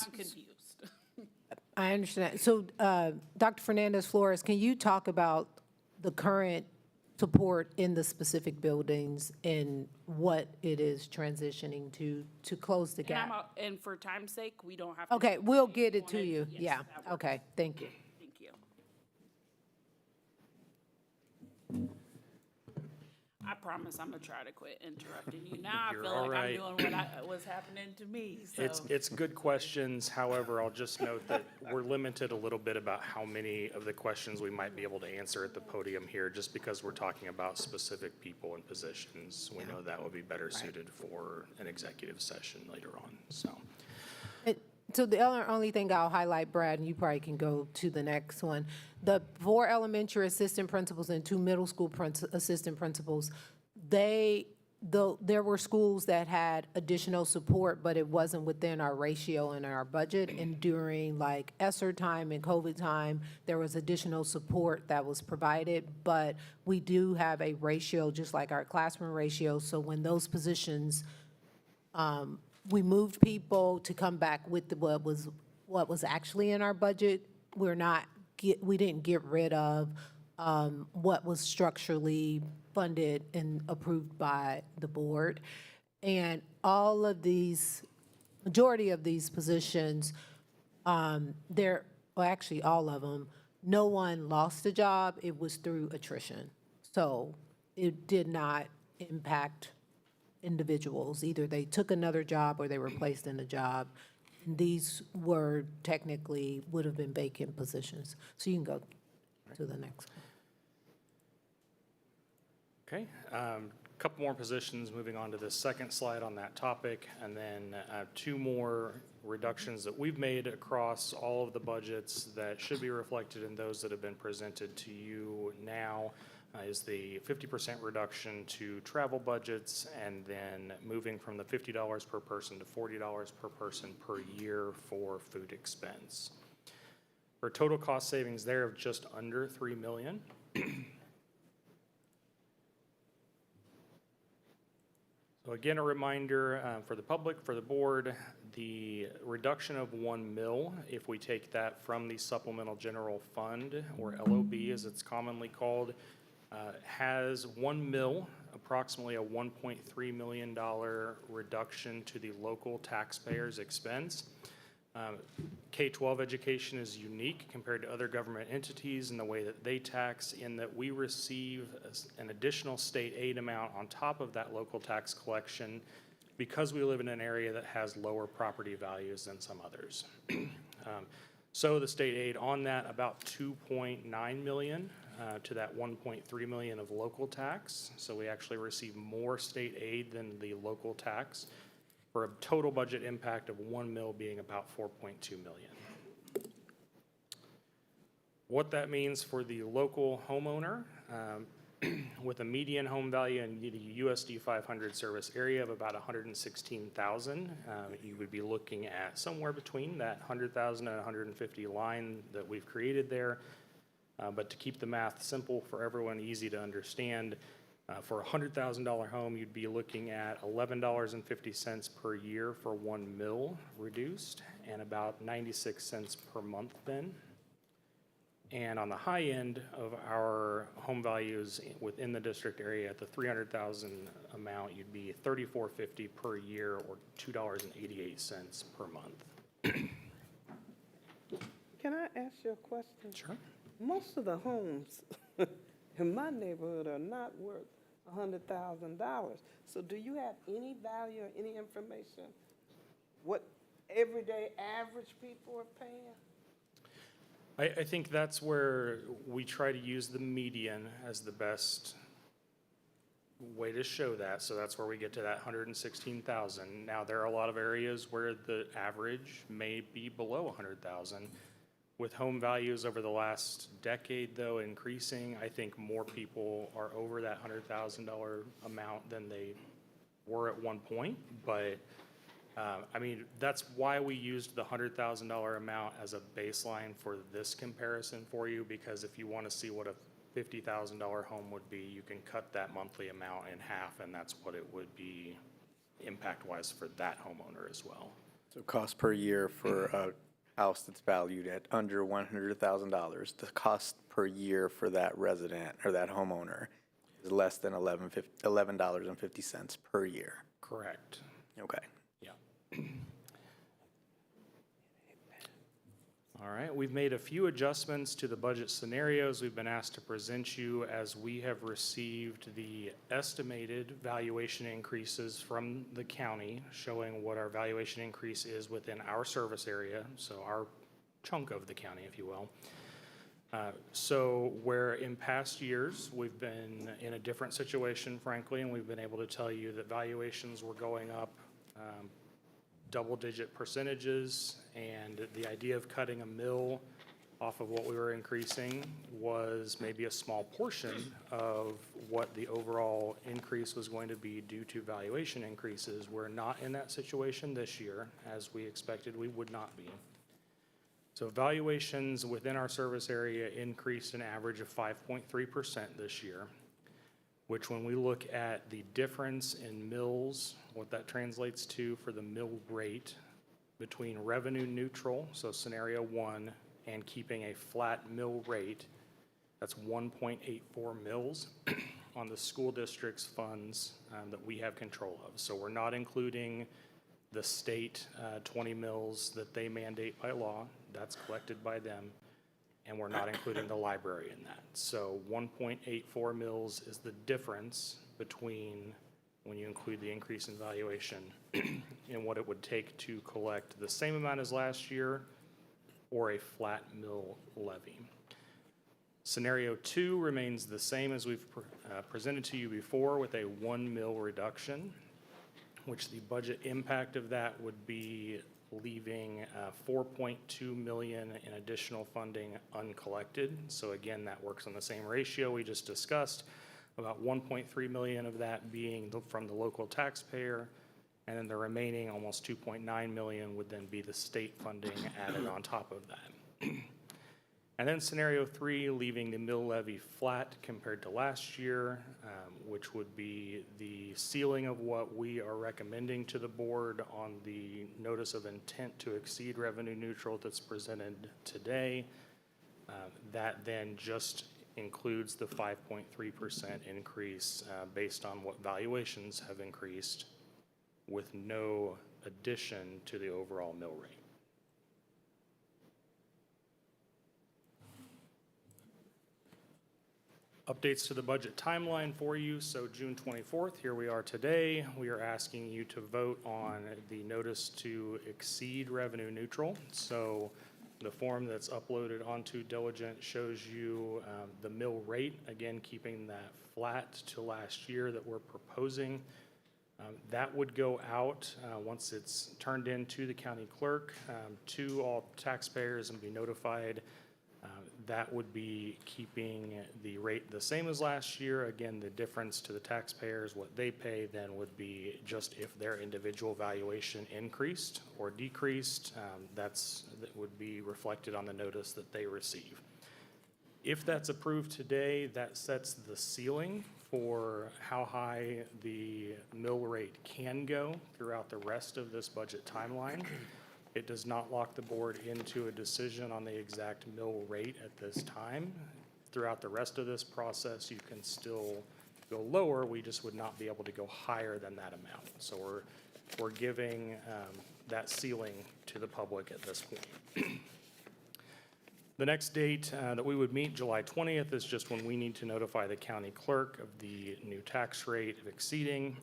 I'm confused. I understand. So, Dr. Fernandez Flores, can you talk about the current support in the specific buildings and what it is transitioning to close the gap? And for time's sake, we don't have to. Okay, we'll get it to you. Yes, Yeah, that works. okay, thank you. Thank you. I promise I'm gonna try to quit interrupting you. Now I You're feel all like right. I'm doing what's happening to me, so. It's good questions. However, I'll just note that we're limited a little bit about how many of the questions we might be able to answer at the podium here, just because we're talking about specific people and positions. We know that would be better suited for an executive session later on, so. So the only thing I'll highlight, Brad, and you probably can go to the next one, the 4 elementary assistant principals and 2 middle school assistant principals, there were schools that had additional support, but it wasn't within our ratio and our budget. And during like ESSER time and COVID time, there was additional support that was provided, but we do have a ratio, just like our classroom ratio. So when those positions, we moved people to come back with what was actually in our budget. We didn't get rid of what was structurally funded and approved by the board. And all of these, majority of these positions, actually all of them, no one lost a job. It was through attrition. So it did not impact individuals. Either they took another job or they were placed in a job. And these were technically would have been vacant positions. So you can go to the next one. Okay, couple more positions, moving on to the second slide on that topic, and then 2 more reductions that we've made across all of the budgets that should be reflected in those that have been presented to you now. Is the 50% reduction to travel budgets, and then moving from the $50 per person to $40 per person per year for food expense. For total cost savings there of just under $3 million. So again, a reminder for the public, for the board, the reduction of $1 million, if we take that from the supplemental general fund, or LOB as it's commonly called, has $1 million, approximately a $1.3 million reduction to the local taxpayers' expense. K-12 education is unique compared to other government entities in the way that they tax, in that we receive an additional state aid amount on top of that local tax collection because we live in an area that has lower property values than some others. So the state aid on that, about $2.9 million to that $1.3 million of local tax. So we actually receive more state aid than the local tax, for a total budget impact of $1 million being about $4.2 million. What that means for the local homeowner, with a median home value in the USD 500 service area of about 116,000, you would be looking at somewhere between that 100,000 and 150 line that we've created there. But to keep the math simple for everyone, easy to understand, for a $100,000 home, you'd be looking at $11.50 per year for 1 mil reduced, and about 96 cents per month then. And on the high end of our home values within the district area, at the 300,000 amount, you'd be $34.50 per year or $2.88 per month. Can I ask you a question? Sure. Most of the homes in my neighborhood are not worth $100,000. So do you have any value or any information what everyday average people are paying? I think that's where we try to use the median as the best way to show that. So that's where we get to that 116,000. Now, there are a lot of areas where the average may be below 100,000. With home values over the last decade, though, increasing, I think more people are over that $100,000 amount than they were at one point. But I mean, that's why we used the $100,000 amount as a baseline for this comparison for you, because if you want to see what a $50,000 home would be, you can cut that monthly amount in half, and that's what it would be impact-wise for that homeowner as well. So cost per year for a house that's valued at under $100,000, the cost per year for that resident or that homeowner is less than $11.50 per year. Correct. Okay. Yeah. All right, we've made a few adjustments to the budget scenarios we've been asked to present you as we have received the estimated valuation increases from the county, showing what our valuation increase is within our service area, so our chunk of the county, if you will. So where in past years, we've been in a different situation, frankly, and we've been able to tell you that valuations were going up double-digit percentages, and the idea of cutting a mill off of what we were increasing was maybe a small portion of what the overall increase was going to be due to valuation increases. We're not in that situation this year, as we expected we would not be. So valuations within our service area increased an average of 5.3% this year, which when we look at the difference in mills, what that translates to for the mill rate between revenue neutral, so scenario 1, and keeping a flat mill rate, that's 1.84 mills on the school district's funds that we have control of. So we're not including the state 20 mills that they mandate by law. That's collected by them. And we're not including the library in that. So 1.84 mills is the difference between when you include the increase in valuation and what it would take to collect the same amount as last year or a flat mill levy. Scenario 2 remains the same as we've presented to you before, with a 1 mill reduction, which the budget impact of that would be leaving $4.2 million in additional funding uncollected. So again, that works on the same ratio we just discussed, about $1.3 million of that being from the local taxpayer, and then the remaining almost $2.9 million would then be the state funding added on top of that. And then scenario 3, leaving the mill levy flat compared to last year, which would be the ceiling of what we are recommending to the board on the notice of intent to exceed revenue neutral that's presented today. That then just includes the 5.3% increase based on what valuations have increased, with no addition to the overall mill rate. Updates to the budget timeline for you. So June 24th, here we are today. We are asking you to vote on the notice to exceed revenue neutral. So the form that's uploaded onto Diligent shows you the mill rate, again, keeping that flat to last year that we're proposing. That would go out once it's turned in to the county clerk, to all taxpayers, and be notified That would be keeping the rate the same as last year. Again, the difference to the taxpayers, what they pay then would be just if their individual valuation increased or decreased, that would be reflected on the notice that they receive. If that's approved today, that sets the ceiling for how high the mill rate can go throughout the rest of this budget timeline. It does not lock the board into a decision on the exact mill rate at this time. Throughout the rest of this process, you can still go lower. We just would not be able to go higher than that amount. So we're giving that ceiling to the public at this point. The next date that we would meet, July 20th, is just when we need to notify the county clerk of the new tax rate of exceeding.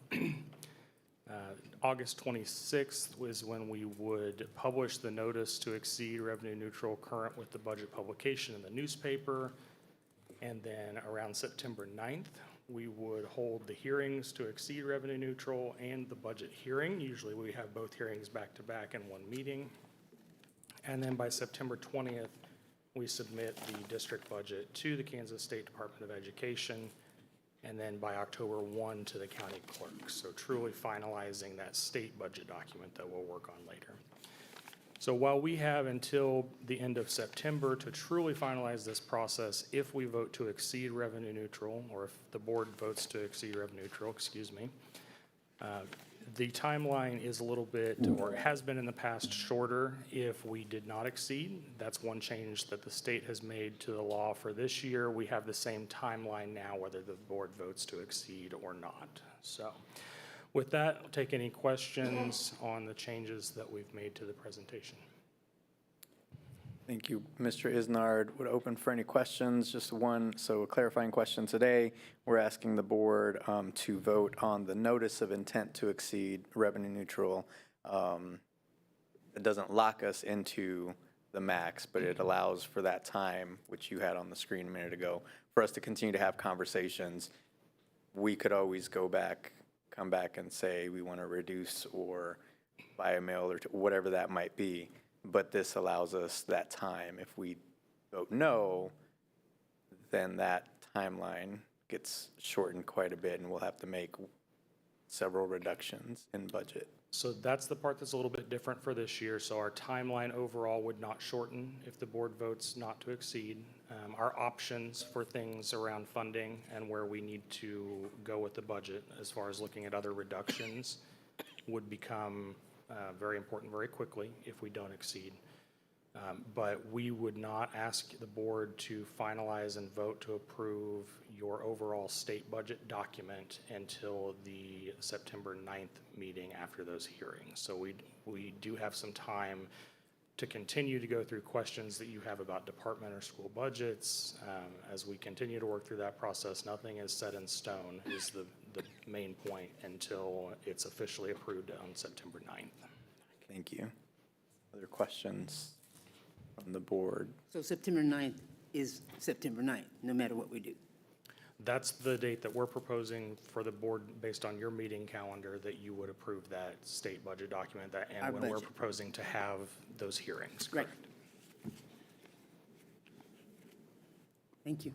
August 26th was when we would publish the notice to exceed revenue neutral current with the budget publication in the newspaper. And then around September 9th, we would hold the hearings to exceed revenue neutral and the budget hearing. Usually we have both hearings back to back in one meeting. And then by September 20th, we submit the district budget to the Kansas State Department of Education, and then by October 1 to the county clerk. So truly finalizing that state budget document that we'll work on later. So while we have until the end of September to truly finalize this process, if we vote to exceed revenue neutral, or if the board votes to exceed revenue neutral, excuse me, the timeline is a little bit, or has been in the past, shorter if we did not exceed. That's one change that the state has made to the law for this year. We have the same timeline now, whether the board votes to exceed or not. So with that, I'll take any questions on the changes that we've made to the presentation. Thank you. Mr. Isnard would open for any questions. Just one, so a clarifying question today. We're asking the board to vote on the notice of intent to exceed revenue neutral. It doesn't lock us into the max, but it allows for that time, which you had on the screen a minute ago, for us to continue to have conversations. We could always go back, come back and say we want to reduce or buy a mill or whatever that might be. But this allows us that time. If we vote no, then that timeline gets shortened quite a bit and we'll have to make several reductions in budget. So that's the part that's a little bit different for this year. So our timeline overall would not shorten if the board votes not to exceed. Our options for things around funding and where we need to go with the budget as far as looking at other reductions would become very important very quickly if we don't exceed. But we would not ask the board to finalize and vote to approve your overall state budget document until the September 9th meeting after those hearings. So we do have some time to continue to go through questions that you have about department or school budgets. As we continue to work through that process, nothing is set in stone is the main point until it's officially approved on September 9th. Thank you. Other questions from the board? So September 9th is September 9th, no matter what we do. That's the date that we're proposing for the board based on your meeting calendar that you would approve that state budget document that, and Our when we're budget. proposing to have those hearings. Right. Correct. Thank you.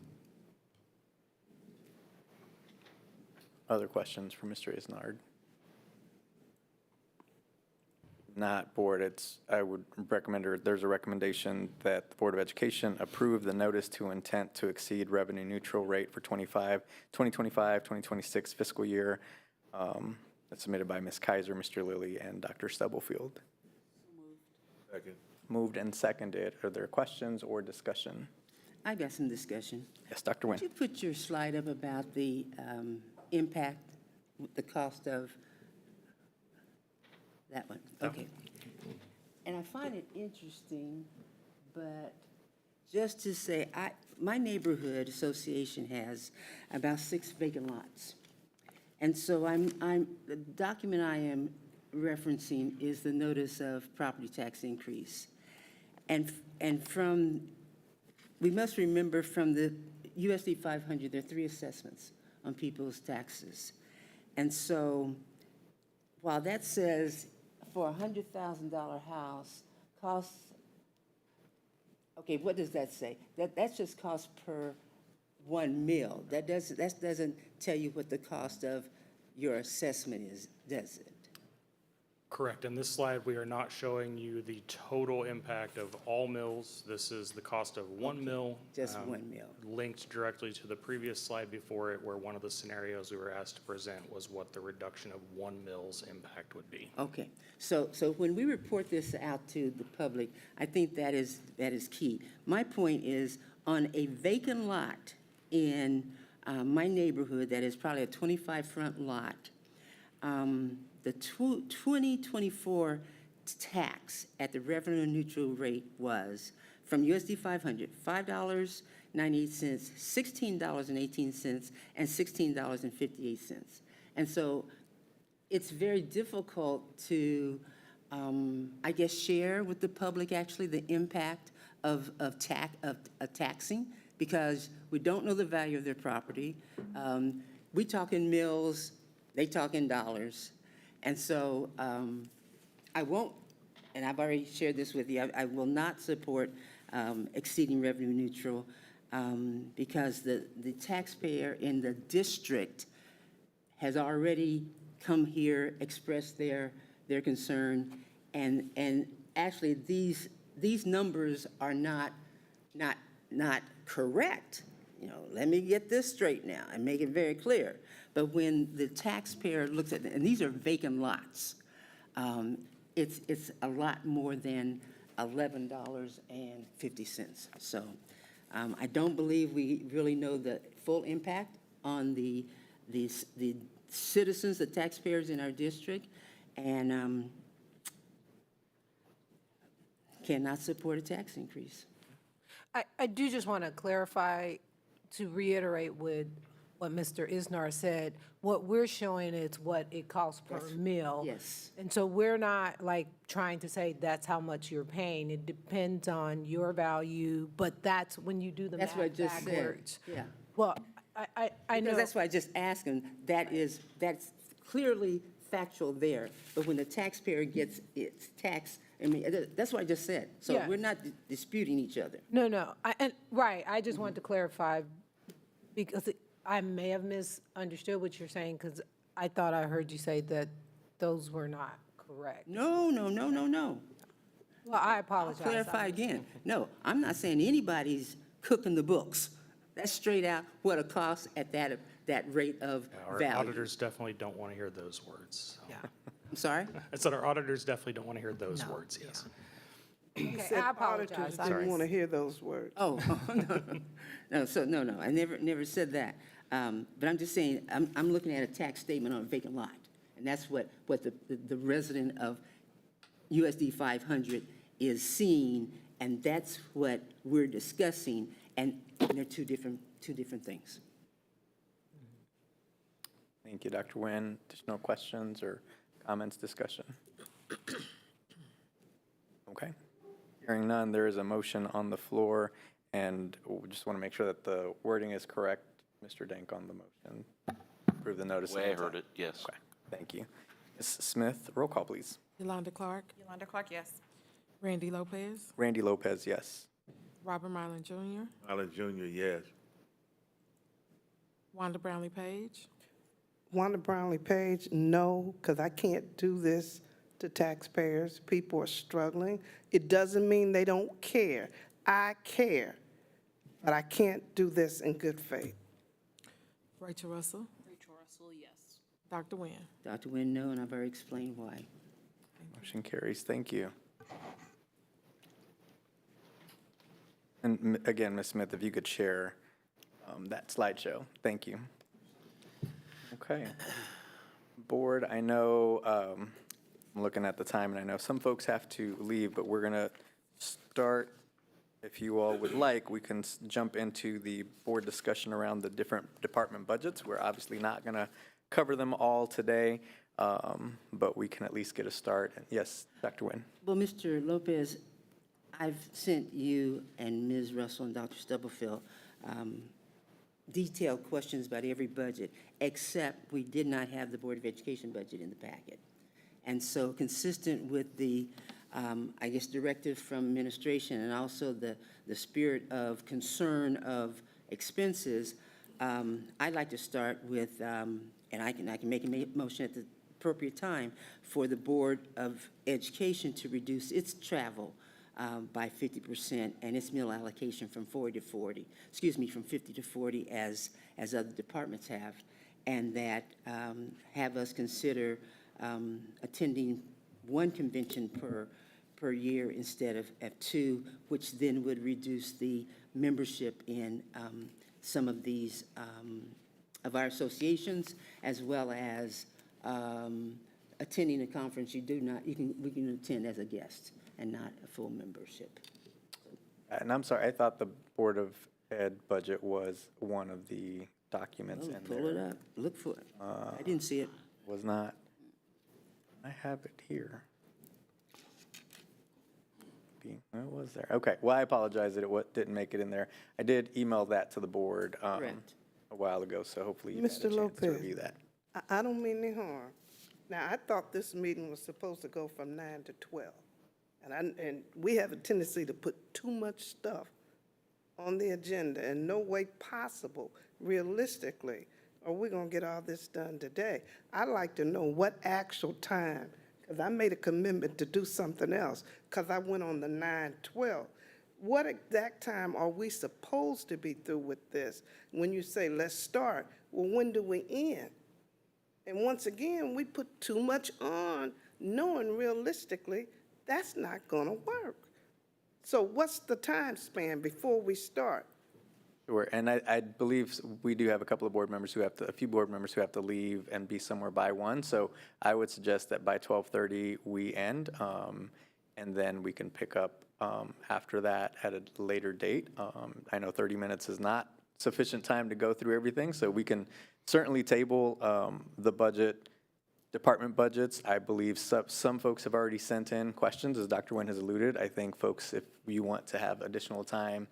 Other questions for Mr. Isnard? Not board, I would recommend, or there's a recommendation that the Board of Education approve the notice to intent to exceed revenue neutral rate for 2025-2026 fiscal year. That's submitted by Ms. Kaiser, Mr. Lilly, and Dr. Stubblefield. Second. Moved and seconded. Are there questions or discussion? I got some discussion. Yes, Dr. Nguyen. Could you put your slide up about the impact, the cost of that one? Okay. And I find it interesting, but just to say, my neighborhood association has about 6 vacant lots. And so the document I am referencing is the notice of property tax increase. And we must remember from the USD 500, there are 3 assessments on people's taxes. And so while that says for a $100,000 house costs Okay, what does that say? That's just cost per one meal. That doesn't tell you what the cost of your assessment is, does it? Correct. In this slide, we are not showing you the total impact of all mills. This is the cost of one mill. Just one meal. Linked directly to the previous slide before it, where one of the scenarios we were asked to present was what the reduction of one mill's impact would be. Okay, so when we report this out to the public, I think that is key. My point is, on a vacant lot in my neighborhood, that is probably a 25 front lot, the 2024 tax at the revenue neutral rate was from USD 500, $5.98, $16.18, and $16.58. And so it's very difficult to, I guess, share with the public actually the impact of taxing, because we don't know the value of their property. We talk in mills, they talk in dollars. And so I won't, and I've already shared this with you, I will not support exceeding revenue neutral because the taxpayer in the district has already come here, expressed their concern, and actually these numbers are not correct. You know, let me get this straight now and make it very clear. But when the taxpayer looks at, and these are vacant lots, it's a lot more than $11.50. So I don't believe we really know the full impact on the citizens, the taxpayers in our district, and cannot support a tax increase. I do just want to clarify, to reiterate what Mr. Isnar said. What we're showing is what it costs per meal. Yes. And so we're not like trying to say that's how much you're paying. It depends on your value, but that's when you do the math backwards. That's what I just said. Yeah. Well, I know. Because that's why I just asked him, that's clearly factual there. But when the taxpayer gets its tax, I mean, that's what I just said. So Yeah. we're not disputing each other. No. Right, I just wanted to clarify, because I may have misunderstood what you're saying, because I thought I heard you say that those were not correct. No. Well, I apologize. I'll clarify again. No, I'm not saying anybody's cooking the books. That's straight out what it costs at that rate of Our value. auditors definitely don't want to hear those words. So. Yeah. I'm sorry? I said our auditors definitely don't want to hear those words, yes. Okay, I apologize. I didn't want to hear those words. Oh, no, I never said that. But I'm just saying, I'm looking at a tax statement on a vacant lot. And that's what the resident of USD 500 is seeing, and that's what we're discussing, and they're two different things. Thank you, Dr. Nguyen. Additional questions or comments, discussion? Okay. Hearing none, there is a motion on the floor, and we just want to make sure that the wording is correct. Mr. Dank on the motion. Approve the notice. The way I heard it, yes. Okay, thank you. Ms. Smith, roll call, please. Yolanda Clark, Yolanda Clark, yes. Randy Lopez, Randy Lopez, yes. Robert Marlin Jr., Allen Jr., yes. Wanda Brownlee Page, Wanda Brownlee Page, no, because I can't do this to taxpayers. People are struggling. It doesn't mean they don't care. I care, but I can't do this in good faith. Rachel Russell, Rachel Russell, yes. Dr. Nguyen. Dr. Nguyen, no, and I've already explained why. Motion carries. Thank you. And again, Ms. Smith, if you could share that slideshow. Thank you. Okay. Board, I know, I'm looking at the time, and I know some folks have to leave, but we're going to start, if you all would like, we can jump into the board discussion around the different department budgets. We're obviously not going to cover them all today, but we can at least get a start. Yes, Dr. Nguyen. Well, Mr. Lopez, I've sent you and Ms. Russell and Dr. Stubblefield detailed questions about every budget, except we did not have the Board of Education budget in the packet. And so consistent with the I guess, directive from administration and also the spirit of concern of expenses, I'd like to start with, and I can make a motion at the appropriate time for the Board of Education to reduce its travel by 50% and its meal allocation from 50 to 40 as other departments have, and that have us consider attending one convention per year instead of two, which then would reduce the membership in some of these of our associations, as well as attending a conference we can attend as a guest and not a full membership. And I'm sorry, I thought the Board of Ed budget was one of the documents in there. Pull it up, look for it. I didn't see it. Was not. I have it here. It was there. Okay, well, I apologize that it didn't make it in there. I did email that to the board Correct. a while ago, so hopefully you had a Mr. chance to Lopez. review that. I don't mean any harm. Now, I thought this meeting was supposed to go from 9 to 12. And we have a tendency to put too much stuff on the agenda, and no way possible, realistically, are we gonna get all this done today. I'd like to know what actual time, because I made a commitment to do something else, because I went on the 9/12. What exact time are we supposed to be through with this? When you say, let's start, well, when do we end? And once again, we put too much on, knowing realistically, that's not gonna work. So what's the time span before we start? Sure, and I believe we do have a couple of board members a few board members who have to leave and be somewhere by 1. So I would suggest that by 12:30 we end, and then we can pick up after that at a later date. I know 30 minutes is not sufficient time to go through everything, so we can certainly table the department budgets. I believe some folks have already sent in questions, as Dr. Nguyen has alluded. I think folks, if you want to have additional time,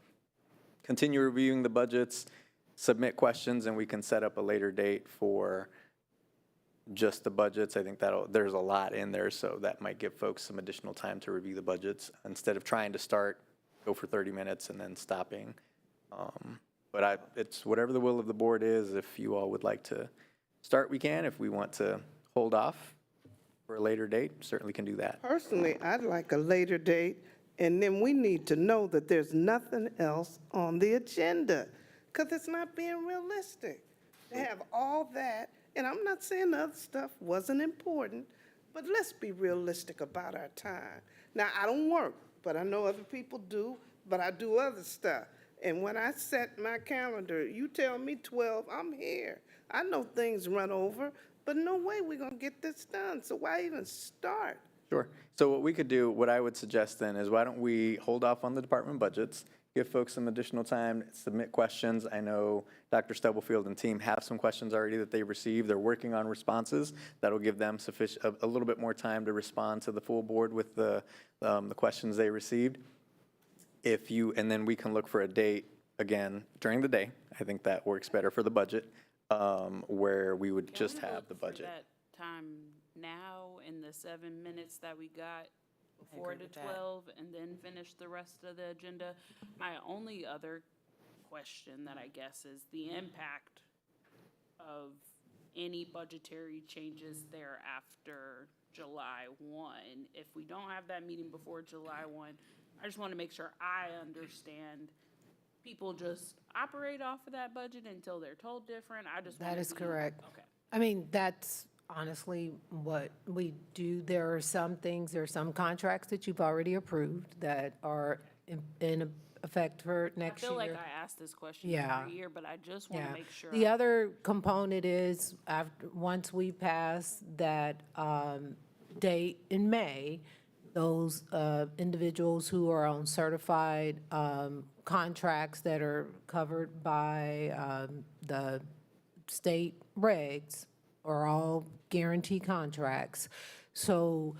continue reviewing the budgets, submit questions, and we can set up a later date for just the budgets. I think there's a lot in there, so that might give folks some additional time to review the budgets instead of trying to go for 30 minutes and then stopping. But it's whatever the will of the board is. If you all would like to start, we can. If we want to hold off for a later date, certainly can do that. Personally, I'd like a later date, and then we need to know that there's nothing else on the agenda, because it's not being realistic. To have all that, and I'm not saying the other stuff wasn't important, but let's be realistic about our time. Now, I don't work, but I know other people do, but I do other stuff. And when I set my calendar, you tell me 12, I'm here. I know things run over, but no way we're gonna get this done, so why even start? Sure. So what I would suggest then is why don't we hold off on the department budgets, give folks some additional time, submit questions. I know Dr. Stubblefield and team have some questions already that they received. They're working on responses. That'll give them a little bit more time to respond to the full board with the questions they received. And then we can look for a date, again, during the day. I think that works better for the budget, where we would just have the budget. That time now in the 7 minutes that we got before agree the with that. 12, and then finish the rest of the agenda. My only other question that I guess is the impact of any budgetary changes thereafter July 1. If we don't have that meeting before July 1, I just want to make sure I understand. People just operate off of that budget until they're told different. I just want That to is be- correct. Okay. I mean, that's honestly what we do. There are some contracts that you've already approved that are in effect for next year. I feel like I ask this question Yeah. every year, but I just want to make sure. The other component is once we pass that date in May, those individuals who are on certified contracts that are covered by the state regs are all guarantee contracts. So,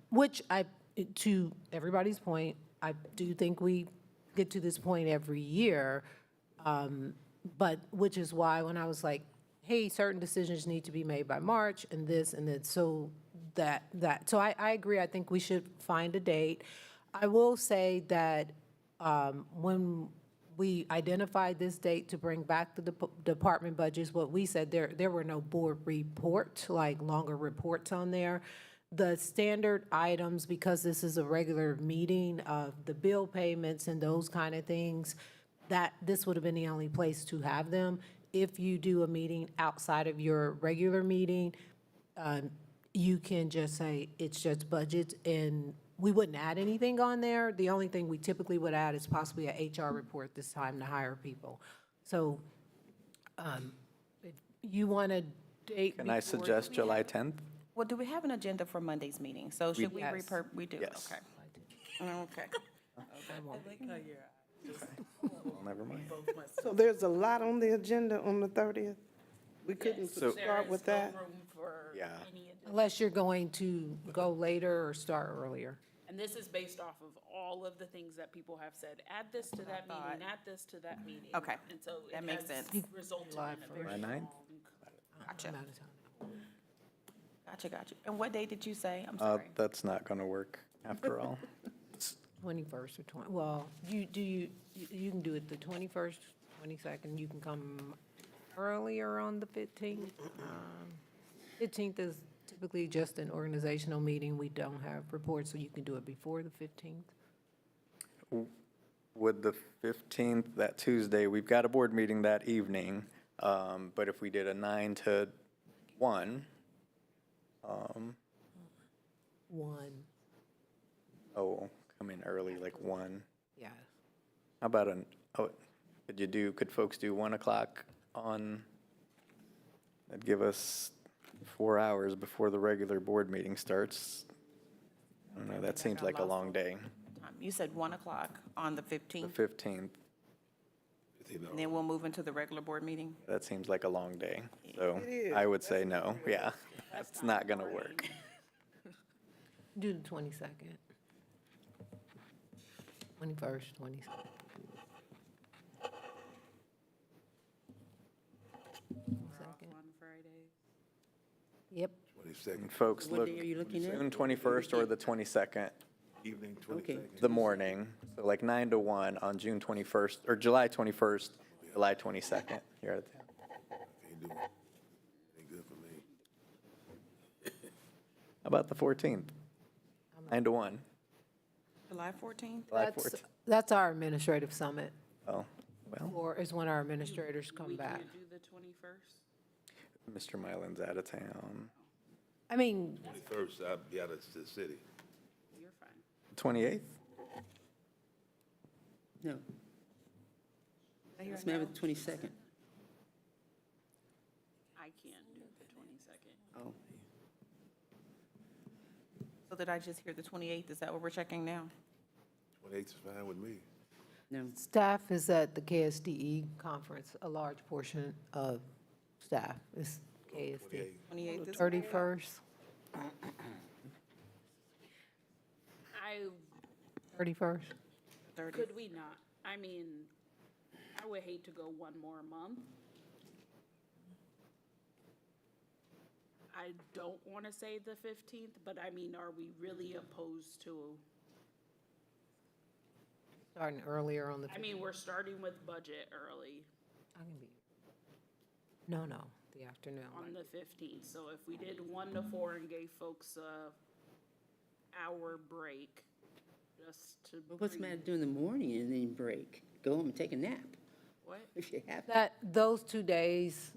which to everybody's point, I do think we get to this point every year, but which is why when I was like, hey, certain decisions need to be made by March and this and that, so So I agree, I think we should find a date. I will say that when we identified this date to bring back the department budgets, what we said, there were no board reports, like longer reports on there. The standard items, because this is a regular meeting of the bill payments and those kind of things, that this would have been the only place to have them. If you do a meeting outside of your regular meeting, you can just say it's just budgets, and we wouldn't add anything on there. The only thing we typically would add is possibly a HR report this time to hire people. So if you want a date. Can I suggest July 10th? Well, do we have an agenda for Monday's meeting? So should we Yes. we do? Yes. Okay. Okay. Well, never mind. So there's a lot on the agenda on the 30th? We couldn't So- start with that? Yeah. Unless you're going to go later or start earlier. And this is based off of all of the things that people have said, add this to that meeting, add this to that meeting. Okay. And so That it makes has sense. resulted in July a very July 9th? long. Gotcha. I'm out of town. Gotcha. And what day did you say? I'm sorry. That's not going to work after all. 21st or 20, well, you can do it the 21st, 22nd, you can come earlier on the 15th. 15th is typically just an organizational meeting, we don't have reports, so you can do it before the 15th. Would the 15th, that Tuesday, we've got a board meeting that evening, but if we did a 9 to 1, 1, come in early, like 1. yeah. How about could folks do 1 o'clock on, that'd give us 4 hours before the regular board meeting starts. I don't know, that seems like a long day. You said 1 o'clock on the The 15th, 15th, and then we'll move into the regular board meeting? that seems like a long day. So It is. I would say no, yeah. That's not going to work. Do the 22nd. 21st, 22nd. On Friday. Yep, 22nd, Folks, What look, day are you looking at? June 21st or the 22nd, evening, Okay. 22nd. the morning, so like 9 to 1 on June 21st, or July 21st, July 22nd, here at the Can't do it. Ain't good for me. How about the 14th? 9 to 1, July 14th? July that's, 14th. that's our administrative summit, Oh, well, or is when our administrators come We back. can't do the 21st? Mr. Mylan's out of town. I mean, 21st, I'll be out of the city. You're fine. 28th? No. Let's have it 22nd. I can't do the 22nd. Oh, So did I just hear the 28th? Is that what we're checking now? 28th is fine with me. no. staff is at the KSDE conference, a large portion of staff is KSDE. 28th is 31st, I, 31st. 30th. could we not? I mean, I would hate to go one more month. I don't want to say the 15th, but I mean, are we really opposed to, Starting earlier on the. I mean, we're starting with budget early I can be. No, the afternoon. on the 15th. So if we did 1 to 4 and gave folks a hour break, just to. But what's the breathe. matter doing the morning and then break? Go home and take a nap What? if you have to That, those 2 days,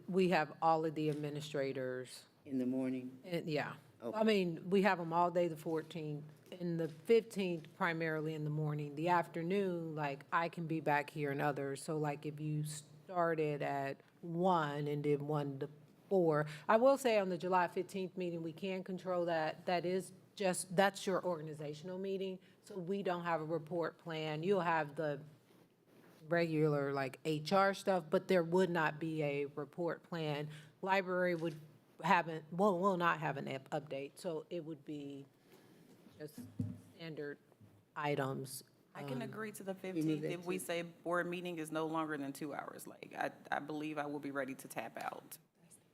we have all of the administrators, in the morning. and, yeah. Okay. I mean, we have them all day the 14th, and the 15th primarily in the morning. The afternoon, like, I can be back here and others, so like if you started at 1 and did 1 to 4. I will say on the July 15th meeting, we can control that. That is just, that's your organizational meeting, so we don't have a report plan. You'll have the regular, like, HR stuff, but there would not be a report plan. Library will not have an update, so it would be just standard items. I can agree to the move 15th that if we say board meeting is no longer than 2 hours. Like, I believe I will be ready to tap out.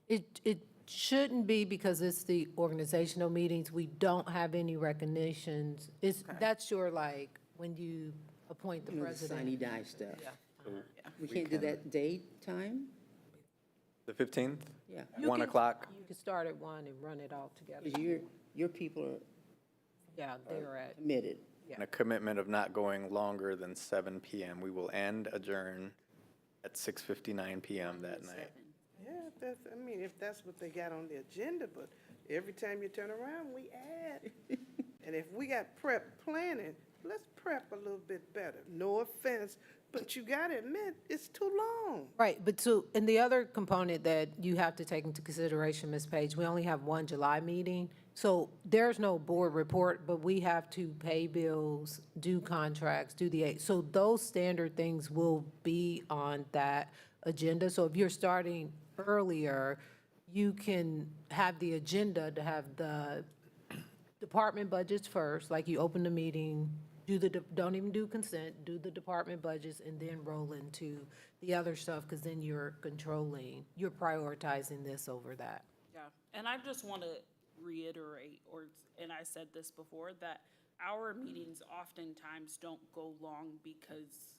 It shouldn't be because it's the organizational meetings. We don't have any recognitions. That's your, like, when you appoint the You know, the president. Sine die stuff. We We can't do can- that date, time? The 15th, Yeah. 1 o'clock. You could start at 1 and run it all together. Because your people are Yeah, they're at, committed. And a commitment of not going longer than 7 PM. We will adjourn at 6:59 PM that night. Yeah, if that's what they got on the agenda, but every time you turn around, we add. And if we got prep planning, let's prep a little bit better. No offense, but you gotta admit, it's too long. right, but so, and the other component that you have to take into consideration, Ms. Page, we only have one July meeting. So there's no board report, but we have to pay bills, do contracts, so those standard things will be on that agenda. So if you're starting earlier, you can have the agenda to have the department budgets first, like you open the meeting, don't even do consent, do the department budgets, and then roll into the other stuff, because then you're prioritizing this over that. Yeah, and I just want to reiterate, and I said this before, that our meetings oftentimes don't go long because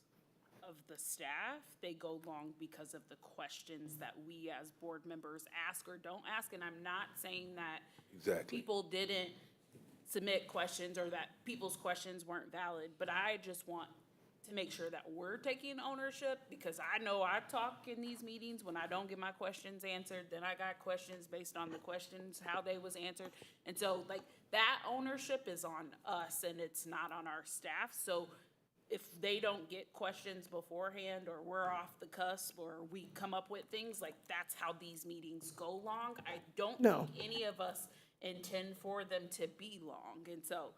of the staff. They go long because of the questions that we as board members ask or don't ask. And I'm not saying that Exactly. people didn't submit questions or that people's questions weren't valid, but I just want to make sure that we're taking ownership, because I know I talk in these meetings when I don't get my questions answered, then I got questions based on the questions, how they was answered. And so like that ownership is on us and it's not on our staff. So if they don't get questions beforehand, or we're off the cusp, or we come up with things, like that's how these meetings go long. I don't No. think any of us intend for them to be long. And so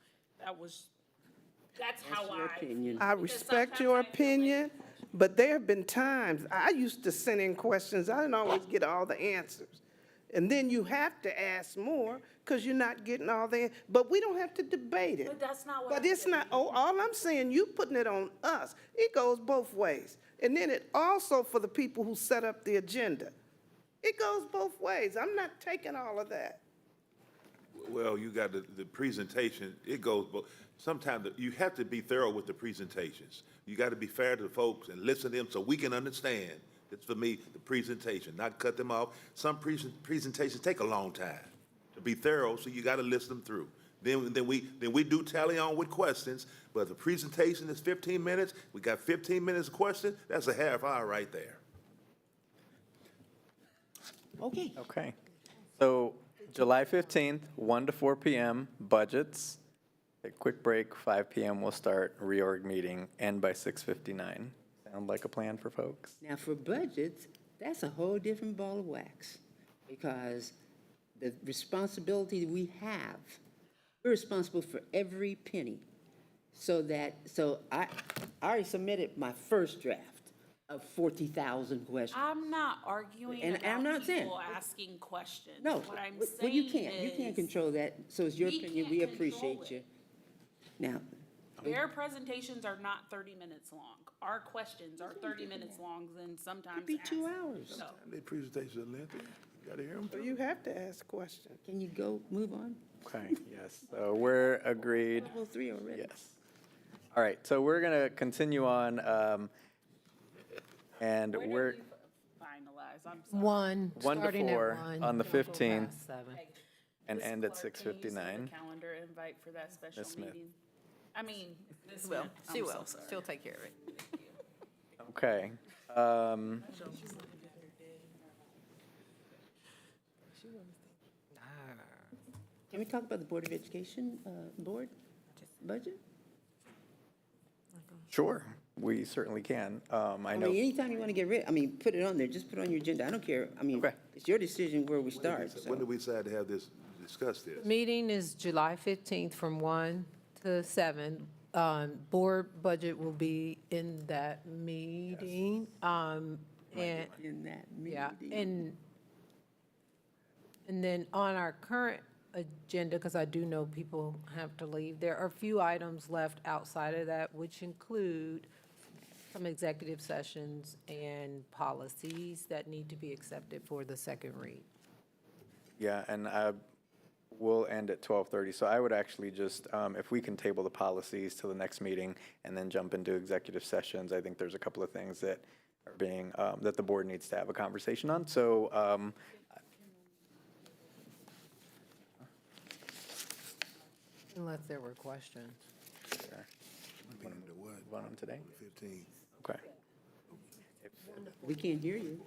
that's how your opinion. I respect your opinion, but there have been times, I used to send in questions, I didn't always get all the answers. And then you have to ask more, because you're not getting all but we don't have to debate it. But that's not what But I'm it's saying. not, all I'm saying, you putting it on us. It goes both ways. And then it also for the people who set up the agenda. It goes both ways. I'm not taking all of that. Well, you got the presentation, it goes, but sometimes you have to be thorough with the presentations. You got to be fair to the folks and listen to them so we can understand. It's for me, the presentation, not cut them off. Some presentations take a long time to be thorough, so you got to listen them through. Then we do tally on with questions, but the presentation is 15 minutes, we got 15 minutes of question, that's a half hour right there. Okay. Okay. So July 15th, 1 to 4 PM, budgets. A quick break, 5 PM we'll start reorg meeting, end by 6:59. Sound like a plan for folks? Now, for budgets, that's a whole different ball of wax, because the responsibility we have, we're responsible for every penny. So I already submitted my first draft of 40,000 questions. I'm not arguing And I'm about not saying- people asking questions. No, What I'm well, you saying can't is, control that, so it's your we opinion, can't we control appreciate it. you. Now, their presentations are not 30 minutes long. Our questions are 30 minutes long, and sometimes could be 2 asked. hours. So, Their presentations are lengthy, you got to hear them. So you have to ask questions. Can you go, move on? Okay, yes. So we're agreed. Level 3 already. Yes. All right, so we're going to continue on, and where we're did we finalize? I'm sorry. 1, 1 to starting at 4 1, on the don't go 15th. past 7. and Ms. end at Clark, can you send 6:59. the calendar invite for that special Ms. Smith. meeting? I mean, Ms. Will, Smith, she I'm will. so sorry. She'll take care of it. Okay. Can we talk about the Board of Education, board budget? Sure, we certainly can. I I know. mean, anytime you want to get rid, put it on there, just put it on your agenda, I don't care, Okay. it's your decision where we start, When so. did we decide to have this, discuss this? Meeting is July 15th from 1 to 7. Board budget will be in that meeting. And, In that yeah, meeting. and then on our current agenda, because I do know people have to leave, there are a few items left outside of that, which include some executive sessions and policies that need to be accepted for the second read. Yeah, and we'll end at 12:30, so I would actually just, if we can table the policies till the next meeting and then jump into executive sessions, I think there's a couple of things that are being, that the board needs to have a conversation on, so, Unless there were questions. Want them today? 15. Okay. We can't hear you.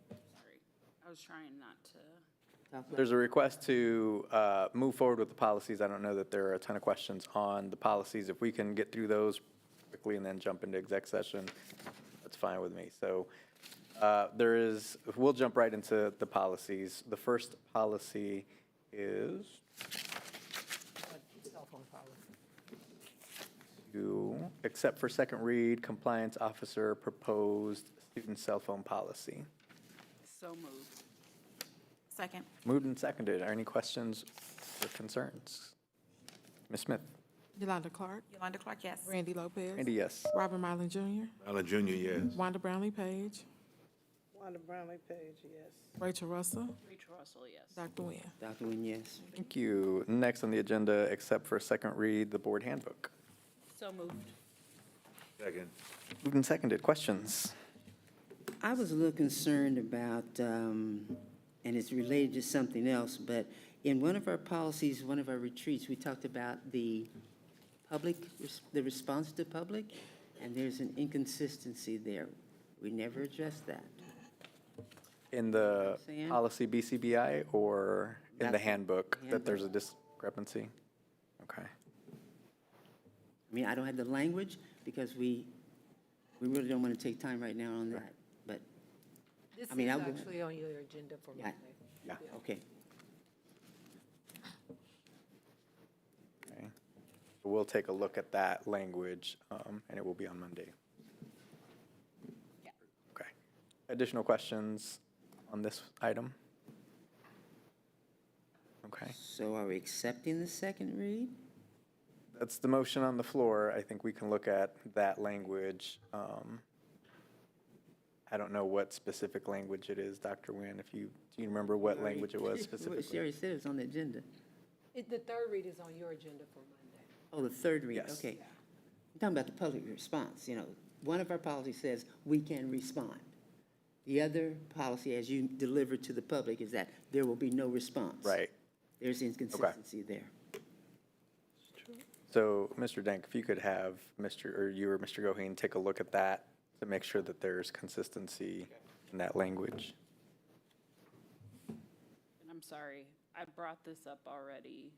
Sorry, I was trying not to. There's a request to move forward with the policies. I don't know that there are a ton of questions on the policies. If we can get through those quickly and then jump into exec session, that's fine with me. So we'll jump right into the policies. The first policy is Cell phone policy. to accept for second read compliance officer proposed student cell phone policy. So moved. Second. Moved and seconded. Are any questions or concerns? Ms. Smith? Yolanda Clark, Yolanda Clark, yes. Randy Lopez. Randy, yes. Robert Marlin Jr., Allen Jr., yes. Wanda Brownlee Page, Wanda Brownlee Page, yes. Rachel Russell, Rachel Russell, yes. Dr. Nguyen. Dr. Nguyen, yes. Thank you. Next on the agenda, except for second read, the board handbook. So moved. Second. Moved and seconded. Questions? I was a little concerned about, and it's related to something else, but in one of our policies, one of our retreats, we talked about the public, the response to public, and there's an inconsistency there. We never addressed that. In the Saying? policy BCBI or in the That's- handbook that there's a handbook. discrepancy? Okay. I mean, I don't have the language because we really don't want to take time right now on that, but, This I mean, is I will- actually on your agenda for Yeah. Monday. Yeah. okay. Okay. We'll take a look at that language, and it will be on Monday. Yeah. Okay. Additional questions on this item? Okay. So are we accepting the second read? That's the motion on the floor. I think we can look at that language. I don't know what specific language it is, Dr. Nguyen, do you remember what language it was She specifically? already said it's on the agenda. The third read is on your agenda for Monday. Oh, the third read, Yes. okay. I'm talking about the public response, one of our policies says we can respond. The other policy, as you deliver to the public, is that there will be no response. Right. There's inconsistency there. So, Mr. Denk, if you could have you or Mr. Goheen take a look at that to make sure that there's consistency in that language. And I'm sorry, I brought this up already.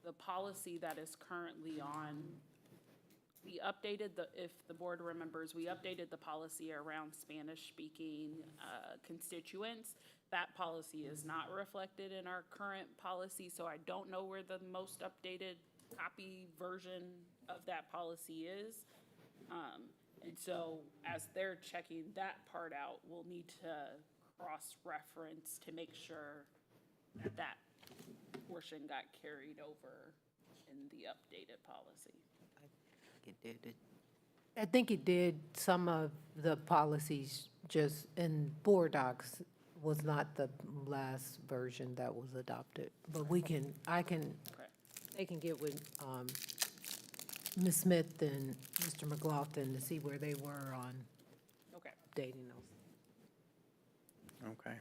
The policy that is currently on, we updated if the board remembers, we updated the policy around Spanish-speaking constituents. That policy is not reflected in our current policy, so I don't know where the most updated copy version of that policy is. And so as they're checking that part out, we'll need to cross-reference to make sure that that portion got carried over in the updated policy. It did. I think it did. Some of the policies just in board docs was not the last version that was adopted. But they can get with Ms. Smith and Mr. McLaughlin to see where they were on Okay. updating those. Okay.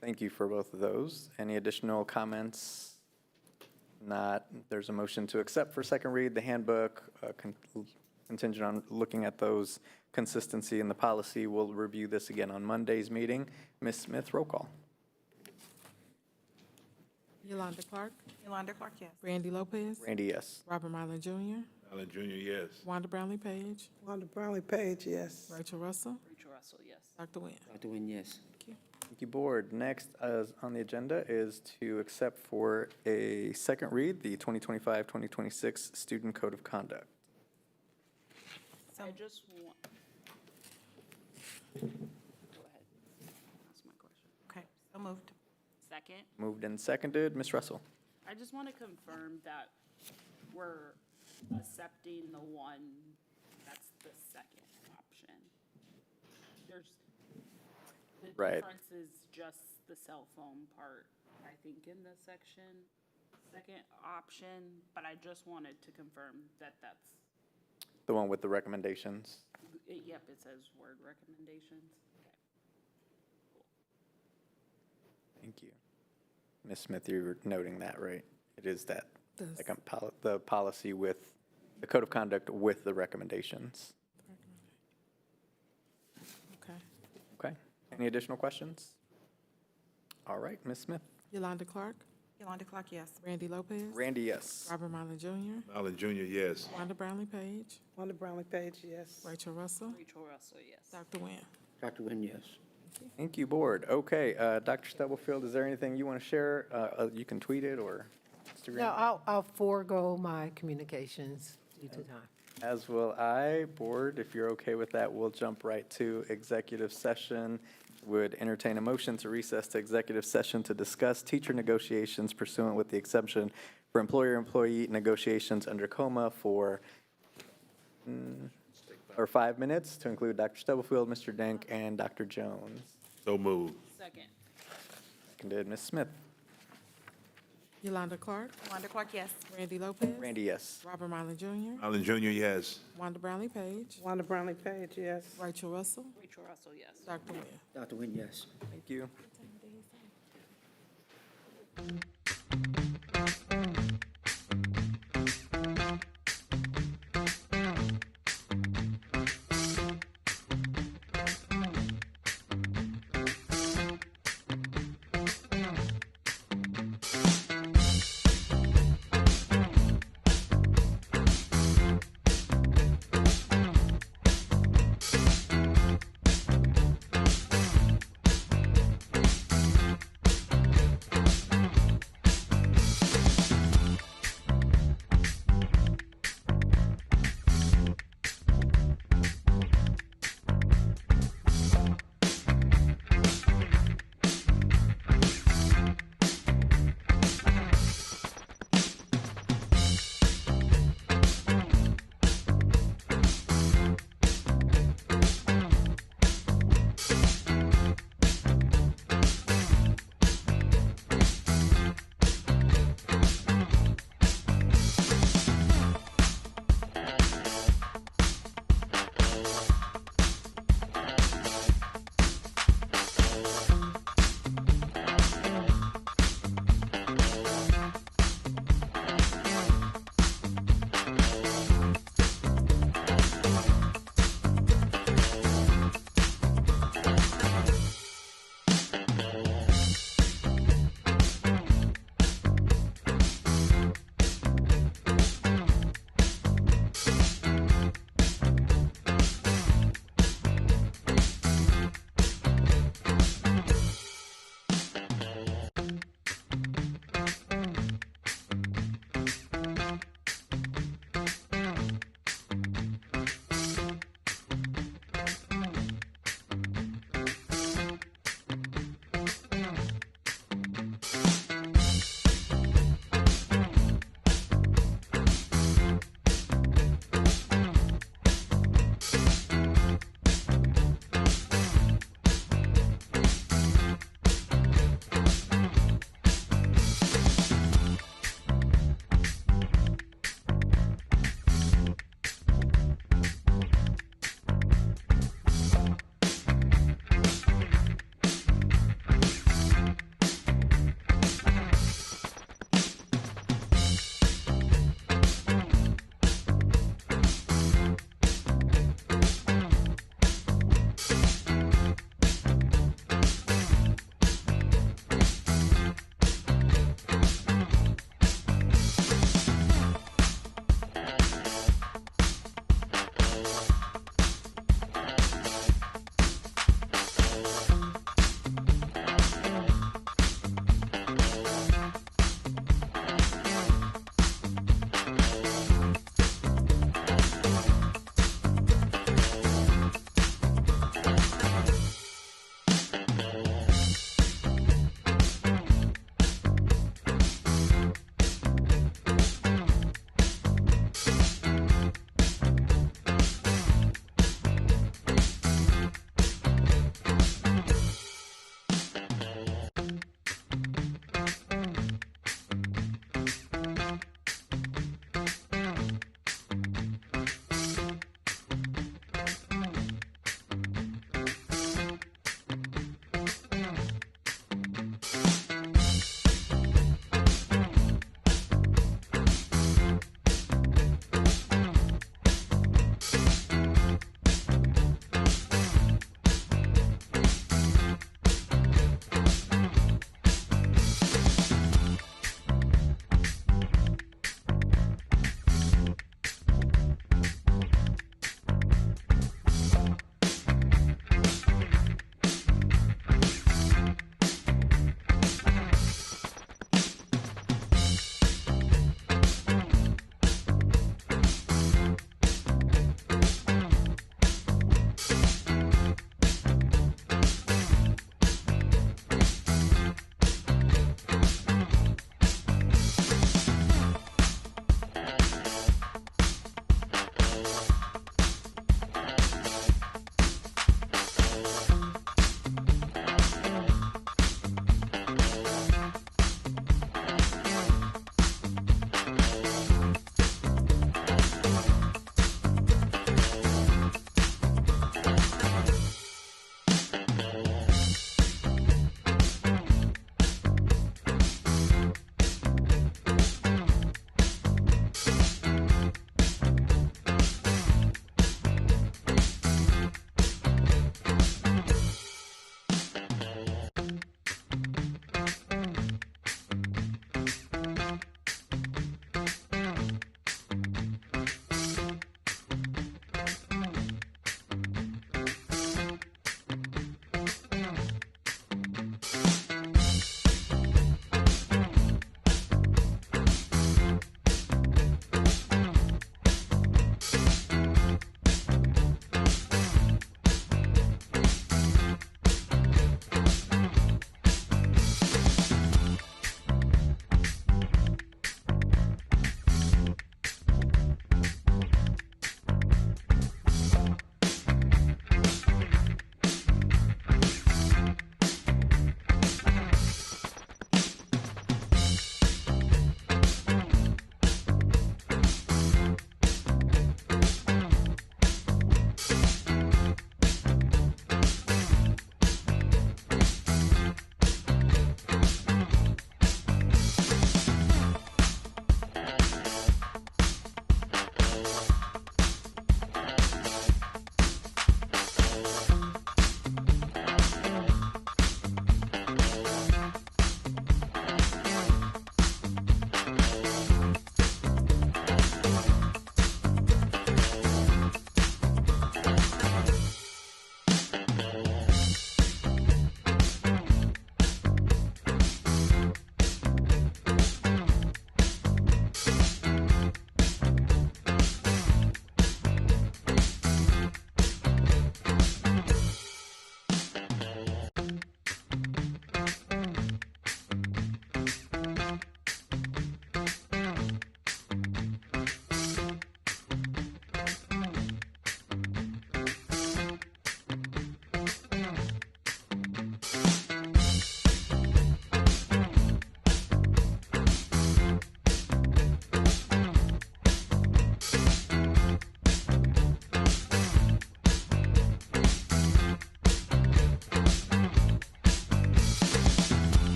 Thank you for both of those. Any additional comments? Not. There's a motion to accept for second read the handbook, contingent on looking at those consistency in the policy. We'll review this again on Monday's meeting. Ms. Smith, roll call. Yolanda Clark, Yolanda Clark, yes. Randy Lopez, Randy, yes. Robert Marlin Jr., Allen Jr., yes. Wanda Brownlee Page, Wanda Brownlee Page, yes. Rachel Russell, Rachel Russell, yes. Dr. Nguyen. Dr. Nguyen, yes. Thank you, board. Next on the agenda is to accept for a second read the 2025-2026 Student Code of Conduct. I just want. Go ahead. Ask my question. Okay, so moved. Second, Moved and seconded. Ms. Russell? I just want to confirm that we're accepting the one that's the second option. The Right. difference is just the cell phone part, I think, in the second option, but I just wanted to confirm that that's, The one with the recommendations. yep, it says word recommendations. Okay. Thank you. Ms. Smith, you were noting that, right? It is that, Does- the policy with, the code of conduct with the recommendations. Okay. Okay. Any additional questions? All right, Ms. Smith. Yolanda Clark, Yolanda Clark, yes. Randy Lopez. Randy, yes. Robert Marlin Jr., Allen Jr., yes. Wanda Brownlee Page, Wanda Brownlee Page, yes. Rachel Russell, Rachel Russell, yes. Dr. Nguyen. Dr. Nguyen, yes. Thank you, board. Okay, Dr. Stubblefield, is there anything you want to share? You can tweet it or Instagram. No, I'll forego my communications due to time. As will I. Board, if you're okay with that, we'll jump right to executive session. Would entertain a motion to recess to executive session to discuss teacher negotiations pursuant with the exception for employer-employee negotiations under COMA for, or 5 minutes to include Dr. Stubblefield, Mr. Denk, and Dr. Jones. So moved. Second. Seconded, Ms. Smith. Yolanda Clark, Yolanda Clark, yes. Randy Lopez. Randy, yes. Robert Marlin Jr., Allen Jr., yes. Wanda Brownlee Page, Wanda Brownlee Page, yes. Rachel Russell, Rachel Russell, yes. Dr. Nguyen. Dr. Nguyen, yes. Thank you.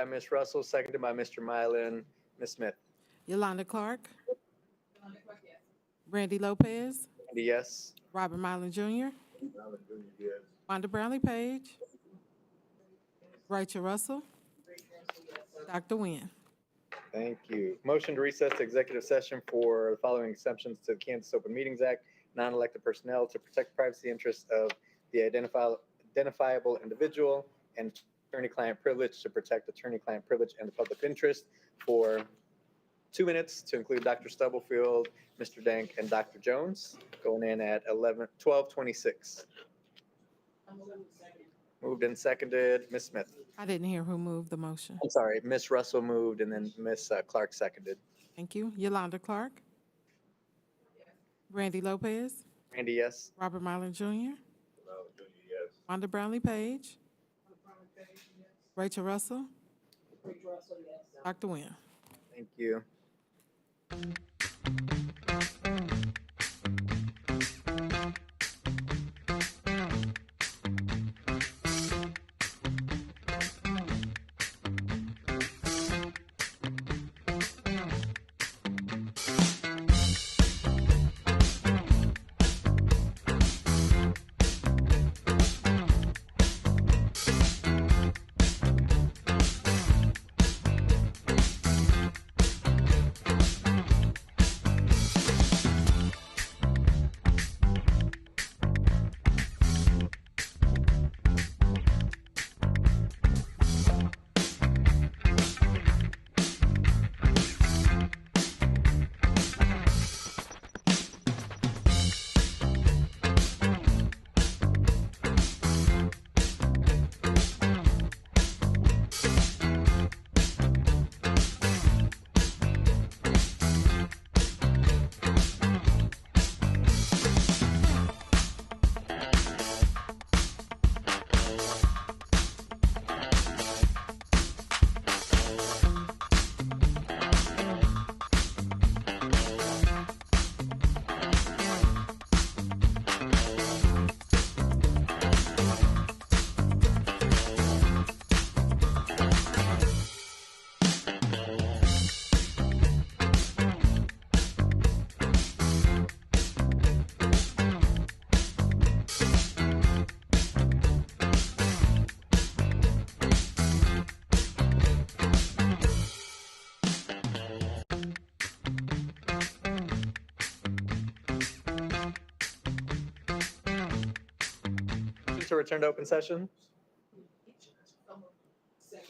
by Ms. Russell, seconded by Mr. Mylan. Ms. Smith? Yolanda Clark. Randy Lopez. Randy, yes. Robert Mylan Jr. Wanda Brownlee Page. Rachel Russell. Dr. Nguyen. Thank you. Motion to recess to executive session for the following exceptions to the Kansas Open Meetings Act, non-elected personnel to protect the privacy interests of the identifiable individual, and attorney-client privilege to protect attorney-client privilege and the public interest for 2 minutes to include Dr. Stubblefield, Mr. Dank, and Dr. Jones, going in at 12:26. Moved and seconded. Ms. Smith? I didn't hear who moved the motion. I'm sorry, Ms. Russell moved and then Ms. Clark seconded. Thank you. Yolanda Clark. Randy Lopez. Randy, yes. Robert Mylan Jr. Wanda Brownlee Page. Rachel Russell. Dr. Nguyen. Thank you. To return to open session.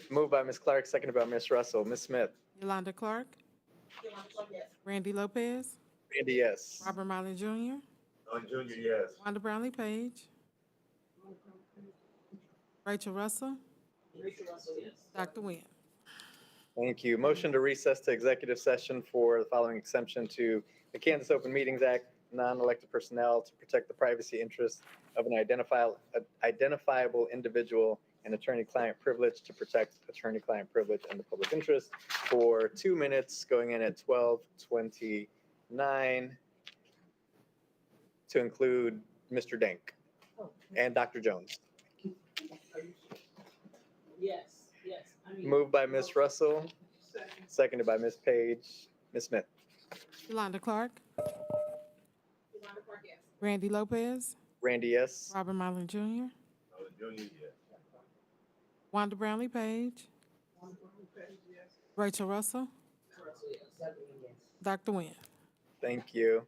Moved by Ms. Clark, seconded by Ms. Russell. Ms. Smith? Yolanda Clark. Randy Lopez. Randy, yes. Robert Mylan Jr. Junior, yes. Wanda Brownlee Page. Rachel Russell. Dr. Nguyen. Thank you. Motion to recess to executive session for the following exemption to the Kansas Open Meetings Act, non-elected personnel to protect the privacy interests of an identifiable individual and attorney-client privilege to protect attorney-client privilege and the public interest for 2 minutes, going in at 12:29, to include Mr. Dank and Dr. Jones. Yes. Moved by Ms. Russell, seconded by Ms. Page. Ms. Smith? Yolanda Clark. Randy Lopez. Randy, yes. Robert Mylan Jr. Junior, yes. Wanda Brownlee Page. Rachel Russell. Dr. Nguyen. Thank you.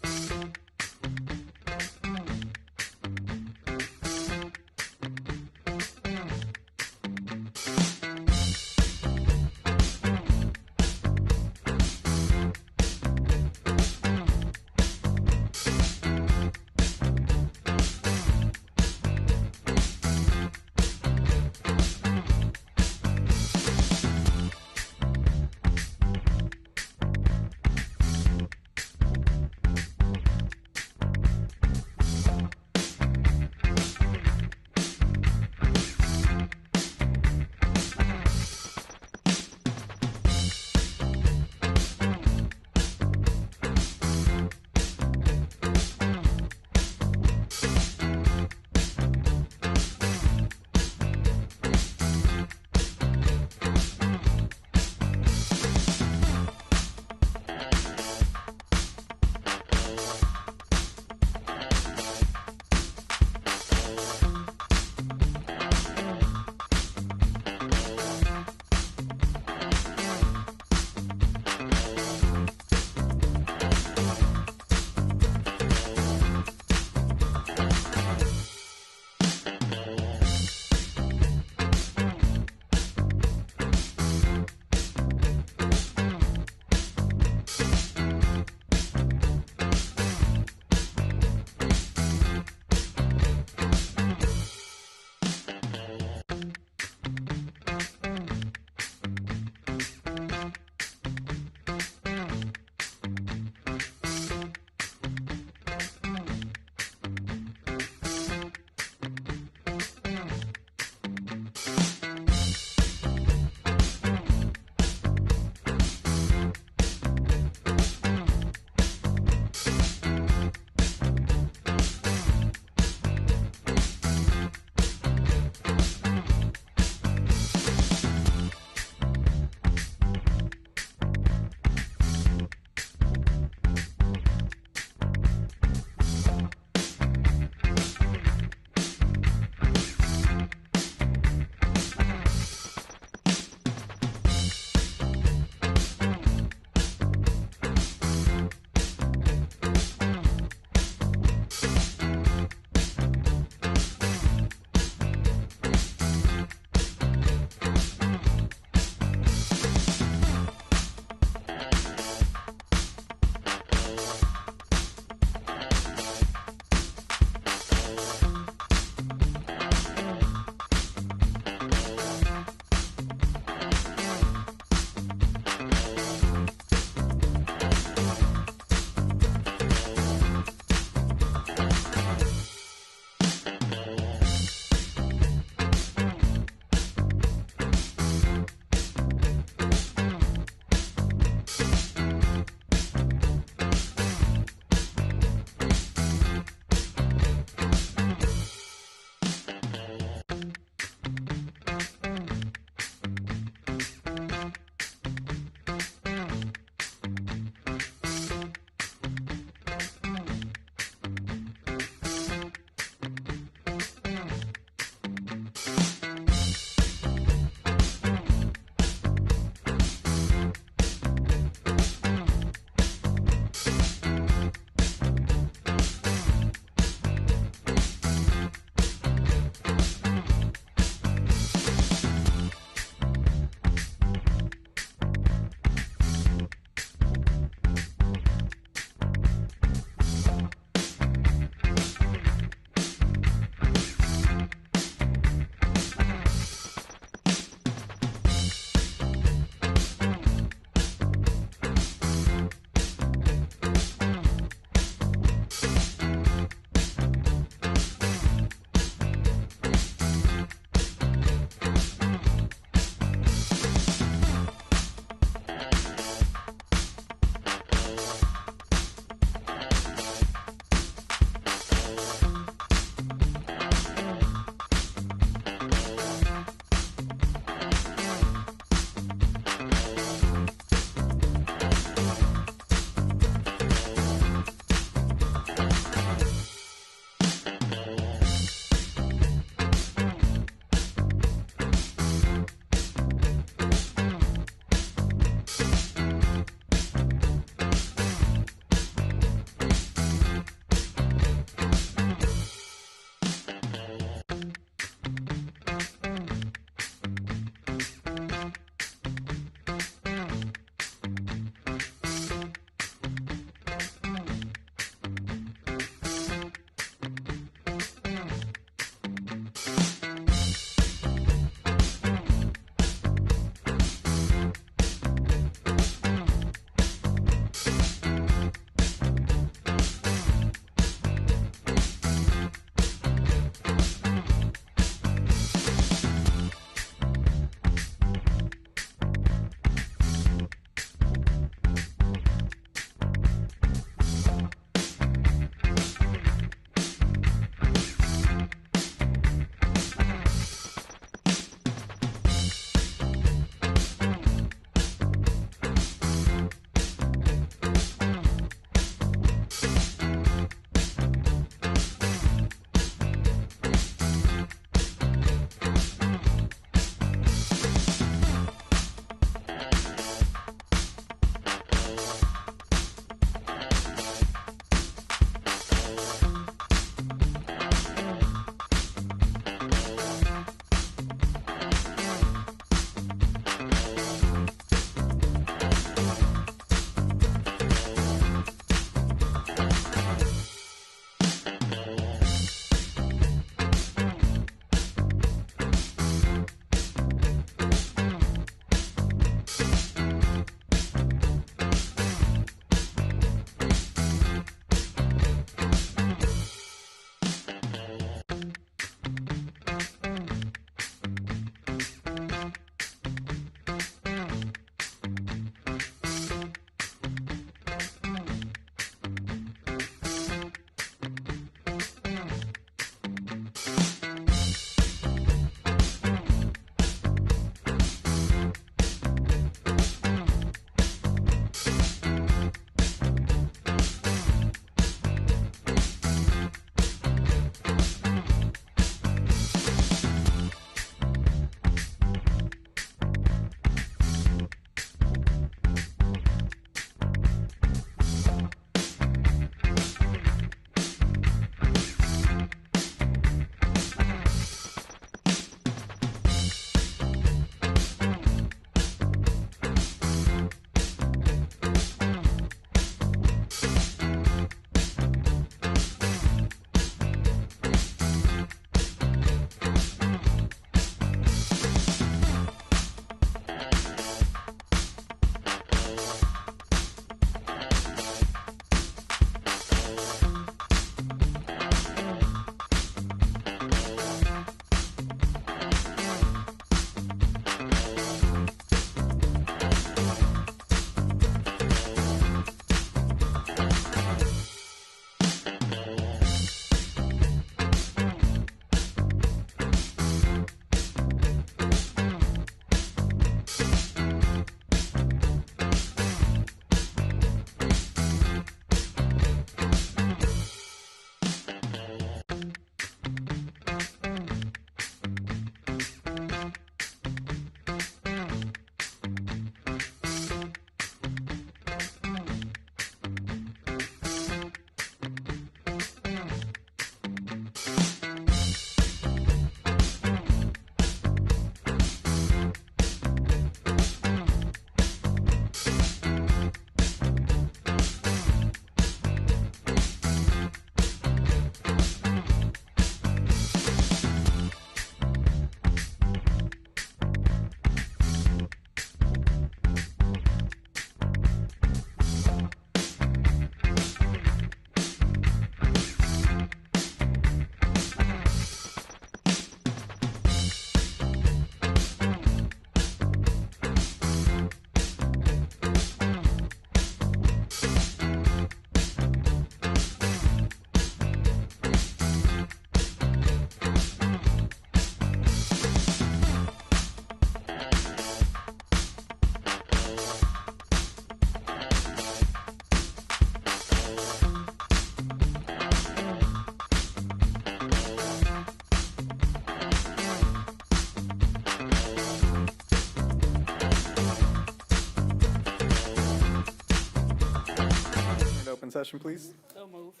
session, please? So moved.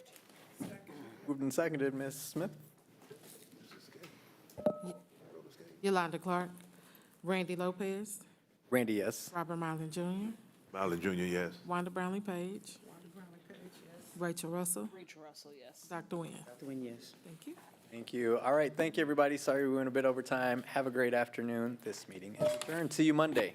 Moved and seconded, Ms. Smith? Yolanda Clark, Randy Lopez, Randy, yes. Robert Marlin Jr., Miley Jr., yes. Wanda Brownlee Page, Rachel Russell, Rachel Russell, yes. Dr. Nguyen. Dr. Nguyen, yes. Thank you. Thank you. All right, thank you, everybody. Sorry we went a bit over time. Have a great afternoon. This meeting is adjourned. See you Monday.